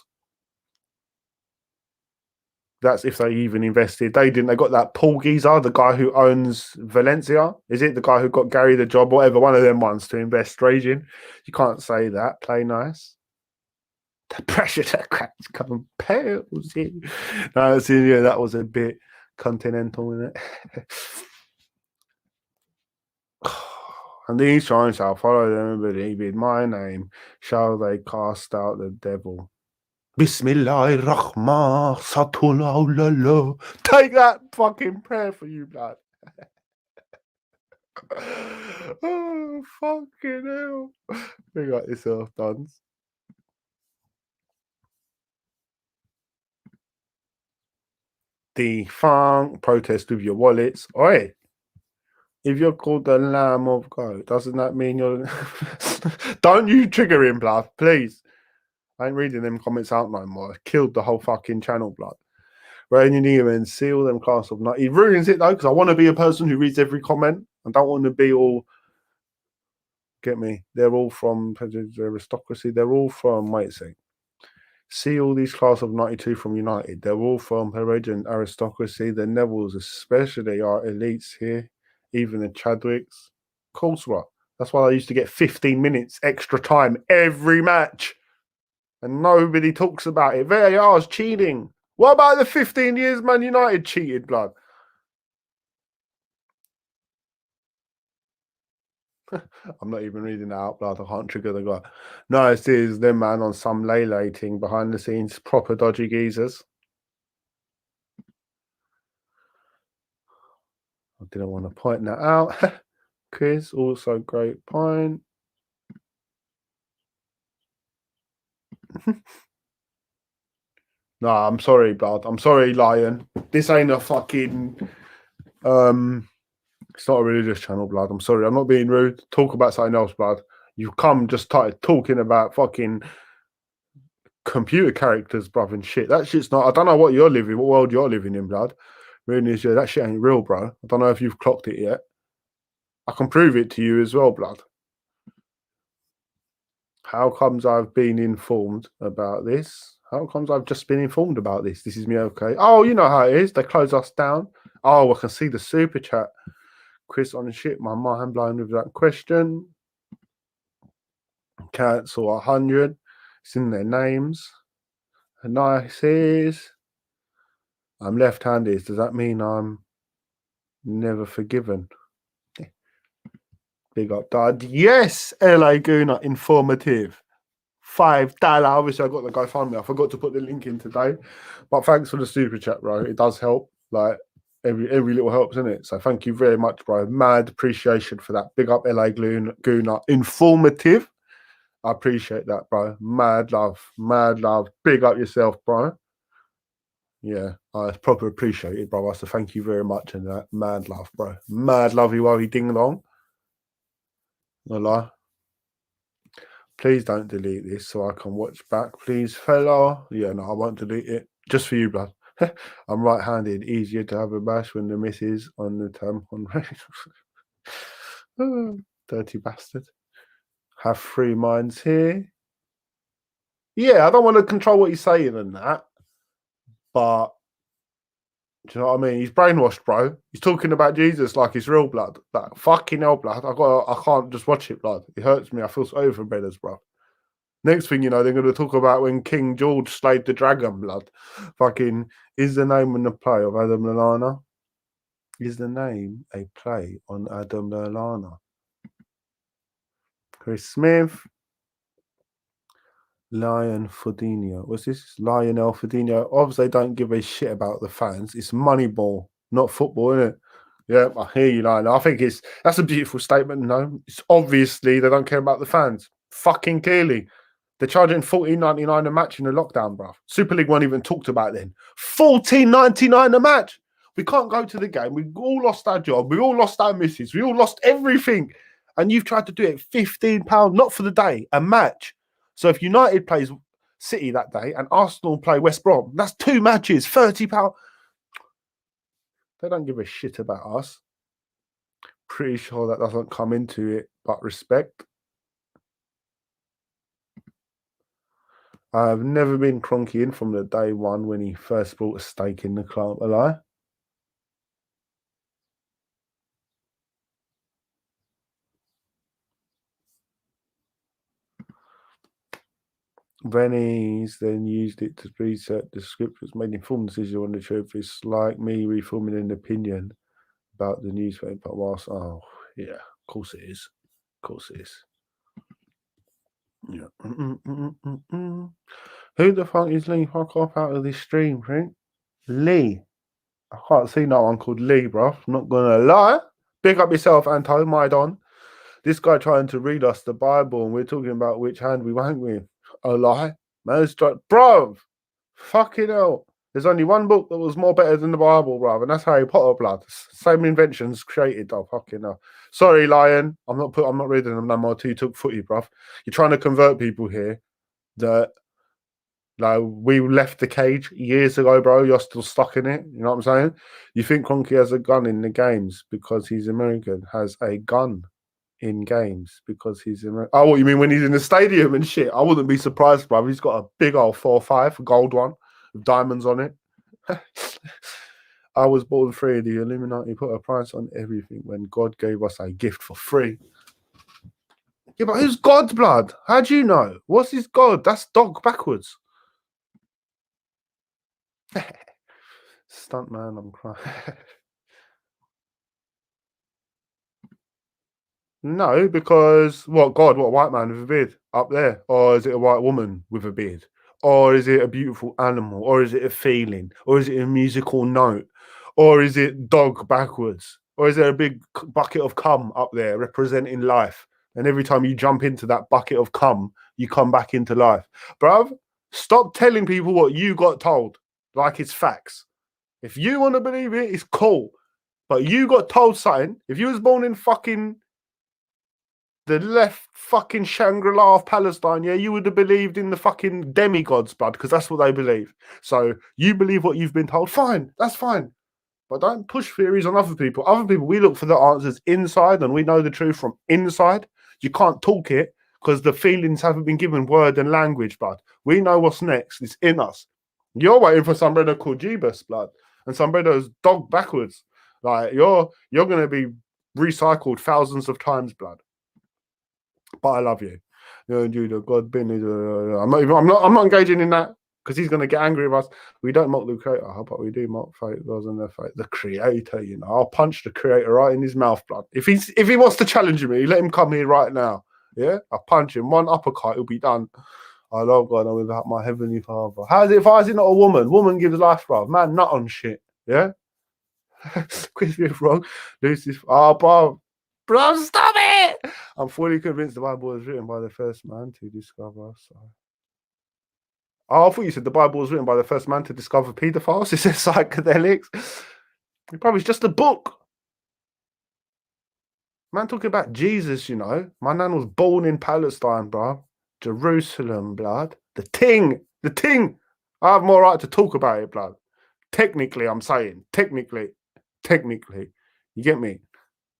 That's if they even invested. They didn't. They got that Paul Geezer, the guy who owns Valencia. Is it the guy who got Gary the job? Whatever, one of them ones to invest raging. You can't say that. Play nice. The pressure that cracks compels you. No, yeah, that was a bit continental, isn't it? And these signs shall follow them and believe in my name shall they cast out the devil. Bismillahirrahman Satullah. Take that fucking prayer for you, blood. Oh, fucking hell. We got yourself done. Defunk, protest with your wallets. Oi, if you're called the Lamb of God, doesn't that mean you're. Don't you trigger him, blood, please. I ain't reading them comments out no more. I killed the whole fucking channel, blood. Rain in here and seal them class of night. He ruins it though, because I want to be a person who reads every comment. I don't want to be all. Get me? They're all from aristocracy. They're all from. Wait a sec. See all these class of 92 from United. They're all from Peruvian aristocracy. The Nevilles, especially, are elites here. Even the Chadwicks. Of course, right. That's why I used to get 15 minutes extra time every match. And nobody talks about it. VAR's cheating. What about the 15 years Man United cheated, blood? I'm not even reading that out, blood. I can't trigger the guy. No, it is them, man, on some lay-lating behind the scenes. Proper dodgy geezers. I didn't want to point that out. Chris, also great point. No, I'm sorry, blood. I'm sorry, Lion. This ain't a fucking it's not a religious channel, blood. I'm sorry. I'm not being rude. Talk about something else, blood. You come just started talking about fucking computer characters, bruv, and shit. That shit's not. I don't know what world you're living in, blood. Really, that shit ain't real, bro. I don't know if you've clocked it yet. I can prove it to you as well, blood. How comes I've been informed about this? How comes I've just been informed about this? This is me, okay. Oh, you know how it is. They close us down. Oh, I can see the super chat. Chris on the shit. My mind blown with that question. Cancel 100. It's in their names. Nice is. I'm left-handed. Does that mean I'm never forgiven? Big up, Dad. Yes, LA Gooner, informative. $5. Obviously, I got the GoFundMe. I forgot to put the link in today, but thanks for the super chat, bro. It does help. Like every little helps, isn't it? So thank you very much, bro. Mad appreciation for that. Big up, LA Gooner, informative. I appreciate that, bro. Mad love, mad love. Big up yourself, bro. Yeah, I proper appreciate it, bro. So thank you very much, and that mad love, bro. Mad lovey wovey ding dong. No lie. Please don't delete this so I can watch back, please, fella. Yeah, no, I won't delete it. Just for you, blood. I'm right-handed. Easier to have a bash when the missus on the tampon. Dirty bastard. Have 3 minds here. Yeah, I don't want to control what he's saying and that, but do you know what I mean? He's brainwashed, bro. He's talking about Jesus like it's real blood. Like fucking hell, blood. I can't just watch it, blood. It hurts me. I feel sorry for brothers, bro. Next thing you know, they're going to talk about when King George slayed the dragon, blood. Fucking is the name on the play of Adam Lallana? Is the name a play on Adam Lallana? Chris Smith. Lion Fordinho. What's this? Lionel Fordinho. Obviously, they don't give a shit about the fans. It's Moneyball, not football, isn't it? Yeah, I hear you, Lion. I think that's a beautiful statement. No, it's obviously they don't care about the fans. Fucking clearly. They're charging $14.99 a match in the lockdown, bruv. Super League weren't even talked about then. $14.99 a match. We can't go to the game. We all lost our job. We all lost our missus. We all lost everything. And you've tried to do it £15, not for the day, a match. So if United plays City that day and Arsenal play West Brom, that's 2 matches, £30. They don't give a shit about us. Pretty sure that doesn't come into it, but respect. I've never been Kroenke in from the day one when he first brought a stake in the club. A lie. Venice then used it to research the scriptures, made informed decision on the truth. It's like me reforming an opinion about the newspaper whilst, oh, yeah, of course it is. Of course it is. Yeah. Who the fuck is Lee? Fuck off out of this stream, Frank. Lee. I can't see no one called Lee, bro. I'm not gonna lie. Big up yourself, Anto, my don. This guy trying to read us the Bible, and we're talking about which hand we wank with. A lie? Man's bro. Fucking hell. There's only one book that was more better than the Bible, bro, and that's Harry Potter, blood. Same inventions created, though. Fucking hell. Sorry, Lion. I'm not reading them no more. Two took footy, bro. You're trying to convert people here that like we left the cage years ago, bro. You're still stuck in it. You know what I'm saying? You think Kroenke has a gun in the games because he's American? Has a gun in games because he's American? Oh, what you mean when he's in the stadium and shit? I wouldn't be surprised, bro. He's got a big old 4.5 gold one with diamonds on it. I was born free. The Illuminati put a price on everything when God gave us a gift for free. Yeah, but who's God's blood? How do you know? What's his God? That's dog backwards. Stunt man, I'm crying. No, because what God, what white man with a beard up there? Or is it a white woman with a beard? Or is it a beautiful animal? Or is it a feeling? Or is it a musical note? Or is it dog backwards? Or is there a big bucket of cum up there representing life? And every time you jump into that bucket of cum, you come back into life. Bruv, stop telling people what you got told like it's facts. If you want to believe it, it's cool. But you got told something. If you was born in fucking the left fucking Shangri-La of Palestine, yeah, you would have believed in the fucking demigods, bud, because that's what they believe. So you believe what you've been told, fine, that's fine. But don't push theories on other people. Other people, we look for the answers inside and we know the truth from inside. You can't talk it because the feelings haven't been given word and language, bud. We know what's next. It's in us. You're waiting for some brother called Jeebus, blood, and some brother's dog backwards. Like you're gonna be recycled thousands of times, blood. But I love you. Judah, God been. I'm not engaging in that because he's going to get angry with us. We don't mock the creator, but we do mock fate gods and their fate. The creator, you know. I'll punch the creator right in his mouth, blood. If he wants to challenge me, let him come here right now. Yeah, I'll punch him. One uppercut, it'll be done. I love God. I'm without my heavenly Father. How's it if I was not a woman? Woman gives life, bro. Man, nut on shit. Yeah. Quiz me if wrong. Lucy's. Oh, bro, stop it! I'm fully convinced the Bible was written by the first man to discover. So. Oh, I thought you said the Bible was written by the first man to discover paedophiles. It says psychedelics. Probably it's just a book. Man, talking about Jesus, you know. My nan was born in Palestine, bro. Jerusalem, blood. The ting. I have more right to talk about it, blood. Technically, I'm saying. Technically. You get me?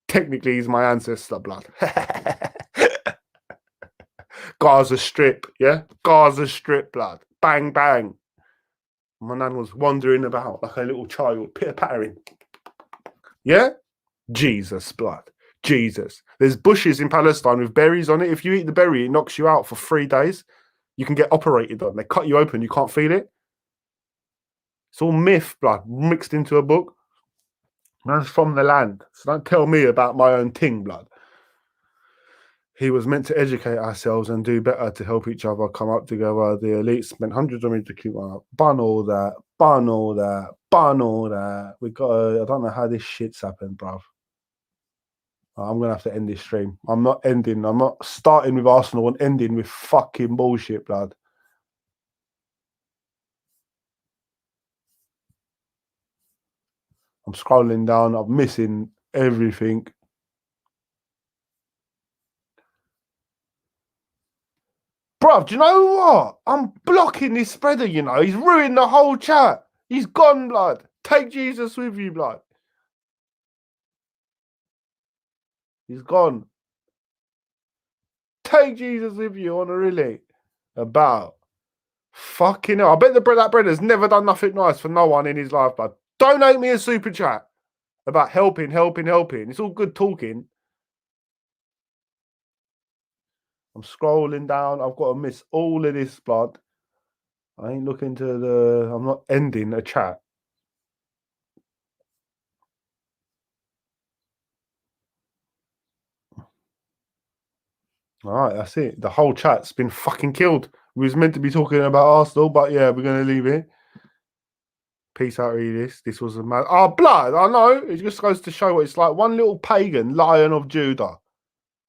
Technically, he's my ancestor, blood. Gaza Strip, yeah? Gaza Strip, blood. Bang, bang. My nan was wandering about like a little child, pitter-pattering. Yeah? Jesus, blood. Jesus. There's bushes in Palestine with berries on it. If you eat the berry, it knocks you out for 3 days. You can get operated on. They cut you open, you can't feel it. It's all myth, blood, mixed into a book. Man's from the land. So don't tell me about my own ting, blood. He was meant to educate ourselves and do better to help each other come up together. The elite spent hundreds of millions to keep on up. Bun all that. We got I don't know how this shit's happened, bruv. I'm going to have to end this stream. I'm not starting with Arsenal and ending with fucking bullshit, blood. I'm scrolling down. I'm missing everything. Bruv, do you know what? I'm blocking this spreader, you know. He's ruined the whole chat. He's gone, blood. Take Jesus with you, blood. He's gone. Take Jesus with you on a really about fucking hell. I bet that brother's never done nothing nice for no one in his life, blood. Donate me a super chat about helping. It's all good talking. I'm scrolling down. I've got to miss all of this, blood. I ain't looking to I'm not ending a chat. All right, that's it. The whole chat's been fucking killed. We was meant to be talking about Arsenal, but yeah, we're gonna leave it. Peace out, Realist. This was a mad. Oh, blood. I know. It just goes to show what it's like. One little pagan, Lion of Judah,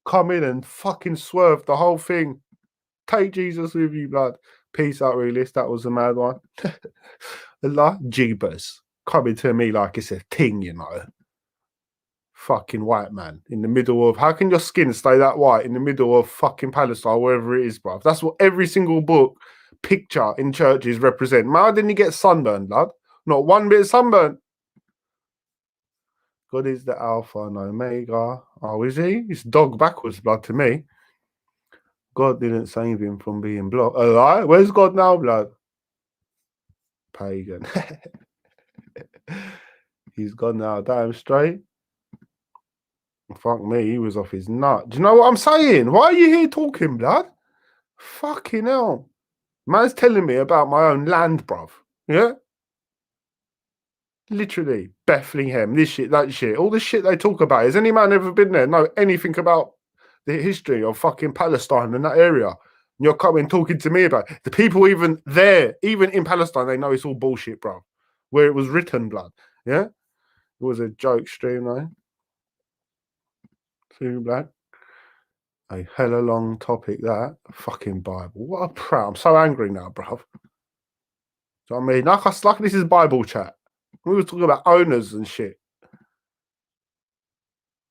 come in and fucking swerve the whole thing. Take Jesus with you, blood. Peace out, Realist. That was a mad one. Like Jeebus coming to me like it's a thing, you know. Fucking white man in the middle of, how can your skin stay that white in the middle of fucking Palestine, wherever it is, bruv? That's what every single book picture in churches represent. Man, how didn't he get sunburned, blood? Not one bit of sunburn. God is the Alpha and Omega. Oh, is he? It's dog backwards, blood, to me. God didn't save him from being blocked. A lie? Where's God now, blood? Pagan. He's gone now, damn straight. Fuck me, he was off his nut. Do you know what I'm saying? Why are you here talking, blood? Fucking hell. Man's telling me about my own land, bruv. Yeah? Literally. Bethlehem, this shit, that shit. All the shit they talk about. Has any man ever been there? Know anything about the history of fucking Palestine and that area? And you're coming talking to me about it. The people even there, even in Palestine, they know it's all bullshit, bruv. Where it was written, blood. Yeah? It was a joke stream, though. See, black. A hella long topic, that. Fucking Bible. What a prat. I'm so angry now, bruv. Do you know what I mean? Like this is Bible chat. We were talking about owners and shit.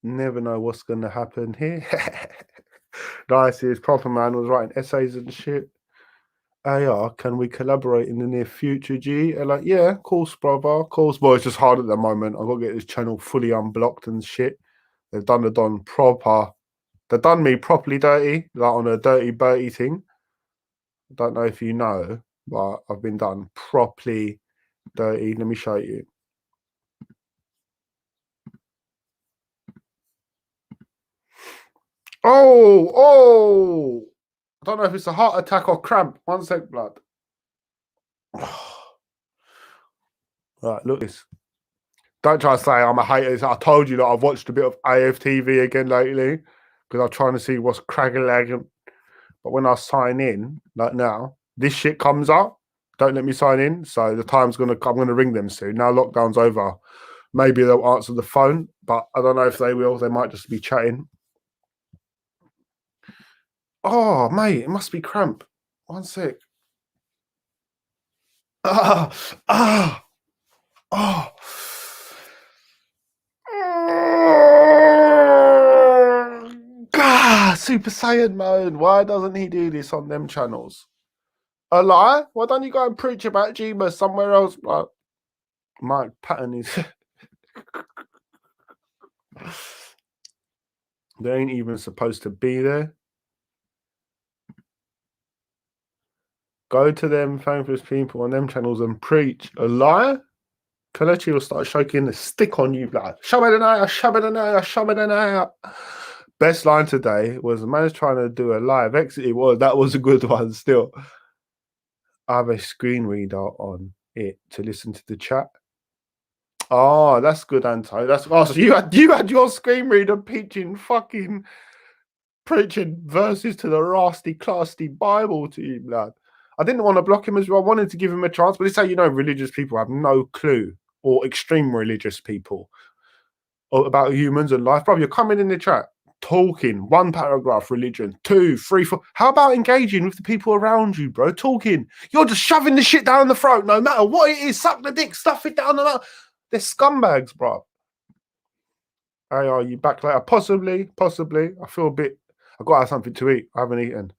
Never know what's going to happen here. Nice, his proper man was writing essays and shit. AR, can we collaborate in the near future, G? And like, yeah, of course, brother, of course. But it's just hard at the moment. I've got to get this channel fully unblocked and shit. They've done the Don proper. They've done me properly dirty, like on a dirty Bertie thing. I don't know if you know, but I've been done properly dirty. Let me show you. Oh! I don't know if it's a heart attack or cramp. 1 sec, blood. Right, look this. Don't try to say I'm a hater. I told you that I've watched a bit of Aftv again lately because I'm trying to see what's cracking. But when I sign in, like now, this shit comes up. Don't let me sign in. So the time's I'm gonna ring them soon. Now lockdown's over. Maybe they'll answer the phone, but I don't know if they will. They might just be chatting. Oh, mate, it must be cramp. 1 sec. Ah. God, Super Saiyan mode. Why doesn't he do this on them channels? A lie? Why don't you go and preach about Jima somewhere else? Like, Mike Patton is. They ain't even supposed to be there. Go to them famous people on them channels and preach. A liar? Kalechi will start shaking the stick on you, like Shabadanaya, Shabadanaya, Shabadanaya. Best line today was the man's trying to do a live exit. That was a good one still. I have a screen reader on it to listen to the chat. Oh, that's good, Anto. That's so you had your screen reader preaching verses to the rasty, classy Bible to you, lad. I didn't want to block him as well. I wanted to give him a chance, but it's how you know religious people have no clue, or extreme religious people, about humans and life. Bro, you're coming in the chat, talking, 1 paragraph, religion, 2, 3, 4. How about engaging with the people around you, bro? Talking. You're just shoving the shit down the throat, no matter what it is. Suck the dick, stuff it down the mouth. They're scumbags, bro. Hey, are you back later? Possibly. I feel a bit. I've got to have something to eat. I haven't eaten.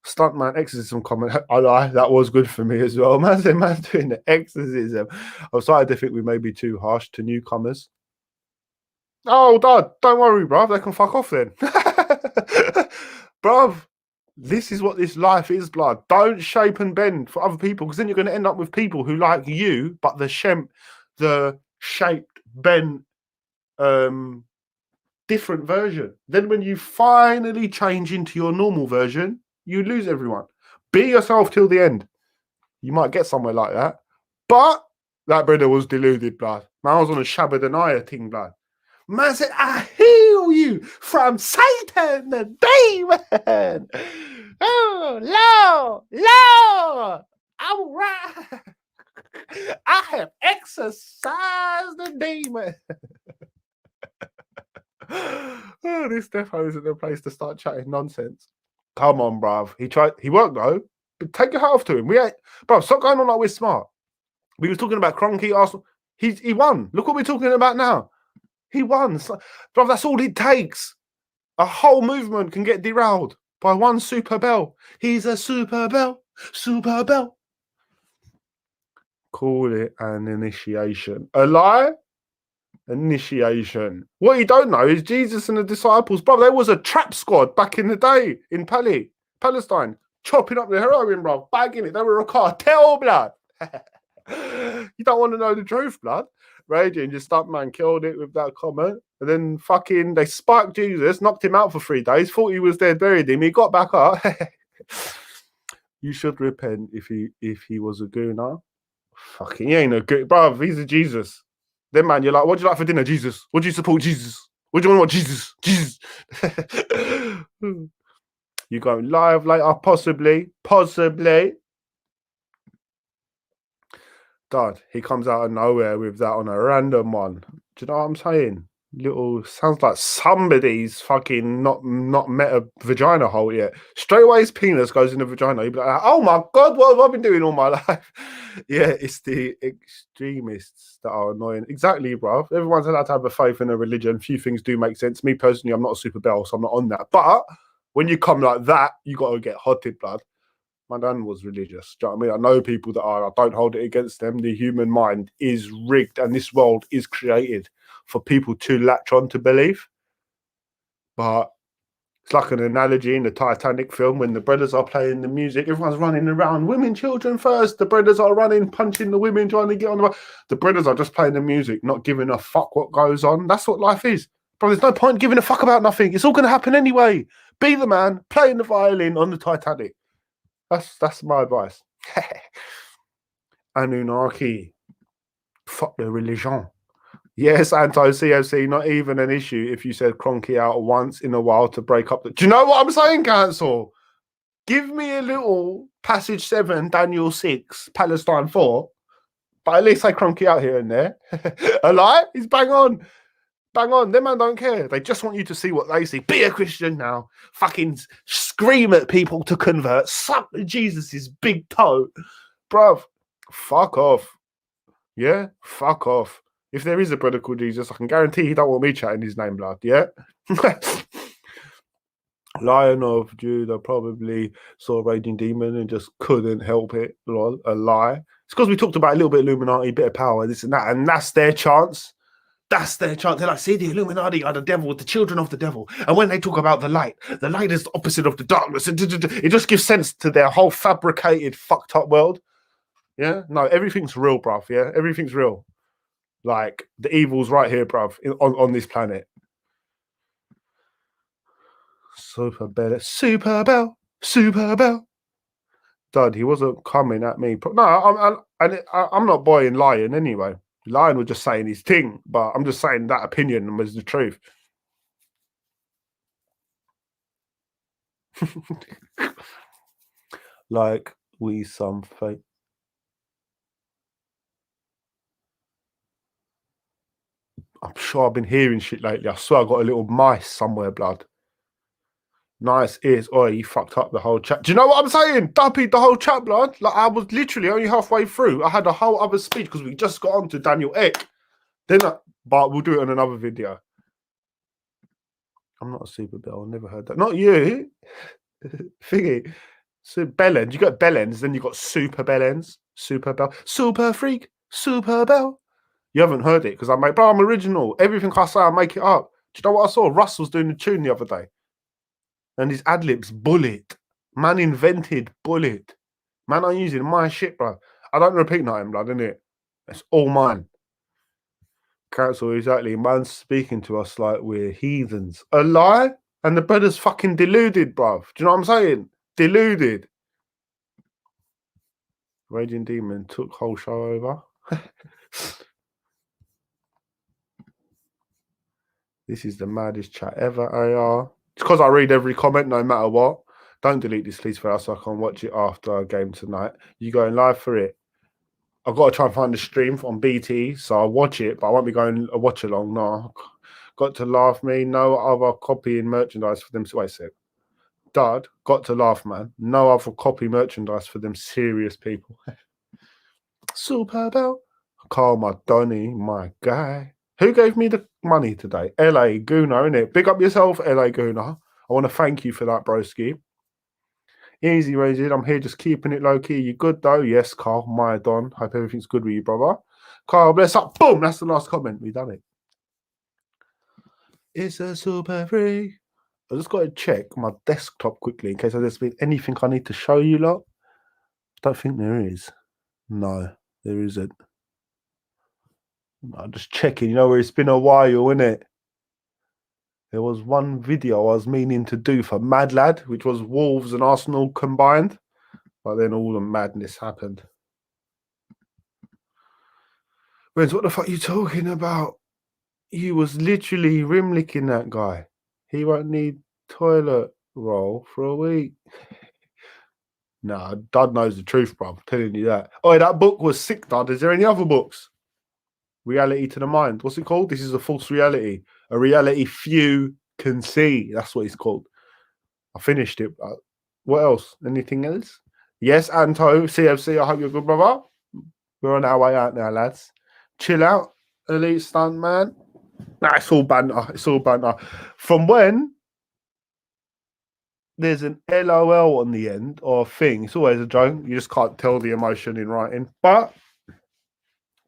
Stuntman exorcism comment. I lie. That was good for me as well. Man's doing the exorcism. I'm starting to think we may be too harsh to newcomers. Oh, Dad, don't worry, bruv. They can fuck off then. Bruv, this is what this life is, blood. Don't shape and bend for other people, because then you're going to end up with people who like you, but the shaped, bent, different version. Then when you finally change into your normal version, you lose everyone. Be yourself till the end. You might get somewhere like that. But that brother was deluded, blood. Man, I was on a Shabbadanaya thing, blood. Man said, I heal you from Satan, the demon. Oh, Lord, I'm right. I have exorcised the demon. Oh, this defo isn't the place to start chatting nonsense. Come on, bruv. He worked though. But take your hat off to him. We ain't, bruv, stop going on like we're smart. We was talking about Kroenke, Arsenal. He won. Look what we're talking about now. He won. Bruv, that's all it takes. A whole movement can get derailed by one super bell. He's a super bell. Super bell. Call it an initiation. A lie? Initiation. What you don't know is Jesus and the disciples, bro. There was a trap squad back in the day in Palestine, chopping up the heroin, bro, bagging it. They were a cartel, blood. You don't want to know the truth, blood. Raging, just stuntman killed it with that comment. And then fucking they spiked Jesus, knocked him out for 3 days, thought he was dead, buried him. He got back up. You should repent if he was a gooner. Fucking, he ain't a good, bruv. He's a Jesus. Then, man, you're like, what do you like for dinner, Jesus? What do you support, Jesus? What do you want, Jesus? Jesus. You going live later? Possibly. Dad, he comes out of nowhere with that on a random one. Do you know what I'm saying? Little sounds like somebody's fucking not met a vagina hole yet. Straight away his penis goes in the vagina. He'd be like, oh my God, what have I been doing all my life? Yeah, it's the extremists that are annoying. Exactly, bruv. Everyone's allowed to have a faith in a religion. Few things do make sense. Me personally, I'm not a super bell, so I'm not on that. But when you come like that, you got to get hotted, blood. My dad was religious. Do you know what I mean? I know people that are. I don't hold it against them. The human mind is rigged and this world is created for people to latch on to believe. But it's like an analogy in the Titanic film when the brothers are playing the music, everyone's running around, women, children first. The brothers are running, punching the women, trying to get on the... The brothers are just playing the music, not giving a fuck what goes on. That's what life is. Bro, there's no point giving a fuck about nothing. It's all going to happen anyway. Be the man, playing the violin on the Titanic. That's my advice. Anunnaki. Fuck the religion. Yes, anti-CFC, not even an issue if you said Kroenke out once in a while to break up the... Do you know what I'm saying, Council? Give me a little Passage 7, Daniel 6, Palestine 4, but at least say Kroenke out here and there. A lie? He's bang on. Bang on. Them man don't care. They just want you to see what they see. Be a Christian now. Fucking scream at people to convert. Suck Jesus' big toe. Bruv, fuck off. Yeah? Fuck off. If there is a brother called Jesus, I can guarantee he don't want me chatting his name, blood. Yeah? Lion of Judah probably saw a raging demon and just couldn't help it. Lol, a lie. It's because we talked about a little bit of Illuminati, bit of power, this and that, and that's their chance. That's their chance. They're like, see, the Illuminati are the devil, the children of the devil. And when they talk about the light is the opposite of the darkness. It just gives sense to their whole fabricated, fucked up world. Yeah? No, everything's real, bruv. Yeah? Everything's real. Like, the evil's right here, bruv, on this planet. Super bell. Dad, he wasn't coming at me. No, I'm not boying Lion anyway. Lion was just saying his thing, but I'm just saying that opinion was the truth. Like we some fake. I'm sure I've been hearing shit lately. I swear I got a little mice somewhere, blood. Nice ears. Oh, you fucked up the whole chat. Do you know what I'm saying? Duppied the whole chat, blood. Like I was literally only halfway through. I had a whole other speech because we just got on to Daniel Ek. But we'll do it on another video. I'm not a super bell. I never heard that. Not you. Thingy. So bellends. You got bellends, then you got super bellends. Super bell. Super freak. Super bell. You haven't heard it because I'm like, bro, I'm original. Everything I say, I make it up. Do you know what I saw? Russ was doing the tune the other day. And his ad-libs, bullet. Man invented bullet. Man, I'm using my shit, bro. I don't repeat nothing, blood, innit? It's all mine. Council, exactly. Man's speaking to us like we're heathens. A lie? And the brother's fucking deluded, bruv. Do you know what I'm saying? Deluded. Raging Demon took whole show over. This is the maddest chat ever, AR. It's because I read every comment no matter what. Don't delete this, please, for us, so I can watch it after our game tonight. You going live for it? I've got to try and find the stream on BT, so I'll watch it, but I won't be going a watch along. No, got to laugh, me. No other copying merchandise for them. Wait a sec. Dad, got to laugh, man. No other copy merchandise for them serious people. Super Bell. Carl, my Donny, my guy. Who gave me the money today? LA Gooner, innit? Big up yourself, LA Gooner. I want to thank you for that, broski. Easy, Razid. I'm here just keeping it low key. You good though? Yes, Carl, my Don. Hope everything's good with you, brother. Carl, bless up. Boom. That's the last comment. We done it. It's a super free. I just got to check my desktop quickly in case there's been anything I need to show you lot. Don't think there is. No, there isn't. I'm just checking, you know, where it's been a while, innit? There was one video I was meaning to do for Mad Lad, which was Wolves and Arsenal combined, but then all the madness happened. Renz, what the fuck are you talking about? You was literally rim licking that guy. He won't need toilet roll for a week. Nah, Dud knows the truth, bro. I'm telling you that. Oh, that book was sick, Dud. Is there any other books? Reality to the Mind. What's it called? This is a false reality. A reality few can see. That's what it's called. I finished it. What else? Anything else? Yes, Anto, CFC. I hope you're good, brother. We're on our way out now, lads. Chill out, elite stunt man. Nah, it's all banter. It's all banter. From when there's an LOL on the end or a thing, it's always a joke. You just can't tell the emotion in writing. But,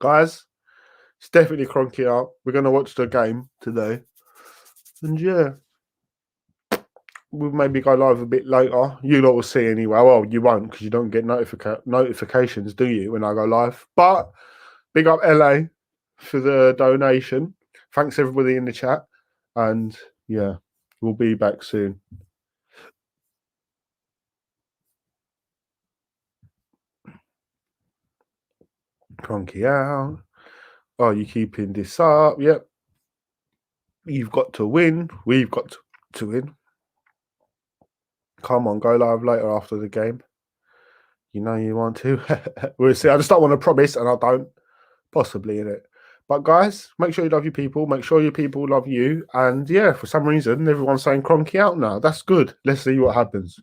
guys, it's definitely Kroenke out. We're going to watch the game today. And yeah, we'll maybe go live a bit later. You lot will see anyway. Well, you won't because you don't get notifications, do you, when I go live? But big up LA for the donation. Thanks everybody in the chat. And yeah, we'll be back soon. Kroenke out. Oh, you keeping this up? Yep. You've got to win. We've got to win. Come on, go live later after the game. You know you want to. We'll see. I just don't want to promise, and I don't. Possibly in it. But guys, make sure you love your people. Make sure your people love you. And yeah, for some reason, everyone's saying Kroenke out now. That's good. Let's see what happens.